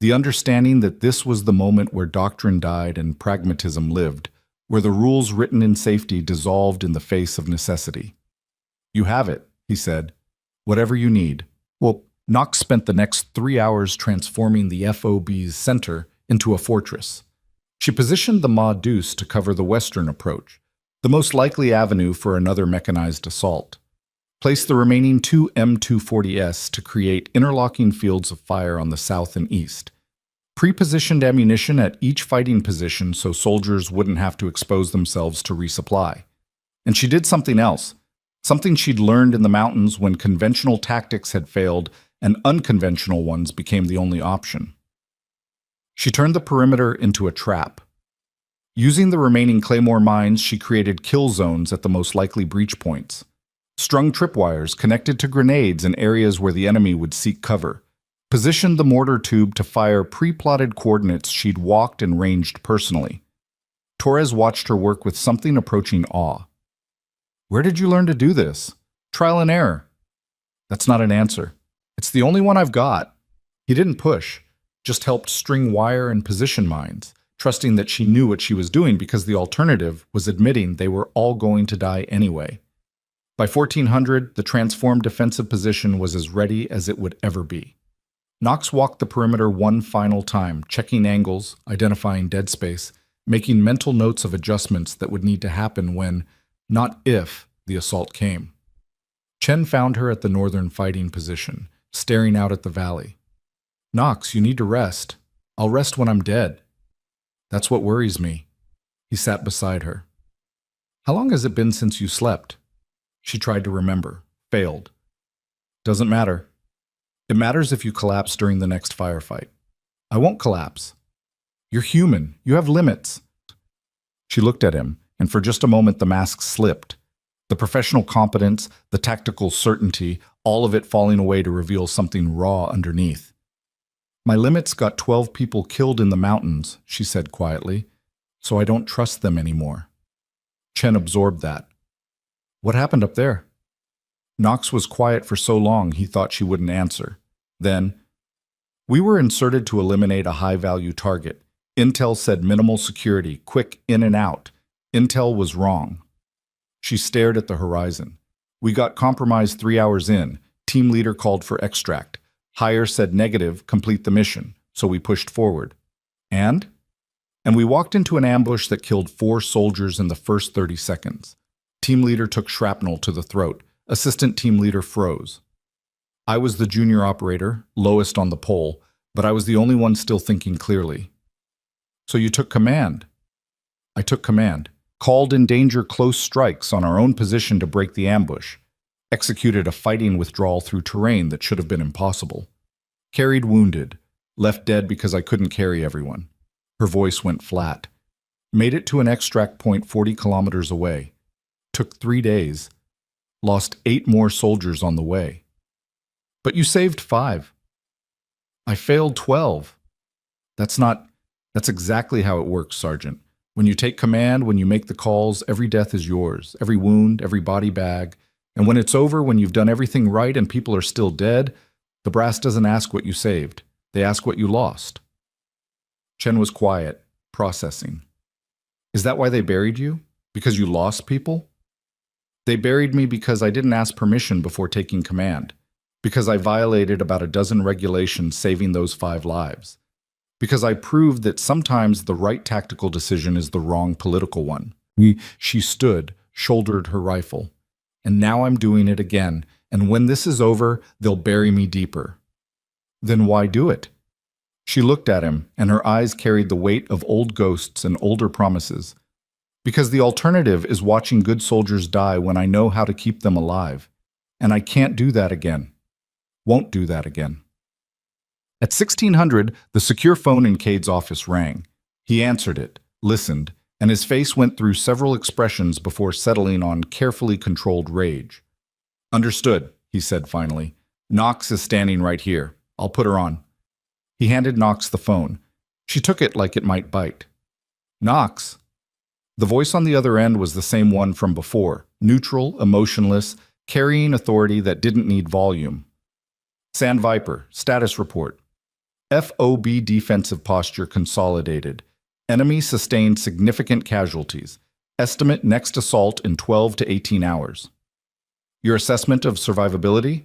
The understanding that this was the moment where doctrine died and pragmatism lived, where the rules written in safety dissolved in the face of necessity. You have it, he said. Whatever you need. Well, Knox spent the next 3 hours transforming the FOB's center into a fortress. She positioned the Ma Deuce to cover the western approach, the most likely avenue for another mechanized assault. Placed the remaining 2 M240S to create interlocking fields of fire on the south and east. Pre-positioned ammunition at each fighting position so soldiers wouldn't have to expose themselves to resupply. And she did something else, something she'd learned in the mountains when conventional tactics had failed and unconventional ones became the only option. She turned the perimeter into a trap. Using the remaining claymore mines, she created kill zones at the most likely breach points. Strung tripwires connected to grenades in areas where the enemy would seek cover. Positioned the mortar tube to fire pre-plotted coordinates she'd walked and ranged personally. Torres watched her work with something approaching awe. Where did you learn to do this? Trial and error. That's not an answer. It's the only one I've got. He didn't push, just helped string wire and position mines, trusting that she knew what she was doing because the alternative was admitting they were all going to die anyway. By 1400, the transformed defensive position was as ready as it would ever be. Knox walked the perimeter one final time, checking angles, identifying dead space, making mental notes of adjustments that would need to happen when, not if, the assault came. Chen found her at the northern fighting position, staring out at the valley. Knox, you need to rest. I'll rest when I'm dead. That's what worries me. He sat beside her. How long has it been since you slept? She tried to remember, failed. Doesn't matter. It matters if you collapse during the next firefight. I won't collapse. You're human. You have limits. She looked at him, and for just a moment the mask slipped. The professional competence, the tactical certainty, all of it falling away to reveal something raw underneath. My limits got 12 people killed in the mountains, she said quietly, so I don't trust them anymore. Chen absorbed that. What happened up there? Knox was quiet for so long he thought she wouldn't answer. Then, we were inserted to eliminate a high-value target. Intel said minimal security, quick in and out. Intel was wrong. She stared at the horizon. We got compromised 3 hours in. Team leader called for extract. Higher said negative, complete the mission. So we pushed forward. And we walked into an ambush that killed 4 soldiers in the first 30 seconds. Team leader took shrapnel to the throat. Assistant team leader froze. I was the junior operator, lowest on the pole, but I was the only one still thinking clearly. So you took command? I took command. Called in danger close strikes on our own position to break the ambush. Executed a fighting withdrawal through terrain that should have been impossible. Carried wounded. Left dead because I couldn't carry everyone. Her voice went flat. Made it to an extract point 40 kilometers away. Took 3 days. Lost 8 more soldiers on the way. But you saved 5. I failed 12. That's exactly how it works, Sergeant. When you take command, when you make the calls, every death is yours, every wound, every body bag. And when it's over, when you've done everything right and people are still dead, the brass doesn't ask what you saved. They ask what you lost. Chen was quiet, processing. Is that why they buried you? Because you lost people? They buried me because I didn't ask permission before taking command. Because I violated about a dozen regulations saving those 5 lives. Because I proved that sometimes the right tactical decision is the wrong political one. She stood, shouldered her rifle. And now I'm doing it again, and when this is over, they'll bury me deeper. Then why do it? She looked at him, and her eyes carried the weight of old ghosts and older promises. Because the alternative is watching good soldiers die when I know how to keep them alive. And I can't do that again. Won't do that again. At 1600, the secure phone in Cade's office rang. He answered it, listened, and his face went through several expressions before settling on carefully controlled rage. Understood, he said finally. Knox is standing right here. I'll put her on. He handed Knox the phone. She took it like it might bite. Knox. The voice on the other end was the same one from before, neutral, emotionless, carrying authority that didn't need volume. Sand Viper, status report. FOB defensive posture consolidated. Enemy sustained significant casualties. Estimate next assault in 12 to 18 hours. Your assessment of survivability?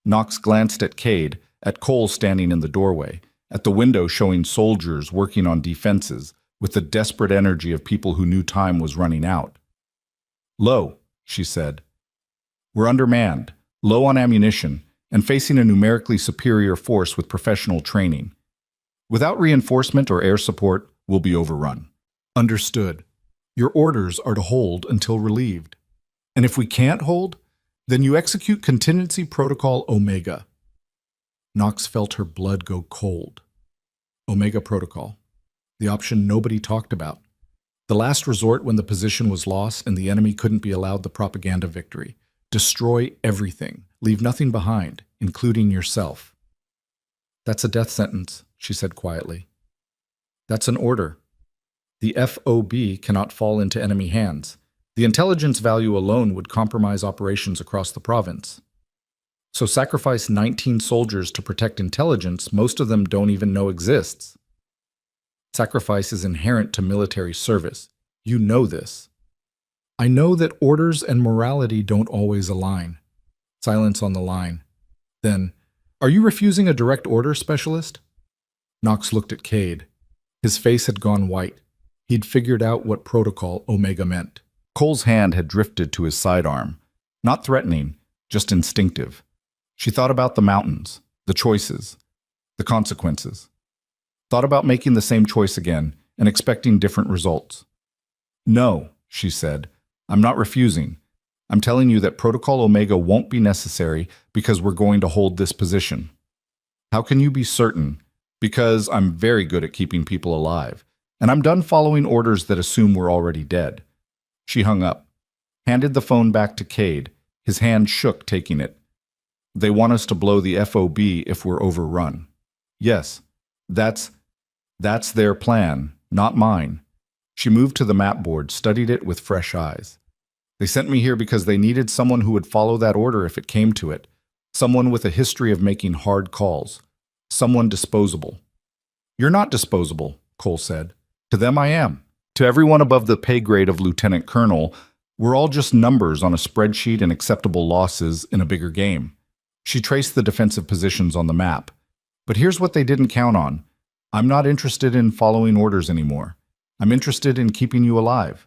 Knox glanced at Cade, at Cole standing in the doorway, at the window showing soldiers working on defenses, with the desperate energy of people who knew time was running out. Low, she said. We're undermanned, low on ammunition, and facing a numerically superior force with professional training. Without reinforcement or air support, we'll be overrun. Understood. Your orders are to hold until relieved. And if we can't hold, then you execute contingency protocol Omega. Knox felt her blood go cold. Omega protocol. The option nobody talked about. The last resort when the position was lost and the enemy couldn't be allowed the propaganda victory. Destroy everything. Leave nothing behind, including yourself. That's a death sentence, she said quietly. That's an order. The FOB cannot fall into enemy hands. The intelligence value alone would compromise operations across the province. So sacrifice 19 soldiers to protect intelligence most of them don't even know exists. Sacrifice is inherent to military service. You know this. I know that orders and morality don't always align. Silence on the line. Then, are you refusing a direct order, Specialist? Knox looked at Cade. His face had gone white. He'd figured out what protocol Omega meant. Cole's hand had drifted to his sidearm. Not threatening, just instinctive. She thought about the mountains, the choices, the consequences. Thought about making the same choice again and expecting different results. No, she said, I'm not refusing. I'm telling you that Protocol Omega won't be necessary because we're going to hold this position. How can you be certain? Because I'm very good at keeping people alive, and I'm done following orders that assume we're already dead. She hung up, handed the phone back to Cade. His hand shook taking it. They want us to blow the FOB if we're overrun. Yes, that's their plan, not mine. She moved to the map board, studied it with fresh eyes. They sent me here because they needed someone who would follow that order if it came to it. Someone with a history of making hard calls. Someone disposable. You're not disposable, Cole said. To them I am. To everyone above the pay grade of lieutenant colonel, We're all just numbers on a spreadsheet and acceptable losses in a bigger game. She traced the defensive positions on the map. But here's what they didn't count on. I'm not interested in following orders anymore. I'm interested in keeping you alive.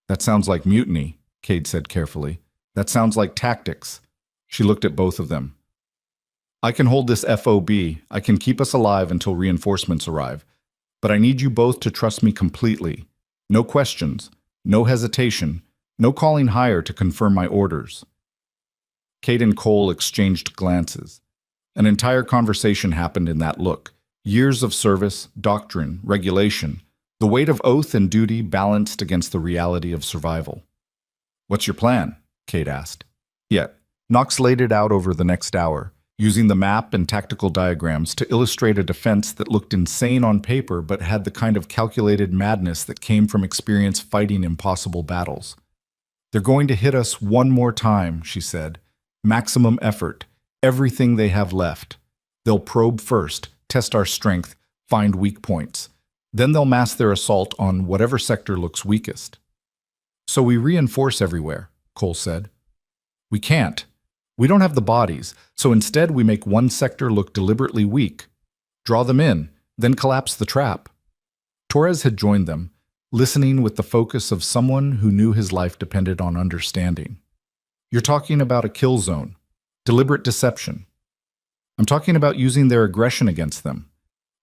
That sounds like mutiny, Cade said carefully. That sounds like tactics. She looked at both of them. I can hold this FOB. I can keep us alive until reinforcements arrive. But I need you both to trust me completely. No questions, no hesitation, no calling higher to confirm my orders. Cade and Cole exchanged glances. An entire conversation happened in that look. Years of service, doctrine, regulation, the weight of oath and duty balanced against the reality of survival. What's your plan? Cade asked. Yet, Knox laid it out over the next hour, using the map and tactical diagrams to illustrate a defense that looked insane on paper but had the kind of calculated madness that came from experience fighting impossible battles. They're going to hit us one more time, she said. Maximum effort, everything they have left. They'll probe first, test our strength, find weak points. Then they'll mass their assault on whatever sector looks weakest. So we reinforce everywhere, Cole said. We can't. We don't have the bodies, so instead we make one sector look deliberately weak. Draw them in, then collapse the trap. Torres had joined them, listening with the focus of someone who knew his life depended on understanding. You're talking about a kill zone, deliberate deception. I'm talking about using their aggression against them.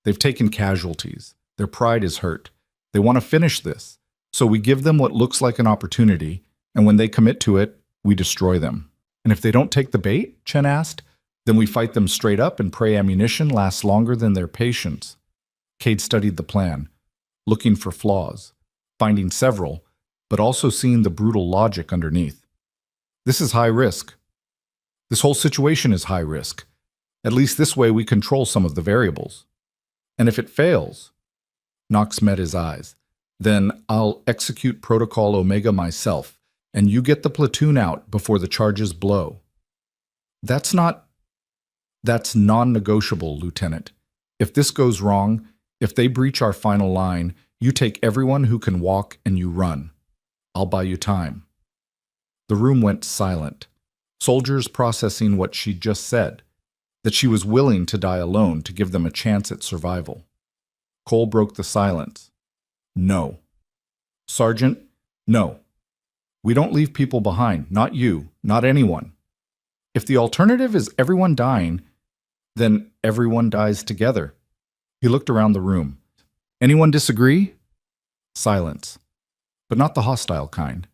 They've taken casualties. Their pride is hurt. They want to finish this, so we give them what looks like an opportunity, and when they commit to it, we destroy them. And if they don't take the bait, Chen asked, then we fight them straight up and pray ammunition lasts longer than their patience. Cade studied the plan, looking for flaws, finding several, but also seeing the brutal logic underneath. This is high risk. This whole situation is high risk. At least this way we control some of the variables. And if it fails, Knox met his eyes. Then I'll execute Protocol Omega myself, and you get the platoon out before the charges blow. That's non-negotiable, Lieutenant. If this goes wrong, if they breach our final line, you take everyone who can walk and you run. I'll buy you time. The room went silent, soldiers processing what she'd just said, that she was willing to die alone to give them a chance at survival. Cole broke the silence. No. Sergeant, no. We don't leave people behind, not you, not anyone. If the alternative is everyone dying, then everyone dies together. He looked around the room. Anyone disagree? Silence. But not the hostile kind.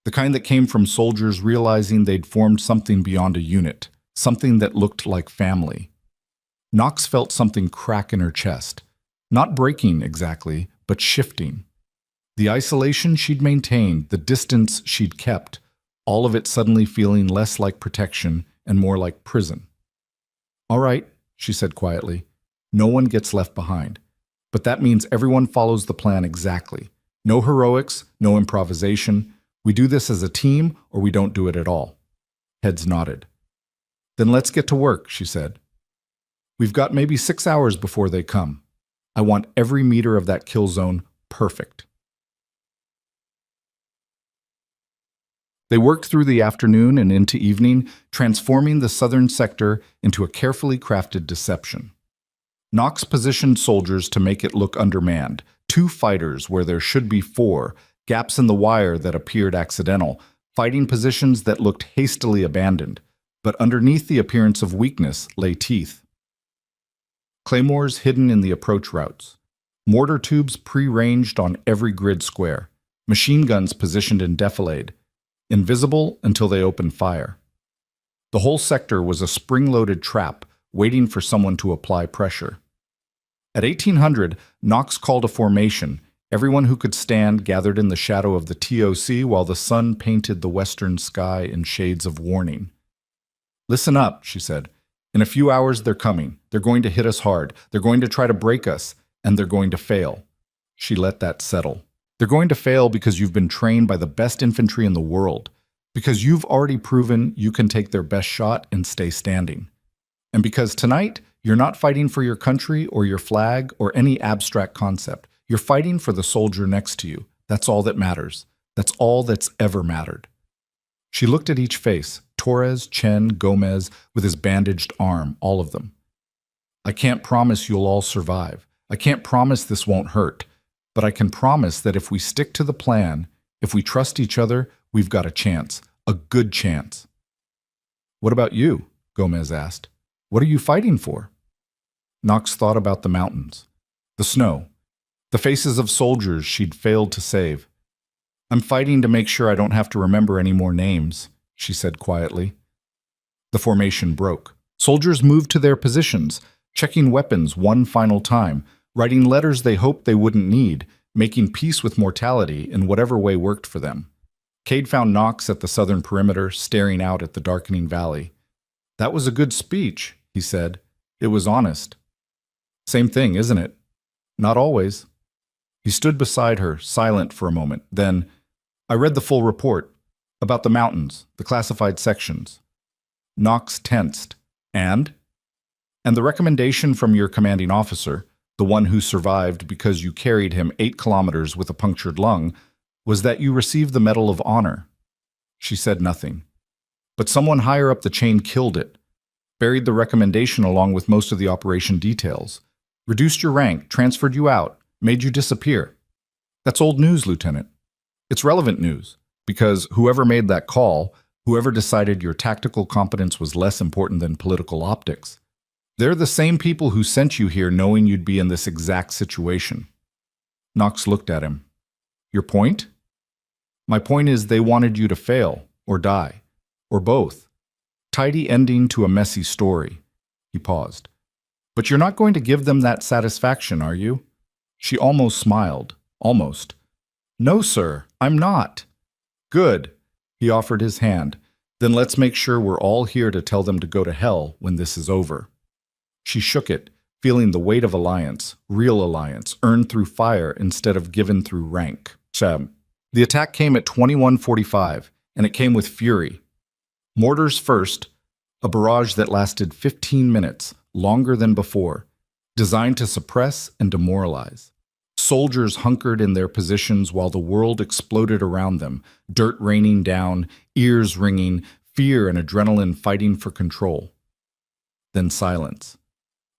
The kind that came from soldiers realizing they'd formed something beyond a unit, something that looked like family. Knox felt something crack in her chest. Not breaking exactly, but shifting. The isolation she'd maintained, the distance she'd kept, all of it suddenly feeling less like protection and more like prison. All right, she said quietly. No one gets left behind. But that means everyone follows the plan exactly. No heroics, no improvisation. We do this as a team or we don't do it at all. Heads nodded. Then let's get to work, she said. We've got maybe 6 hours before they come. I want every meter of that kill zone perfect. They worked through the afternoon and into evening, transforming the southern sector into a carefully crafted deception. Knox positioned soldiers to make it look undermanned, 2 fighters where there should be 4, gaps in the wire that appeared accidental, fighting positions that looked hastily abandoned, but underneath the appearance of weakness lay teeth. Claymores hidden in the approach routes, mortar tubes pre-ranged on every grid square, machine guns positioned in defilade, invisible until they opened fire. The whole sector was a spring-loaded trap waiting for someone to apply pressure. At 1800, Knox called a formation. Everyone who could stand gathered in the shadow of the TOC while the sun painted the western sky in shades of warning. Listen up, she said. In a few hours they're coming. They're going to hit us hard. They're going to try to break us, and they're going to fail. She let that settle. They're going to fail because you've been trained by the best infantry in the world, because you've already proven you can take their best shot and stay standing. And because tonight, you're not fighting for your country or your flag or any abstract concept. You're fighting for the soldier next to you. That's all that matters. That's all that's ever mattered. She looked at each face, Torres, Chen, Gomez, with his bandaged arm, all of them. I can't promise you'll all survive. I can't promise this won't hurt. But I can promise that if we stick to the plan, if we trust each other, we've got a chance, a good chance. What about you? Gomez asked. What are you fighting for? Knox thought about the mountains, the snow, the faces of soldiers she'd failed to save. I'm fighting to make sure I don't have to remember any more names, she said quietly. The formation broke. Soldiers moved to their positions, checking weapons one final time, writing letters they hoped they wouldn't need, making peace with mortality in whatever way worked for them. Cade found Knox at the southern perimeter, staring out at the darkening valley. That was a good speech, he said. It was honest. Same thing, isn't it? Not always. He stood beside her, silent for a moment. Then, I read the full report, about the mountains, the classified sections. Knox tensed. And the recommendation from your commanding officer, the one who survived because you carried him 8 kilometers with a punctured lung, was that you receive the Medal of Honor. She said nothing. But someone higher up the chain killed it, buried the recommendation along with most of the operation details, reduced your rank, transferred you out, made you disappear. That's old news, Lieutenant. It's relevant news, because whoever made that call, whoever decided your tactical competence was less important than political optics, they're the same people who sent you here knowing you'd be in this exact situation. Knox looked at him. Your point? My point is they wanted you to fail, or die, or both. Tidy ending to a messy story. He paused. But you're not going to give them that satisfaction, are you? She almost smiled. Almost. No, sir, I'm not. Good. He offered his hand. Then let's make sure we're all here to tell them to go to hell when this is over. She shook it, feeling the weight of alliance, real alliance, earned through fire instead of given through rank. The attack came at 21:45, and it came with fury. Mortars first, a barrage that lasted 15 minutes, longer than before, designed to suppress and demoralize. Soldiers hunkered in their positions while the world exploded around them, dirt raining down, ears ringing, fear and adrenaline fighting for control. Then silence.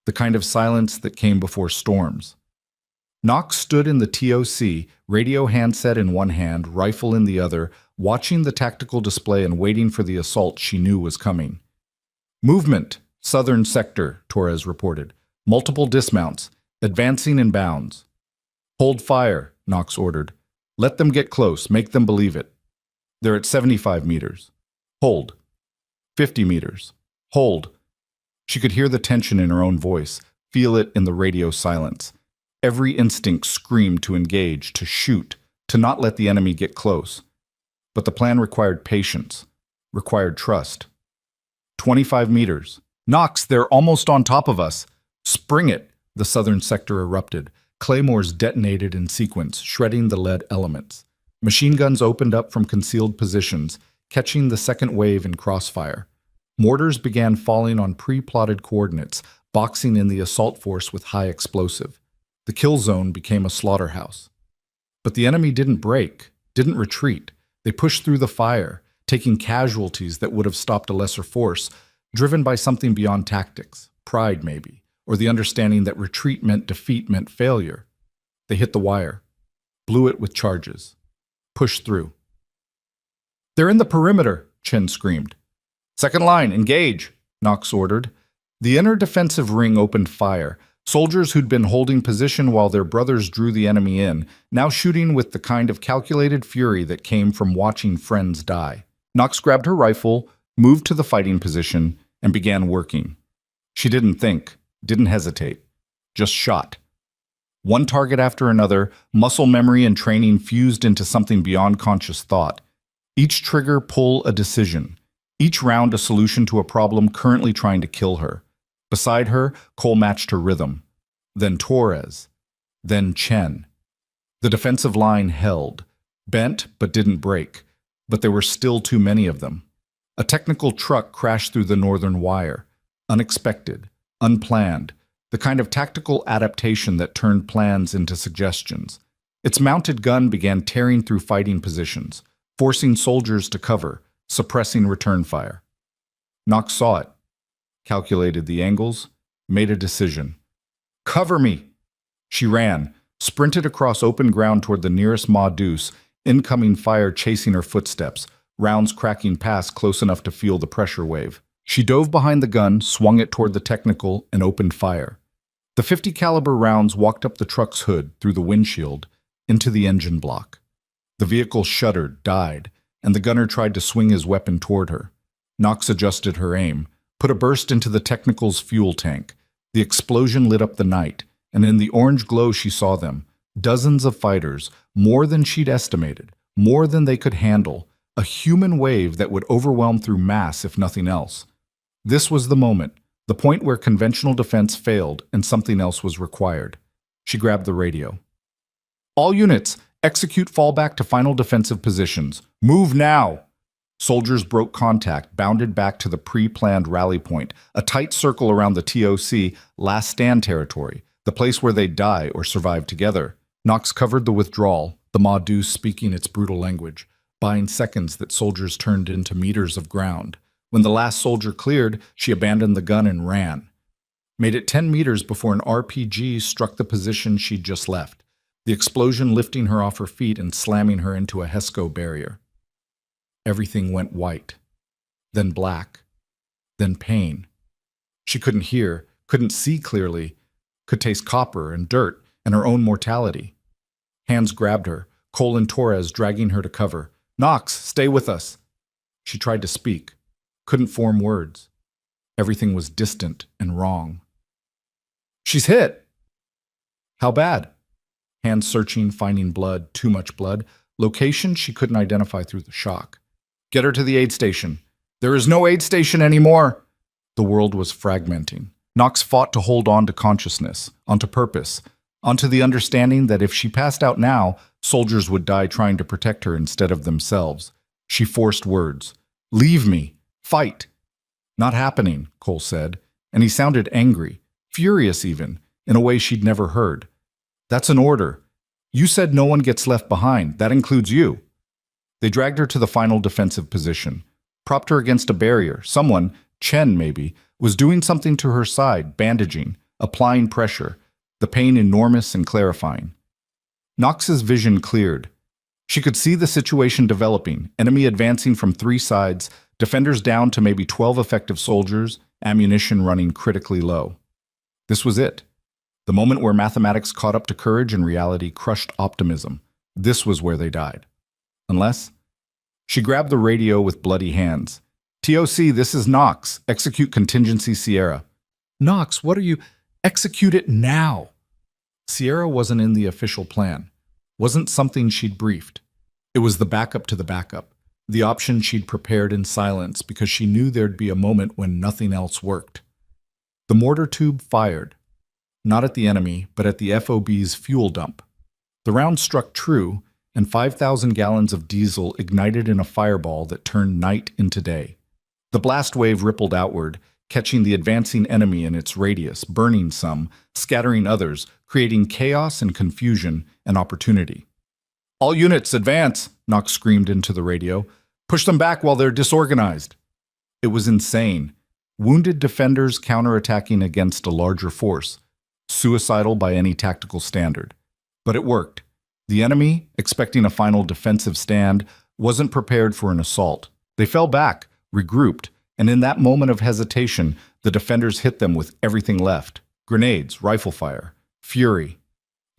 The kind of silence that came before storms. Knox stood in the TOC, radio handset in one hand, rifle in the other, watching the tactical display and waiting for the assault she knew was coming. Movement, southern sector, Torres reported. Multiple dismounts, advancing in bounds. Hold fire, Knox ordered. Let them get close, make them believe it. They're at 75 meters. Hold. 50 meters. Hold. She could hear the tension in her own voice, feel it in the radio silence. Every instinct screamed to engage, to shoot, to not let the enemy get close. But the plan required patience, required trust. 25 meters. Knox, they're almost on top of us. Spring it, the southern sector erupted. Claymores detonated in sequence, shredding the lead elements. Machine guns opened up from concealed positions, catching the second wave in crossfire. Mortars began falling on pre-plotted coordinates, boxing in the assault force with high explosive. The kill zone became a slaughterhouse. But the enemy didn't break, didn't retreat. They pushed through the fire, taking casualties that would have stopped a lesser force, driven by something beyond tactics, pride maybe, or the understanding that retreat meant defeat meant failure. They hit the wire, blew it with charges, pushed through. They're in the perimeter, Chen screamed. Second line, engage, Knox ordered. The inner defensive ring opened fire. Soldiers who'd been holding position while their brothers drew the enemy in, now shooting with the kind of calculated fury that came from watching friends die. Knox grabbed her rifle, moved to the fighting position, and began working. She didn't think, didn't hesitate, just shot. One target after another, muscle memory and training fused into something beyond conscious thought. Each trigger pull a decision. Each round a solution to a problem currently trying to kill her. Beside her, Cole matched her rhythm. Then Torres. Then Chen. The defensive line held. Bent, but didn't break. But there were still too many of them. A technical truck crashed through the northern wire. Unexpected. Unplanned. The kind of tactical adaptation that turned plans into suggestions. Its mounted gun began tearing through fighting positions, forcing soldiers to cover, suppressing return fire. Knox saw it, calculated the angles, made a decision. "Cover me!" She ran, sprinted across open ground toward the nearest Ma-Deuce, incoming fire chasing her footsteps, rounds cracking past close enough to feel the pressure wave. She dove behind the gun, swung it toward the technical, and opened fire. The .50 caliber rounds walked up the truck's hood, through the windshield, into the engine block. The vehicle shuddered, died, and the gunner tried to swing his weapon toward her. Knox adjusted her aim, put a burst into the technical's fuel tank. The explosion lit up the night, and in the orange glow she saw them, dozens of fighters, more than she'd estimated, more than they could handle, a human wave that would overwhelm through mass if nothing else. This was the moment, the point where conventional defense failed and something else was required. She grabbed the radio. "All units, execute fallback to final defensive positions. Move now!" Soldiers broke contact, bounded back to the pre-planned rally point, a tight circle around the TOC, last stand territory, the place where they'd die or survive together. Knox covered the withdrawal, the Ma-Deuce speaking its brutal language, buying seconds that soldiers turned into meters of ground. When the last soldier cleared, she abandoned the gun and ran. Made it 10 meters before an RPG struck the position she'd just left, the explosion lifting her off her feet and slamming her into a HESCO barrier. Everything went white, then black, then pain. She couldn't hear, couldn't see clearly, could taste copper and dirt and her own mortality. Hands grabbed her, Cole and Torres dragging her to cover. "Knox, stay with us." She tried to speak, couldn't form words. Everything was distant and wrong. "She's hit!" "How bad?" Hands searching, finding blood, too much blood. Location she couldn't identify through the shock. "Get her to the aid station." "There is no aid station anymore." The world was fragmenting. Knox fought to hold on to consciousness, onto purpose, onto the understanding that if she passed out now, soldiers would die trying to protect her instead of themselves. She forced words. "Leave me. Fight." "Not happening," Cole said, and he sounded angry, furious even, in a way she'd never heard. "That's an order. You said no one gets left behind. That includes you." They dragged her to the final defensive position, propped her against a barrier. Someone, Chen maybe, was doing something to her side, bandaging, applying pressure, the pain enormous and clarifying. Knox's vision cleared. She could see the situation developing, enemy advancing from 3 sides, defenders down to maybe 12 effective soldiers, ammunition running critically low. This was it. The moment where mathematics caught up to courage and reality crushed optimism. This was where they died. Unless... She grabbed the radio with bloody hands. "TOC, this is Knox. Execute contingency Sierra." "Knox, what are you... Execute it now!" Sierra wasn't in the official plan. Wasn't something she'd briefed. It was the backup to the backup. The option she'd prepared in silence because she knew there'd be a moment when nothing else worked. The mortar tube fired. Not at the enemy, but at the FOB's fuel dump. The round struck true, and 5,000 gallons of diesel ignited in a fireball that turned night into day. The blast wave rippled outward, catching the advancing enemy in its radius, burning some, scattering others, creating chaos and confusion and opportunity. "All units, advance!" Knox screamed into the radio. "Push them back while they're disorganized." It was insane. Wounded defenders counterattacking against a larger force. Suicidal by any tactical standard. But it worked. The enemy, expecting a final defensive stand, wasn't prepared for an assault. They fell back, regrouped, and in that moment of hesitation, the defenders hit them with everything left. Grenades, rifle fire, fury.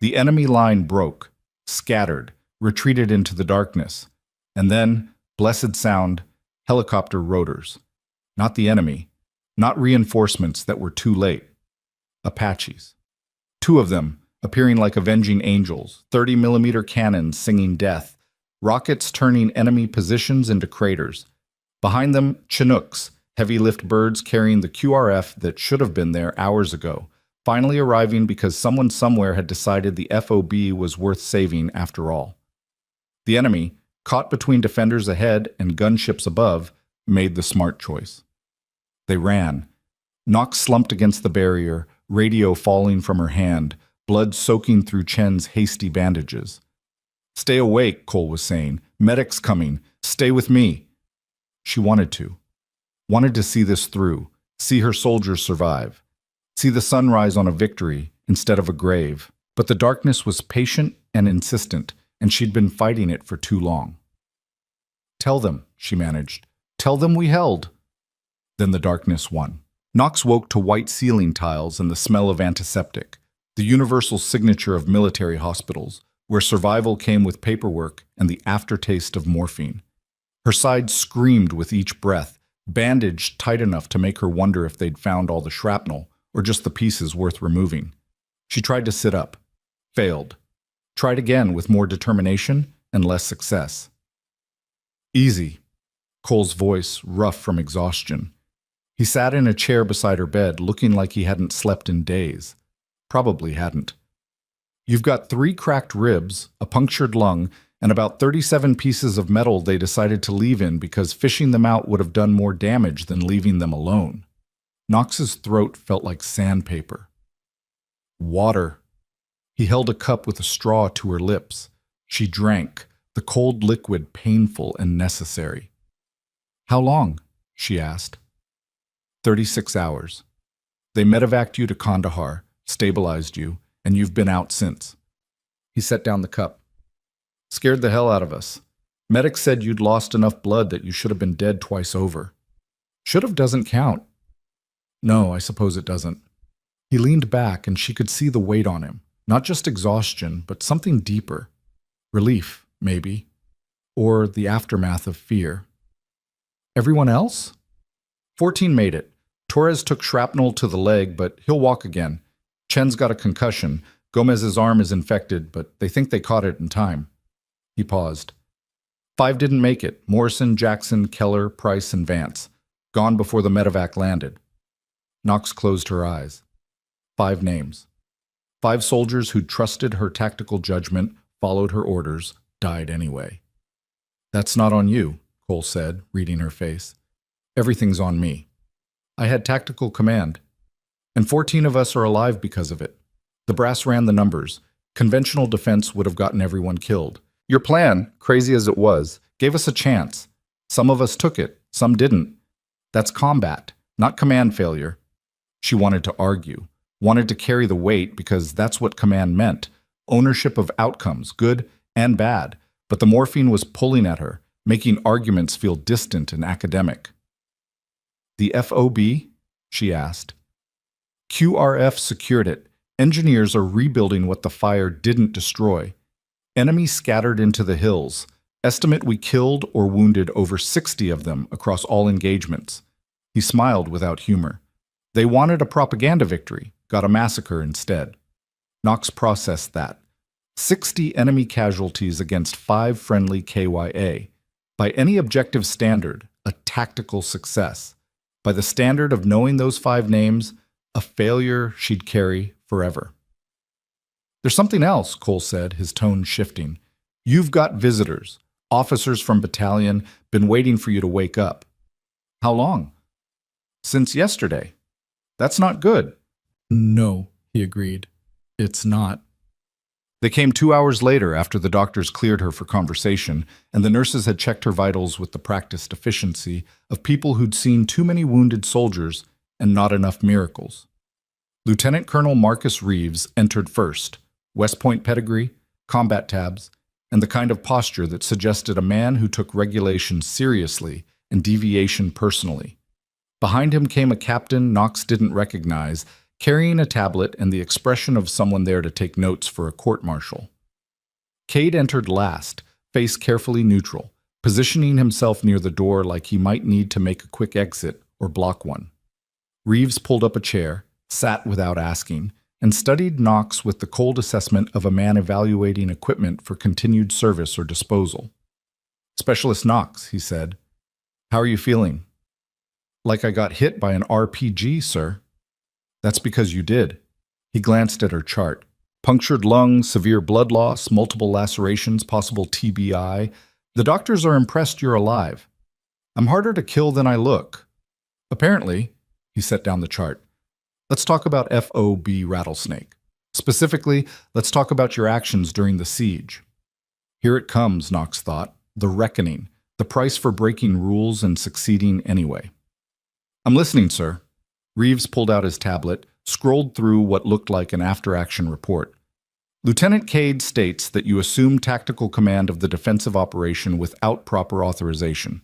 The enemy line broke, scattered, retreated into the darkness. And then, blessed sound, helicopter rotors. Not the enemy, not reinforcements that were too late. Apaches. 2 of them, appearing like avenging angels, 30-millimeter cannons singing death, rockets turning enemy positions into craters. Behind them, Chinooks, heavy-lift birds carrying the QRF that should have been there hours ago, finally arriving because someone somewhere had decided the FOB was worth saving after all. The enemy, caught between defenders ahead and gunships above, made the smart choice. They ran. Knox slumped against the barrier, radio falling from her hand, blood soaking through Chen's hasty bandages. Stay awake, Cole was saying. Medic's coming. Stay with me. She wanted to. Wanted to see this through. See her soldiers survive. See the sunrise on a victory instead of a grave. But the darkness was patient and insistent, and she'd been fighting it for too long. Tell them, she managed. Tell them we held. Then the darkness won. Knox woke to white ceiling tiles and the smell of antiseptic, the universal signature of military hospitals, where survival came with paperwork and the aftertaste of morphine. Her side screamed with each breath, bandaged tight enough to make her wonder if they'd found all the shrapnel or just the pieces worth removing. She tried to sit up. Failed. Tried again with more determination and less success. Easy. Cole's voice rough from exhaustion. He sat in a chair beside her bed, looking like he hadn't slept in days. Probably hadn't. You've got 3 cracked ribs, a punctured lung, and about 37 pieces of metal they decided to leave in because fishing them out would have done more damage than leaving them alone. Knox's throat felt like sandpaper. Water. He held a cup with a straw to her lips. She drank, the cold liquid painful and necessary. How long? She asked. 36 hours. They medevaced you to Kandahar, stabilized you, and you've been out since. He set down the cup. Scared the hell out of us. Medics said you'd lost enough blood that you should have been dead twice over. Should have doesn't count. No, I suppose it doesn't. He leaned back and she could see the weight on him. Not just exhaustion, but something deeper. Relief, maybe. Or the aftermath of fear. Everyone else? 14 made it. Torres took shrapnel to the leg, but he'll walk again. Chen's got a concussion. Gomez's arm is infected, but they think they caught it in time. He paused. 5 didn't make it. Morrison, Jackson, Keller, Price, and Vance. Gone before the medevac landed. Knox closed her eyes. 5 names. 5 soldiers who'd trusted her tactical judgment, followed her orders, died anyway. That's not on you, Cole said, reading her face. Everything's on me. I had tactical command. And 14 of us are alive because of it. The brass ran the numbers. Conventional defense would have gotten everyone killed. Your plan, crazy as it was, gave us a chance. Some of us took it, some didn't. That's combat, not command failure. She wanted to argue, wanted to carry the weight because that's what command meant. Ownership of outcomes, good and bad. But the morphine was pulling at her, making arguments feel distant and academic. The FOB? She asked. QRF secured it. Engineers are rebuilding what the fire didn't destroy. Enemy scattered into the hills. Estimate we killed or wounded over 60 of them across all engagements. He smiled without humor. They wanted a propaganda victory, got a massacre instead. Knox processed that. 60 enemy casualties against 5 friendly KYA. By any objective standard, a tactical success. By the standard of knowing those 5 names, a failure she'd carry forever. There's something else, Cole said, his tone shifting. You've got visitors, officers from battalion, been waiting for you to wake up. How long? Since yesterday. That's not good. No, he agreed. It's not. They came 2 hours later after the doctors cleared her for conversation, and the nurses had checked her vitals with the practiced efficiency of people who'd seen too many wounded soldiers and not enough miracles. Lieutenant Colonel Marcus Reeves entered first, West Point pedigree, combat tabs, and the kind of posture that suggested a man who took regulation seriously and deviation personally. Behind him came a captain Knox didn't recognize, carrying a tablet and the expression of someone there to take notes for a court-martial. Cade entered last, face carefully neutral, positioning himself near the door like he might need to make a quick exit or block one. Reeves pulled up a chair, sat without asking, and studied Knox with the cold assessment of a man evaluating equipment for continued service or disposal. Specialist Knox, he said. How are you feeling? Like I got hit by an RPG, sir. That's because you did. He glanced at her chart. Punctured lung, severe blood loss, multiple lacerations, possible TBI. The doctors are impressed you're alive. I'm harder to kill than I look. Apparently, he set down the chart. Let's talk about FOB Rattlesnake. Specifically, let's talk about your actions during the siege. Here it comes, Knox thought. The reckoning. The price for breaking rules and succeeding anyway. I'm listening, sir. Reeves pulled out his tablet, scrolled through what looked like an after-action report. Lieutenant Cade states that you assumed tactical command of the defensive operation without proper authorization,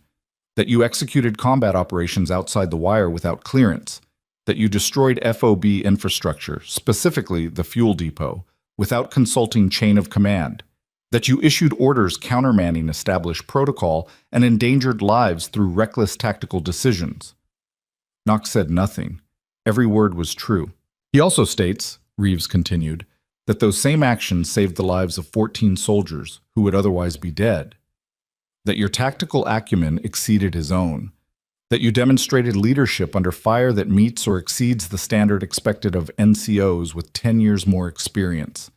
that you executed combat operations outside the wire without clearance, that you destroyed FOB infrastructure, specifically the fuel depot, without consulting chain of command, that you issued orders countermanding established protocol and endangered lives through reckless tactical decisions. Knox said nothing. Every word was true. He also states, Reeves continued, that those same actions saved the lives of 14 soldiers who would otherwise be dead, that your tactical acumen exceeded his own, that you demonstrated leadership under fire that meets or exceeds the standard expected of NCOs with 10 years more experience.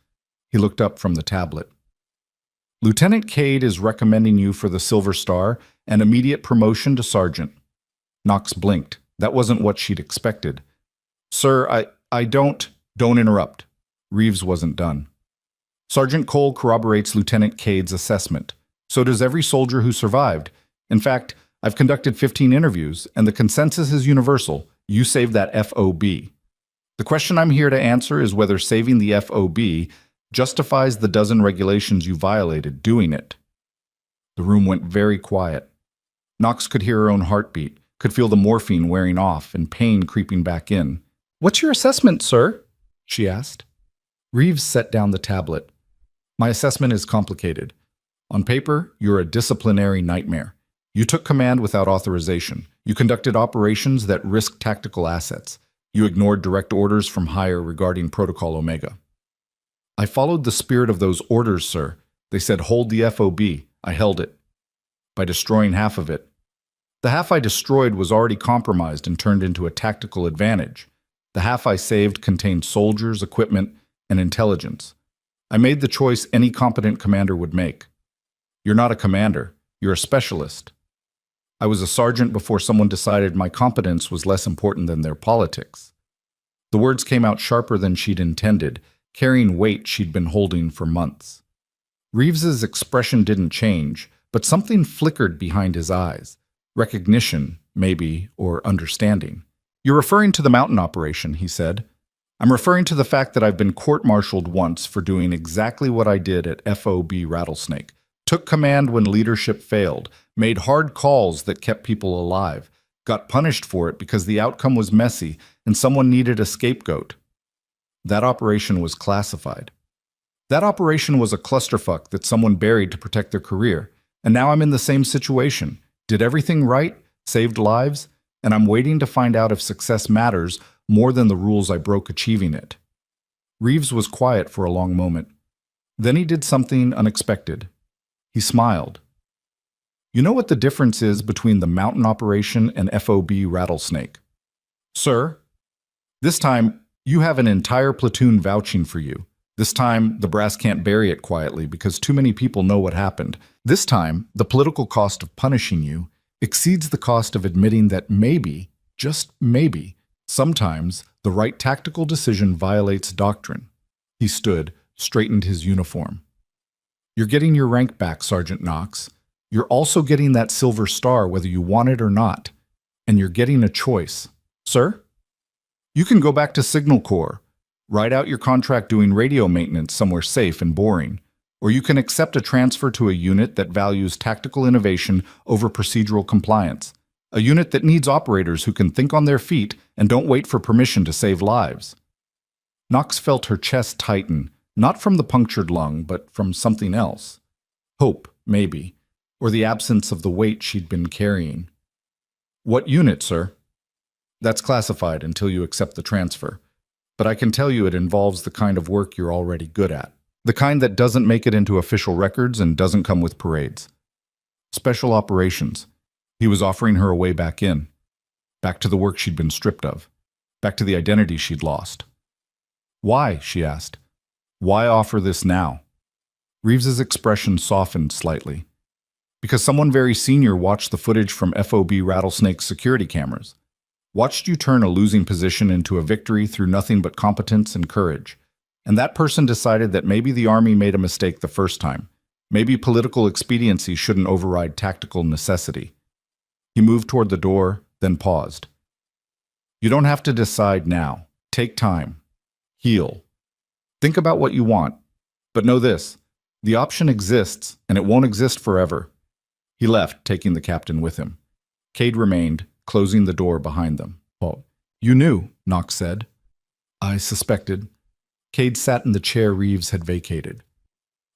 He looked up from the tablet. Lieutenant Cade is recommending you for the Silver Star and immediate promotion to sergeant. Knox blinked. That wasn't what she'd expected. Sir, don't interrupt. Reeves wasn't done. Sergeant Cole corroborates Lieutenant Cade's assessment. So does every soldier who survived. In fact, I've conducted 15 interviews, and the consensus is universal. You saved that FOB. The question I'm here to answer is whether saving the FOB justifies the dozen regulations you violated doing it. The room went very quiet. Knox could hear her own heartbeat, could feel the morphine wearing off and pain creeping back in. What's your assessment, sir? She asked. Reeves set down the tablet. My assessment is complicated. On paper, you're a disciplinary nightmare. You took command without authorization. You conducted operations that risked tactical assets. You ignored direct orders from higher regarding Protocol Omega. I followed the spirit of those orders, sir. They said hold the FOB. I held it. By destroying half of it. The half I destroyed was already compromised and turned into a tactical advantage. The half I saved contained soldiers, equipment, and intelligence. I made the choice any competent commander would make. You're not a commander. You're a specialist. I was a sergeant before someone decided my competence was less important than their politics. The words came out sharper than she'd intended, carrying weight she'd been holding for months. Reeves's expression didn't change, but something flickered behind his eyes. Recognition, maybe, or understanding. You're referring to the mountain operation, he said. I'm referring to the fact that I've been court-martialed once for doing exactly what I did at FOB Rattlesnake. Took command when leadership failed, made hard calls that kept people alive, got punished for it because the outcome was messy and someone needed a scapegoat. That operation was classified. That operation was a clusterfuck that someone buried to protect their career, and now I'm in the same situation. Did everything right, saved lives, and I'm waiting to find out if success matters more than the rules I broke achieving it. Reeves was quiet for a long moment. Then he did something unexpected. He smiled. You know what the difference is between the mountain operation and FOB Rattlesnake? Sir, this time you have an entire platoon vouching for you. This time the brass can't bury it quietly because too many people know what happened. This time the political cost of punishing you exceeds the cost of admitting that maybe, just maybe, sometimes the right tactical decision violates doctrine. He stood, straightened his uniform. You're getting your rank back, Sergeant Knox. You're also getting that Silver Star whether you want it or not. And you're getting a choice. Sir? You can go back to Signal Corps, ride out your contract doing radio maintenance somewhere safe and boring, or you can accept a transfer to a unit that values tactical innovation over procedural compliance, a unit that needs operators who can think on their feet and don't wait for permission to save lives. Knox felt her chest tighten, not from the punctured lung, but from something else. Hope, maybe, or the absence of the weight she'd been carrying. What unit, sir? That's classified until you accept the transfer. But I can tell you it involves the kind of work you're already good at. The kind that doesn't make it into official records and doesn't come with parades. Special operations. He was offering her a way back in. Back to the work she'd been stripped of. Back to the identity she'd lost. Why? She asked. Why offer this now? Reeves's expression softened slightly. Because someone very senior watched the footage from FOB Rattlesnake's security cameras. Watched you turn a losing position into a victory through nothing but competence and courage. And that person decided that maybe the Army made a mistake the first time. Maybe political expediency shouldn't override tactical necessity. He moved toward the door, then paused. You don't have to decide now. Take time. Heal. Think about what you want. But know this, the option exists, and it won't exist forever. He left, taking the captain with him. Cade remained, closing the door behind them. Oh, you knew, Knox said. I suspected. Cade sat in the chair Reeves had vacated.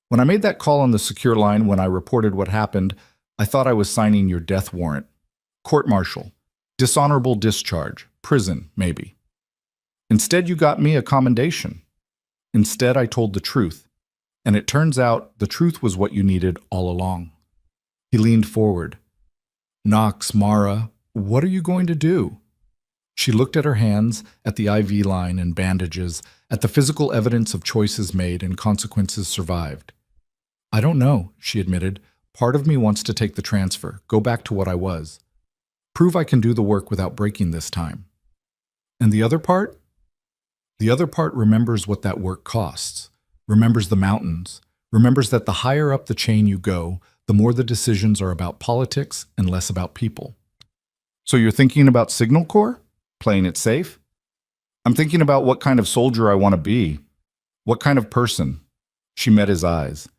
When I made that call on the secure line when I reported what happened, I thought I was signing your death warrant. Court-martial. Dishonorable discharge. Prison, maybe. Instead, you got me a commendation. Instead, I told the truth. And it turns out the truth was what you needed all along. He leaned forward. Knox, Mara, what are you going to do? She looked at her hands, at the IV line and bandages, at the physical evidence of choices made and consequences survived. I don't know, she admitted. Part of me wants to take the transfer, go back to what I was. Prove I can do the work without breaking this time. And the other part? The other part remembers what that work costs, remembers the mountains, remembers that the higher up the chain you go, the more the decisions are about politics and less about people. So you're thinking about Signal Corps? Playing it safe? I'm thinking about what kind of soldier I want to be. What kind of person? She met his eyes.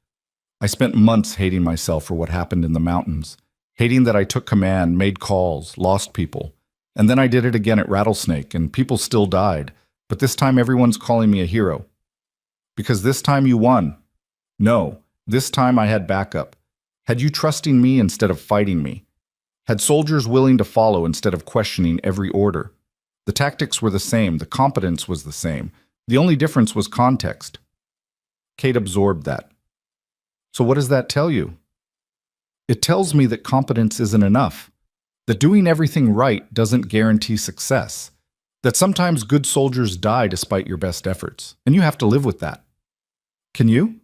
I spent months hating myself for what happened in the mountains, hating that I took command, made calls, lost people. And then I did it again at Rattlesnake, and people still died. But this time everyone's calling me a hero. Because this time you won. No, this time I had backup. Had you trusting me instead of fighting me. Had soldiers willing to follow instead of questioning every order. The tactics were the same, the competence was the same. The only difference was context. Kate absorbed that. So what does that tell you? It tells me that competence isn't enough. That doing everything right doesn't guarantee success. That sometimes good soldiers die despite your best efforts, and you have to live with that. Can you?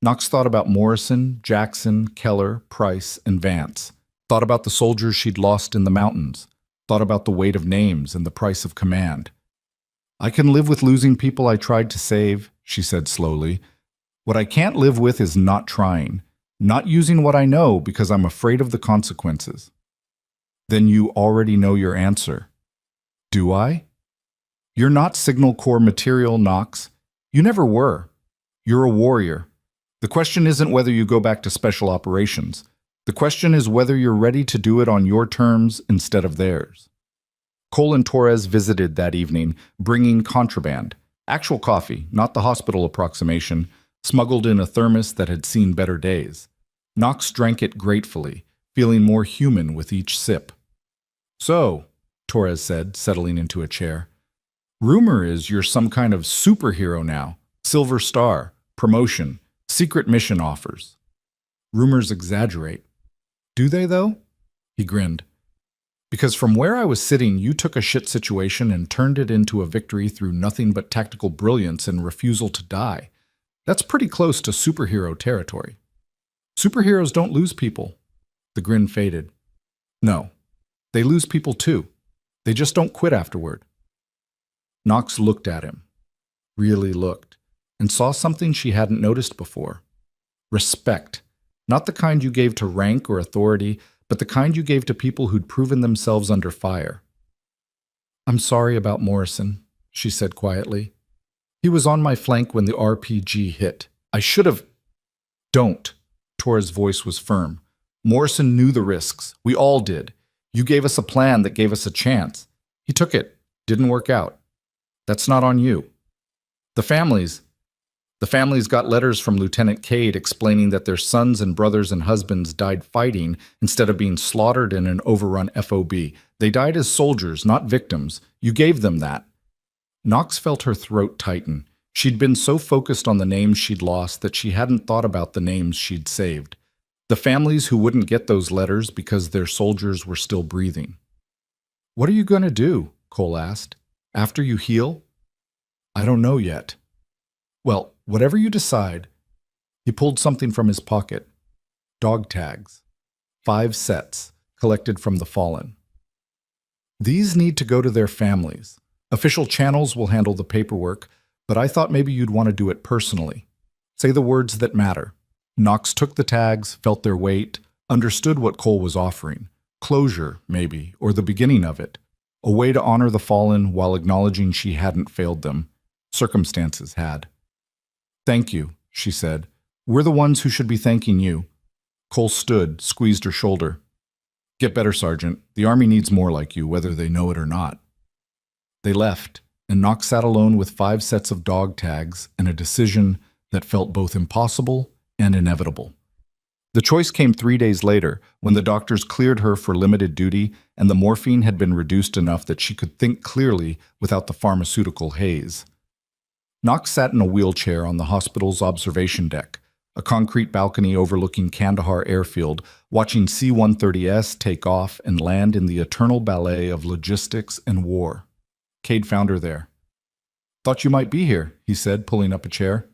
Knox thought about Morrison, Jackson, Keller, Price, and Vance. Thought about the soldiers she'd lost in the mountains. Thought about the weight of names and the price of command. I can live with losing people I tried to save, she said slowly. What I can't live with is not trying, not using what I know because I'm afraid of the consequences. Then you already know your answer. Do I? You're not Signal Corps material, Knox. You never were. You're a warrior. The question isn't whether you go back to special operations. The question is whether you're ready to do it on your terms instead of theirs. Cole and Torres visited that evening, bringing contraband. Actual coffee, not the hospital approximation, smuggled in a thermos that had seen better days. Knox drank it gratefully, feeling more human with each sip. So, Torres said, settling into a chair, rumor is you're some kind of superhero now. Silver Star, promotion, secret mission offers. Rumors exaggerate. Do they, though? He grinned. Because from where I was sitting, you took a shit situation and turned it into a victory through nothing but tactical brilliance and refusal to die. That's pretty close to superhero territory. Superheroes don't lose people. The grin faded. No, they lose people too. They just don't quit afterward. Knox looked at him, really looked, and saw something she hadn't noticed before. Respect. Not the kind you gave to rank or authority, but the kind you gave to people who'd proven themselves under fire. I'm sorry about Morrison, she said quietly. He was on my flank when the RPG hit. I should have... Don't. Torres' voice was firm. Morrison knew the risks. We all did. You gave us a plan that gave us a chance. He took it. Didn't work out. That's not on you. The families got letters from Lieutenant Cade explaining that their sons and brothers and husbands died fighting instead of being slaughtered in an overrun FOB. They died as soldiers, not victims. You gave them that. Knox felt her throat tighten. She'd been so focused on the names she'd lost that she hadn't thought about the names she'd saved. The families who wouldn't get those letters because their soldiers were still breathing. What are you going to do? Cole asked. After you heal? I don't know yet. Well, whatever you decide. He pulled something from his pocket. Dog tags. 5 sets, collected from the fallen. These need to go to their families. Official channels will handle the paperwork, but I thought maybe you'd want to do it personally. Say the words that matter. Knox took the tags, felt their weight, understood what Cole was offering. Closure, maybe, or the beginning of it. A way to honor the fallen while acknowledging she hadn't failed them. Circumstances had. "Thank you," she said. "We're the ones who should be thanking you." Cole stood, squeezed her shoulder. "Get better, Sergeant. The Army needs more like you, whether they know it or not." They left, and Knox sat alone with 5 sets of dog tags and a decision that felt both impossible and inevitable. The choice came 3 days later, when the doctors cleared her for limited duty and the morphine had been reduced enough that she could think clearly without the pharmaceutical haze. Knox sat in a wheelchair on the hospital's observation deck, a concrete balcony overlooking Kandahar airfield, watching C-130S take off and land in the eternal ballet of logistics and war. Cade found her there. "Thought you might be here," he said, pulling up a chair.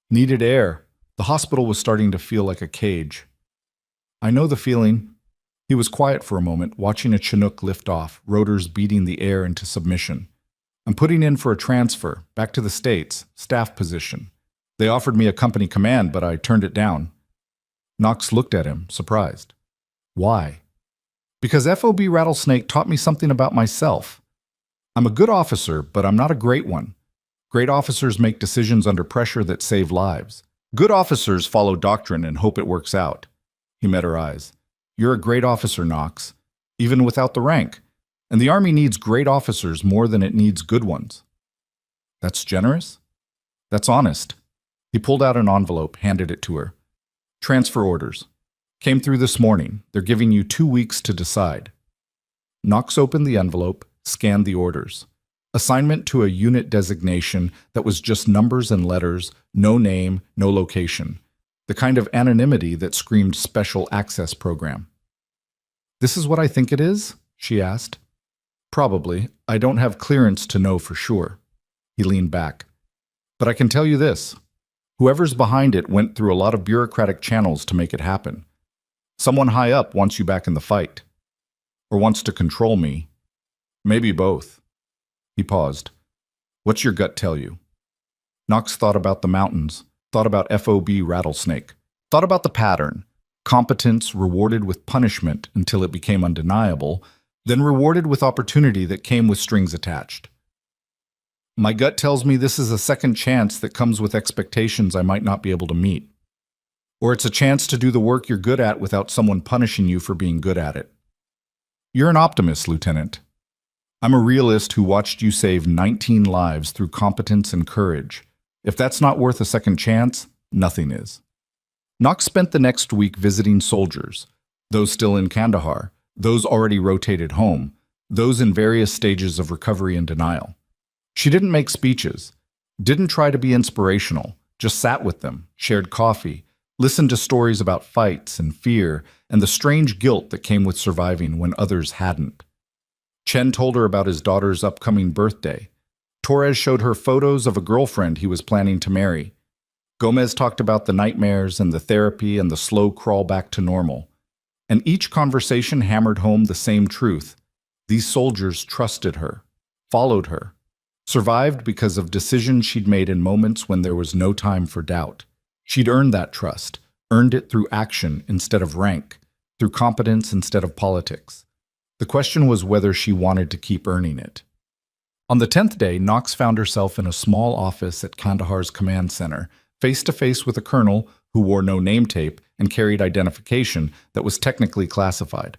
"Needed air." The hospital was starting to feel like a cage. "I know the feeling." He was quiet for a moment, watching a Chinook lift off, rotors beating the air into submission. "I'm putting in for a transfer, back to the States, staff position. They offered me a company command, but I turned it down." Knox looked at him, surprised. "Why?" "Because FOB Rattlesnake taught me something about myself. I'm a good officer, but I'm not a great one. Great officers make decisions under pressure that save lives. Good officers follow doctrine and hope it works out." He met her eyes. "You're a great officer, Knox, even without the rank. And the Army needs great officers more than it needs good ones." "That's generous?" "That's honest." He pulled out an envelope, handed it to her. "Transfer orders. Came through this morning. They're giving you 2 weeks to decide." Knox opened the envelope, scanned the orders. Assignment to a unit designation that was just numbers and letters, no name, no location. The kind of anonymity that screamed special access program. "This is what I think it is?" she asked. "Probably. I don't have clearance to know for sure." He leaned back. "But I can tell you this. Whoever's behind it went through a lot of bureaucratic channels to make it happen. Someone high up wants you back in the fight. Or wants to control me. Maybe both." He paused. "What's your gut tell you?" Knox thought about the mountains, thought about FOB Rattlesnake, thought about the pattern. Competence rewarded with punishment until it became undeniable, then rewarded with opportunity that came with strings attached. "My gut tells me this is a second chance that comes with expectations I might not be able to meet. Or it's a chance to do the work you're good at without someone punishing you for being good at it. You're an optimist, Lieutenant. I'm a realist who watched you save 19 lives through competence and courage. If that's not worth a second chance, nothing is." Knox spent the next week visiting soldiers, those still in Kandahar, those already rotated home, those in various stages of recovery and denial. She didn't make speeches, didn't try to be inspirational, just sat with them, shared coffee, listened to stories about fights and fear and the strange guilt that came with surviving when others hadn't. Chen told her about his daughter's upcoming birthday. Torres showed her photos of a girlfriend he was planning to marry. Gomez talked about the nightmares and the therapy and the slow crawl back to normal. And each conversation hammered home the same truth. These soldiers trusted her, followed her, survived because of decisions she'd made in moments when there was no time for doubt. She'd earned that trust, earned it through action instead of rank, through competence instead of politics. The question was whether she wanted to keep earning it. On the 10th day, Knox found herself in a small office at Kandahar's command center, face-to-face with a colonel who wore no name tape and carried identification that was technically classified.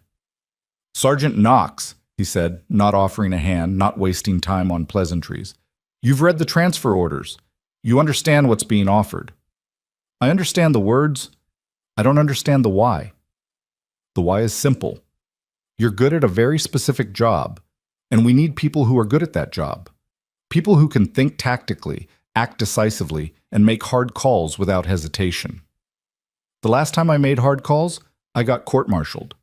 "Sergeant Knox," he said, not offering a hand, not wasting time on pleasantries. "You've read the transfer orders. You understand what's being offered." "I understand the words. I don't understand the why." "The why is simple. You're good at a very specific job, and we need people who are good at that job. People who can think tactically, act decisively, and make hard calls without hesitation. The last time I made hard calls, I got court-martialed.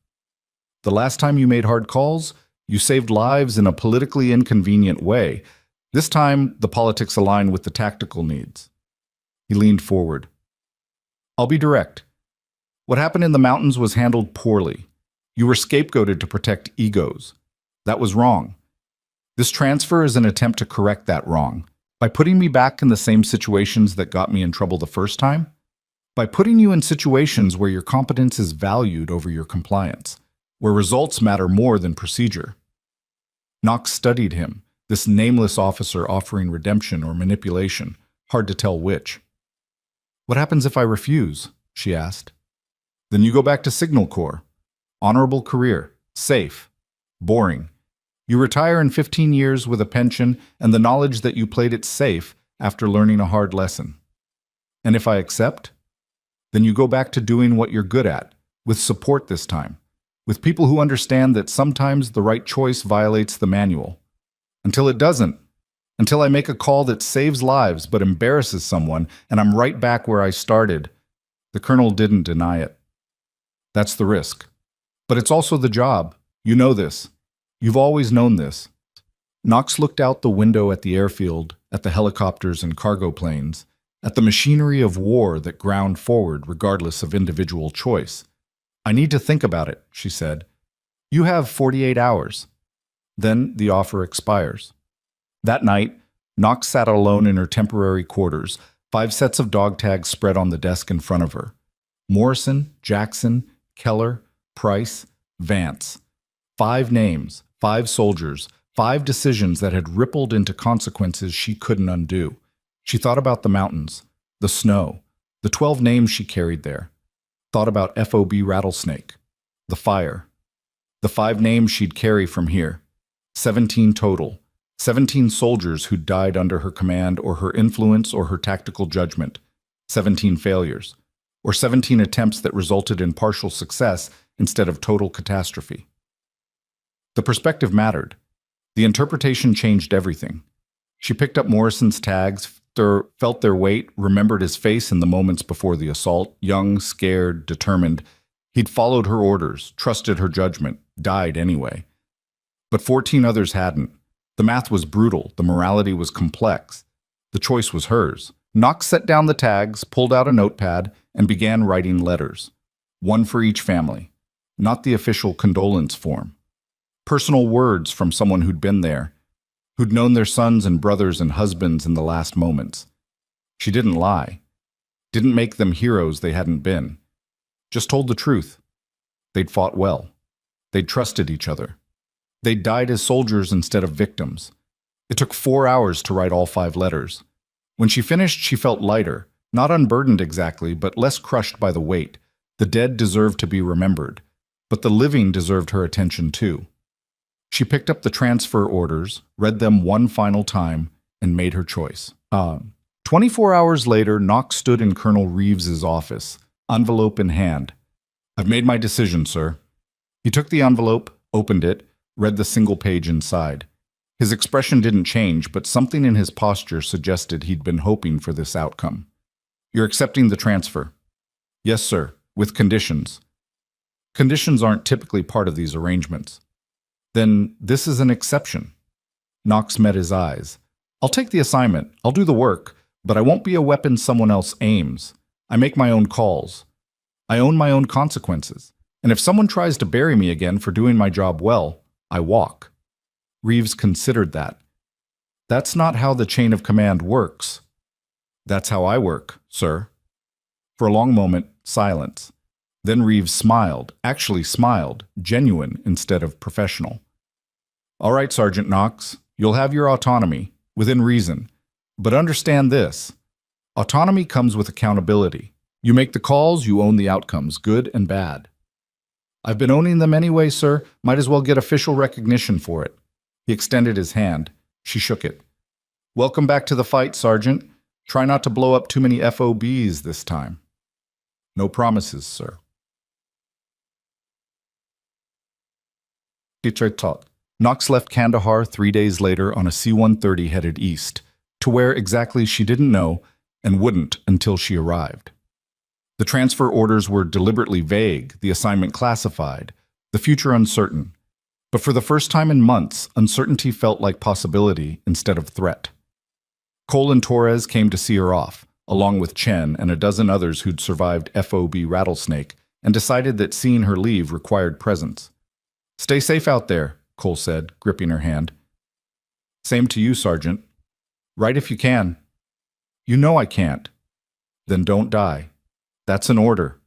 The last time you made hard calls, you saved lives in a politically inconvenient way. This time, the politics align with the tactical needs." He leaned forward. "I'll be direct. What happened in the mountains was handled poorly. You were scapegoated to protect egos. That was wrong. This transfer is an attempt to correct that wrong. By putting me back in the same situations that got me in trouble the first time, By putting you in situations where your competence is valued over your compliance, where results matter more than procedure. Knox studied him, this nameless officer offering redemption or manipulation, hard to tell which. "What happens if I refuse?" she asked. "Then you go back to Signal Corps. Honorable career, safe, boring. You retire in 15 years with a pension and the knowledge that you played it safe after learning a hard lesson. And if I accept? Then you go back to doing what you're good at, with support this time, with people who understand that sometimes the right choice violates the manual. Until it doesn't. Until I make a call that saves lives but embarrasses someone, and I'm right back where I started." The colonel didn't deny it. "That's the risk. But it's also the job. You know this. You've always known this." Knox looked out the window at the airfield, at the helicopters and cargo planes, at the machinery of war that ground forward regardless of individual choice. "I need to think about it," she said. "You have 48 hours. Then the offer expires." That night, Knox sat alone in her temporary quarters, 5 sets of dog tags spread on the desk in front of her. Morrison, Jackson, Keller, Price, Vance. 5 names, 5 soldiers, 5 decisions that had rippled into consequences she couldn't undo. She thought about the mountains, the snow, the 12 names she carried there. Thought about FOB Rattlesnake, the fire, the 5 names she'd carry from here. 17 total. 17 soldiers who died under her command or her influence or her tactical judgment. 17 failures. Or 17 attempts that resulted in partial success instead of total catastrophe. The perspective mattered. The interpretation changed everything. She picked up Morrison's tags, felt their weight, remembered his face in the moments before the assault, young, scared, determined. He'd followed her orders, trusted her judgment, died anyway. But 14 others hadn't. The math was brutal, the morality was complex. The choice was hers. Knox set down the tags, pulled out a notepad, and began writing letters. One for each family. Not the official condolence form. Personal words from someone who'd been there, who'd known their sons and brothers and husbands in the last moments. She didn't lie. Didn't make them heroes they hadn't been. Just told the truth. They'd fought well. They'd trusted each other. They'd died as soldiers instead of victims. It took 4 hours to write all 5 letters. When she finished, she felt lighter, not unburdened exactly, but less crushed by the weight. The dead deserved to be remembered, but the living deserved her attention too. She picked up the transfer orders, read them one final time, and made her choice. 24 hours later, Knox stood in Colonel Reeves's office, envelope in hand. "I've made my decision, sir." He took the envelope, opened it, read the single page inside. His expression didn't change, but something in his posture suggested he'd been hoping for this outcome. "You're accepting the transfer?" "Yes, sir, with conditions." "Conditions aren't typically part of these arrangements." "Then this is an exception." Knox met his eyes. "I'll take the assignment, I'll do the work, but I won't be a weapon someone else aims. I make my own calls. I own my own consequences. And if someone tries to bury me again for doing my job well, I walk." Reeves considered that. "That's not how the chain of command works." "That's how I work, sir." For a long moment, silence. Then Reeves smiled, actually smiled, genuine instead of professional. "All right, Sergeant Knox, you'll have your autonomy, within reason. But understand this. Autonomy comes with accountability. You make the calls, you own the outcomes, good and bad." "I've been owning them anyway, sir. Might as well get official recognition for it." He extended his hand. She shook it. "Welcome back to the fight, Sergeant. Try not to blow up too many FOBs this time." "No promises, sir." Knox left Kandahar 3 days later on a C-130 headed east, to where exactly she didn't know and wouldn't until she arrived. The transfer orders were deliberately vague, the assignment classified, the future uncertain. But for the first time in months, uncertainty felt like possibility instead of threat. Cole and Torres came to see her off, along with Chen and a dozen others who'd survived FOB Rattlesnake, and decided that seeing her leave required presence. "Stay safe out there," Cole said, gripping her hand. "Same to you, Sergeant. Write if you can." "You know I can't." "Then don't die." That's an order.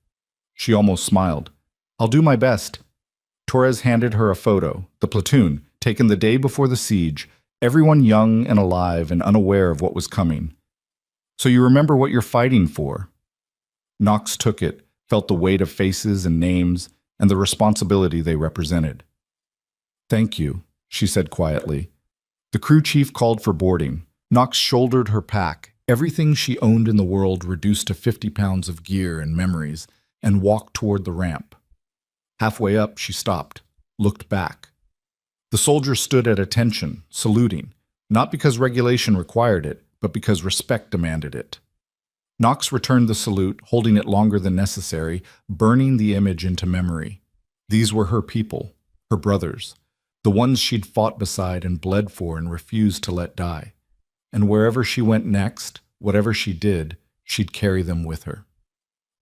She almost smiled. I'll do my best. Torres handed her a photo, the platoon, taken the day before the siege, everyone young and alive and unaware of what was coming. So you remember what you're fighting for? Knox took it, felt the weight of faces and names, and the responsibility they represented. Thank you, she said quietly. The crew chief called for boarding. Knox shouldered her pack, everything she owned in the world reduced to 50 pounds of gear and memories, and walked toward the ramp. Halfway up, she stopped, looked back. The soldiers stood at attention, saluting, not because regulation required it, but because respect demanded it. Knox returned the salute, holding it longer than necessary, burning the image into memory. These were her people, her brothers, the ones she'd fought beside and bled for and refused to let die. And wherever she went next, whatever she did, she'd carry them with her.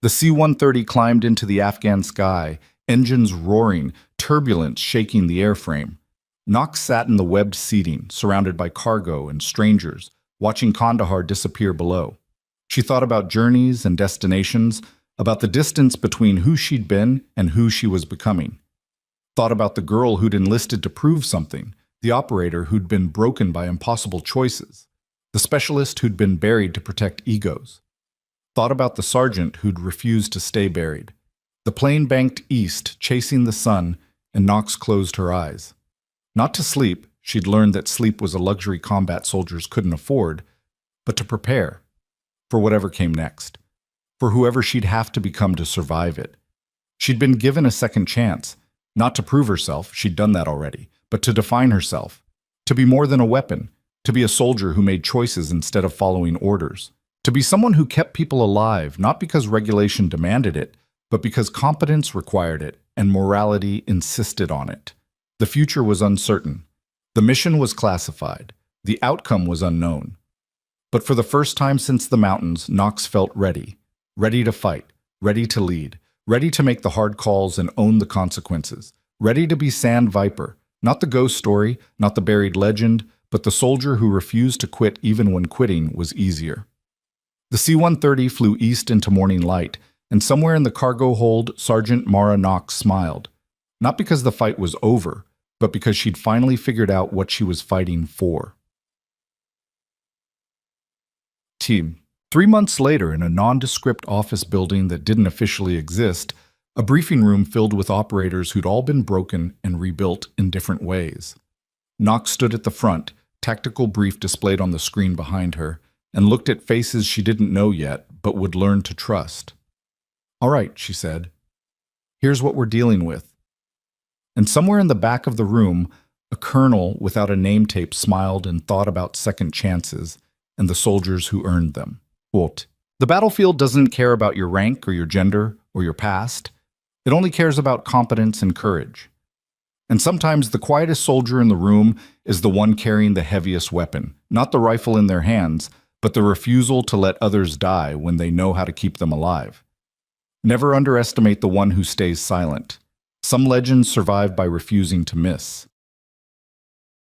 The C-130 climbed into the Afghan sky, engines roaring, turbulence shaking the airframe. Knox sat in the webbed seating, surrounded by cargo and strangers, watching Kandahar disappear below. She thought about journeys and destinations, about the distance between who she'd been and who she was becoming. Thought about the girl who'd enlisted to prove something, the operator who'd been broken by impossible choices, the specialist who'd been buried to protect egos. Thought about the sergeant who'd refused to stay buried. The plane banked east, chasing the sun, and Knox closed her eyes. Not to sleep, she'd learned that sleep was a luxury combat soldiers couldn't afford, but to prepare for whatever came next, for whoever she'd have to become to survive it. She'd been given a second chance, not to prove herself, she'd done that already, but to define herself, to be more than a weapon, to be a soldier who made choices instead of following orders, to be someone who kept people alive, not because regulation demanded it, but because competence required it and morality insisted on it. The future was uncertain. The mission was classified. The outcome was unknown. But for the first time since the mountains, Knox felt ready. Ready to fight. Ready to lead. Ready to make the hard calls and own the consequences. Ready to be Sand Viper. Not the ghost story, not the buried legend, but the soldier who refused to quit even when quitting was easier. The C-130 flew east into morning light, and somewhere in the cargo hold, Sergeant Mara Knox smiled. Not because the fight was over, but because she'd finally figured out what she was fighting for. Team. 3 months later, in a nondescript office building that didn't officially exist, a briefing room filled with operators who'd all been broken and rebuilt in different ways. Knox stood at the front, tactical brief displayed on the screen behind her, and looked at faces she didn't know yet, but would learn to trust. All right, she said. Here's what we're dealing with. And somewhere in the back of the room, a colonel without a name tape smiled and thought about second chances and the soldiers who earned them. Quote, the battlefield doesn't care about your rank or your gender or your past. It only cares about competence and courage. And sometimes the quietest soldier in the room is the one carrying the heaviest weapon, not the rifle in their hands, but the refusal to let others die when they know how to keep them alive. Never underestimate the one who stays silent. Some legends survive by refusing to miss.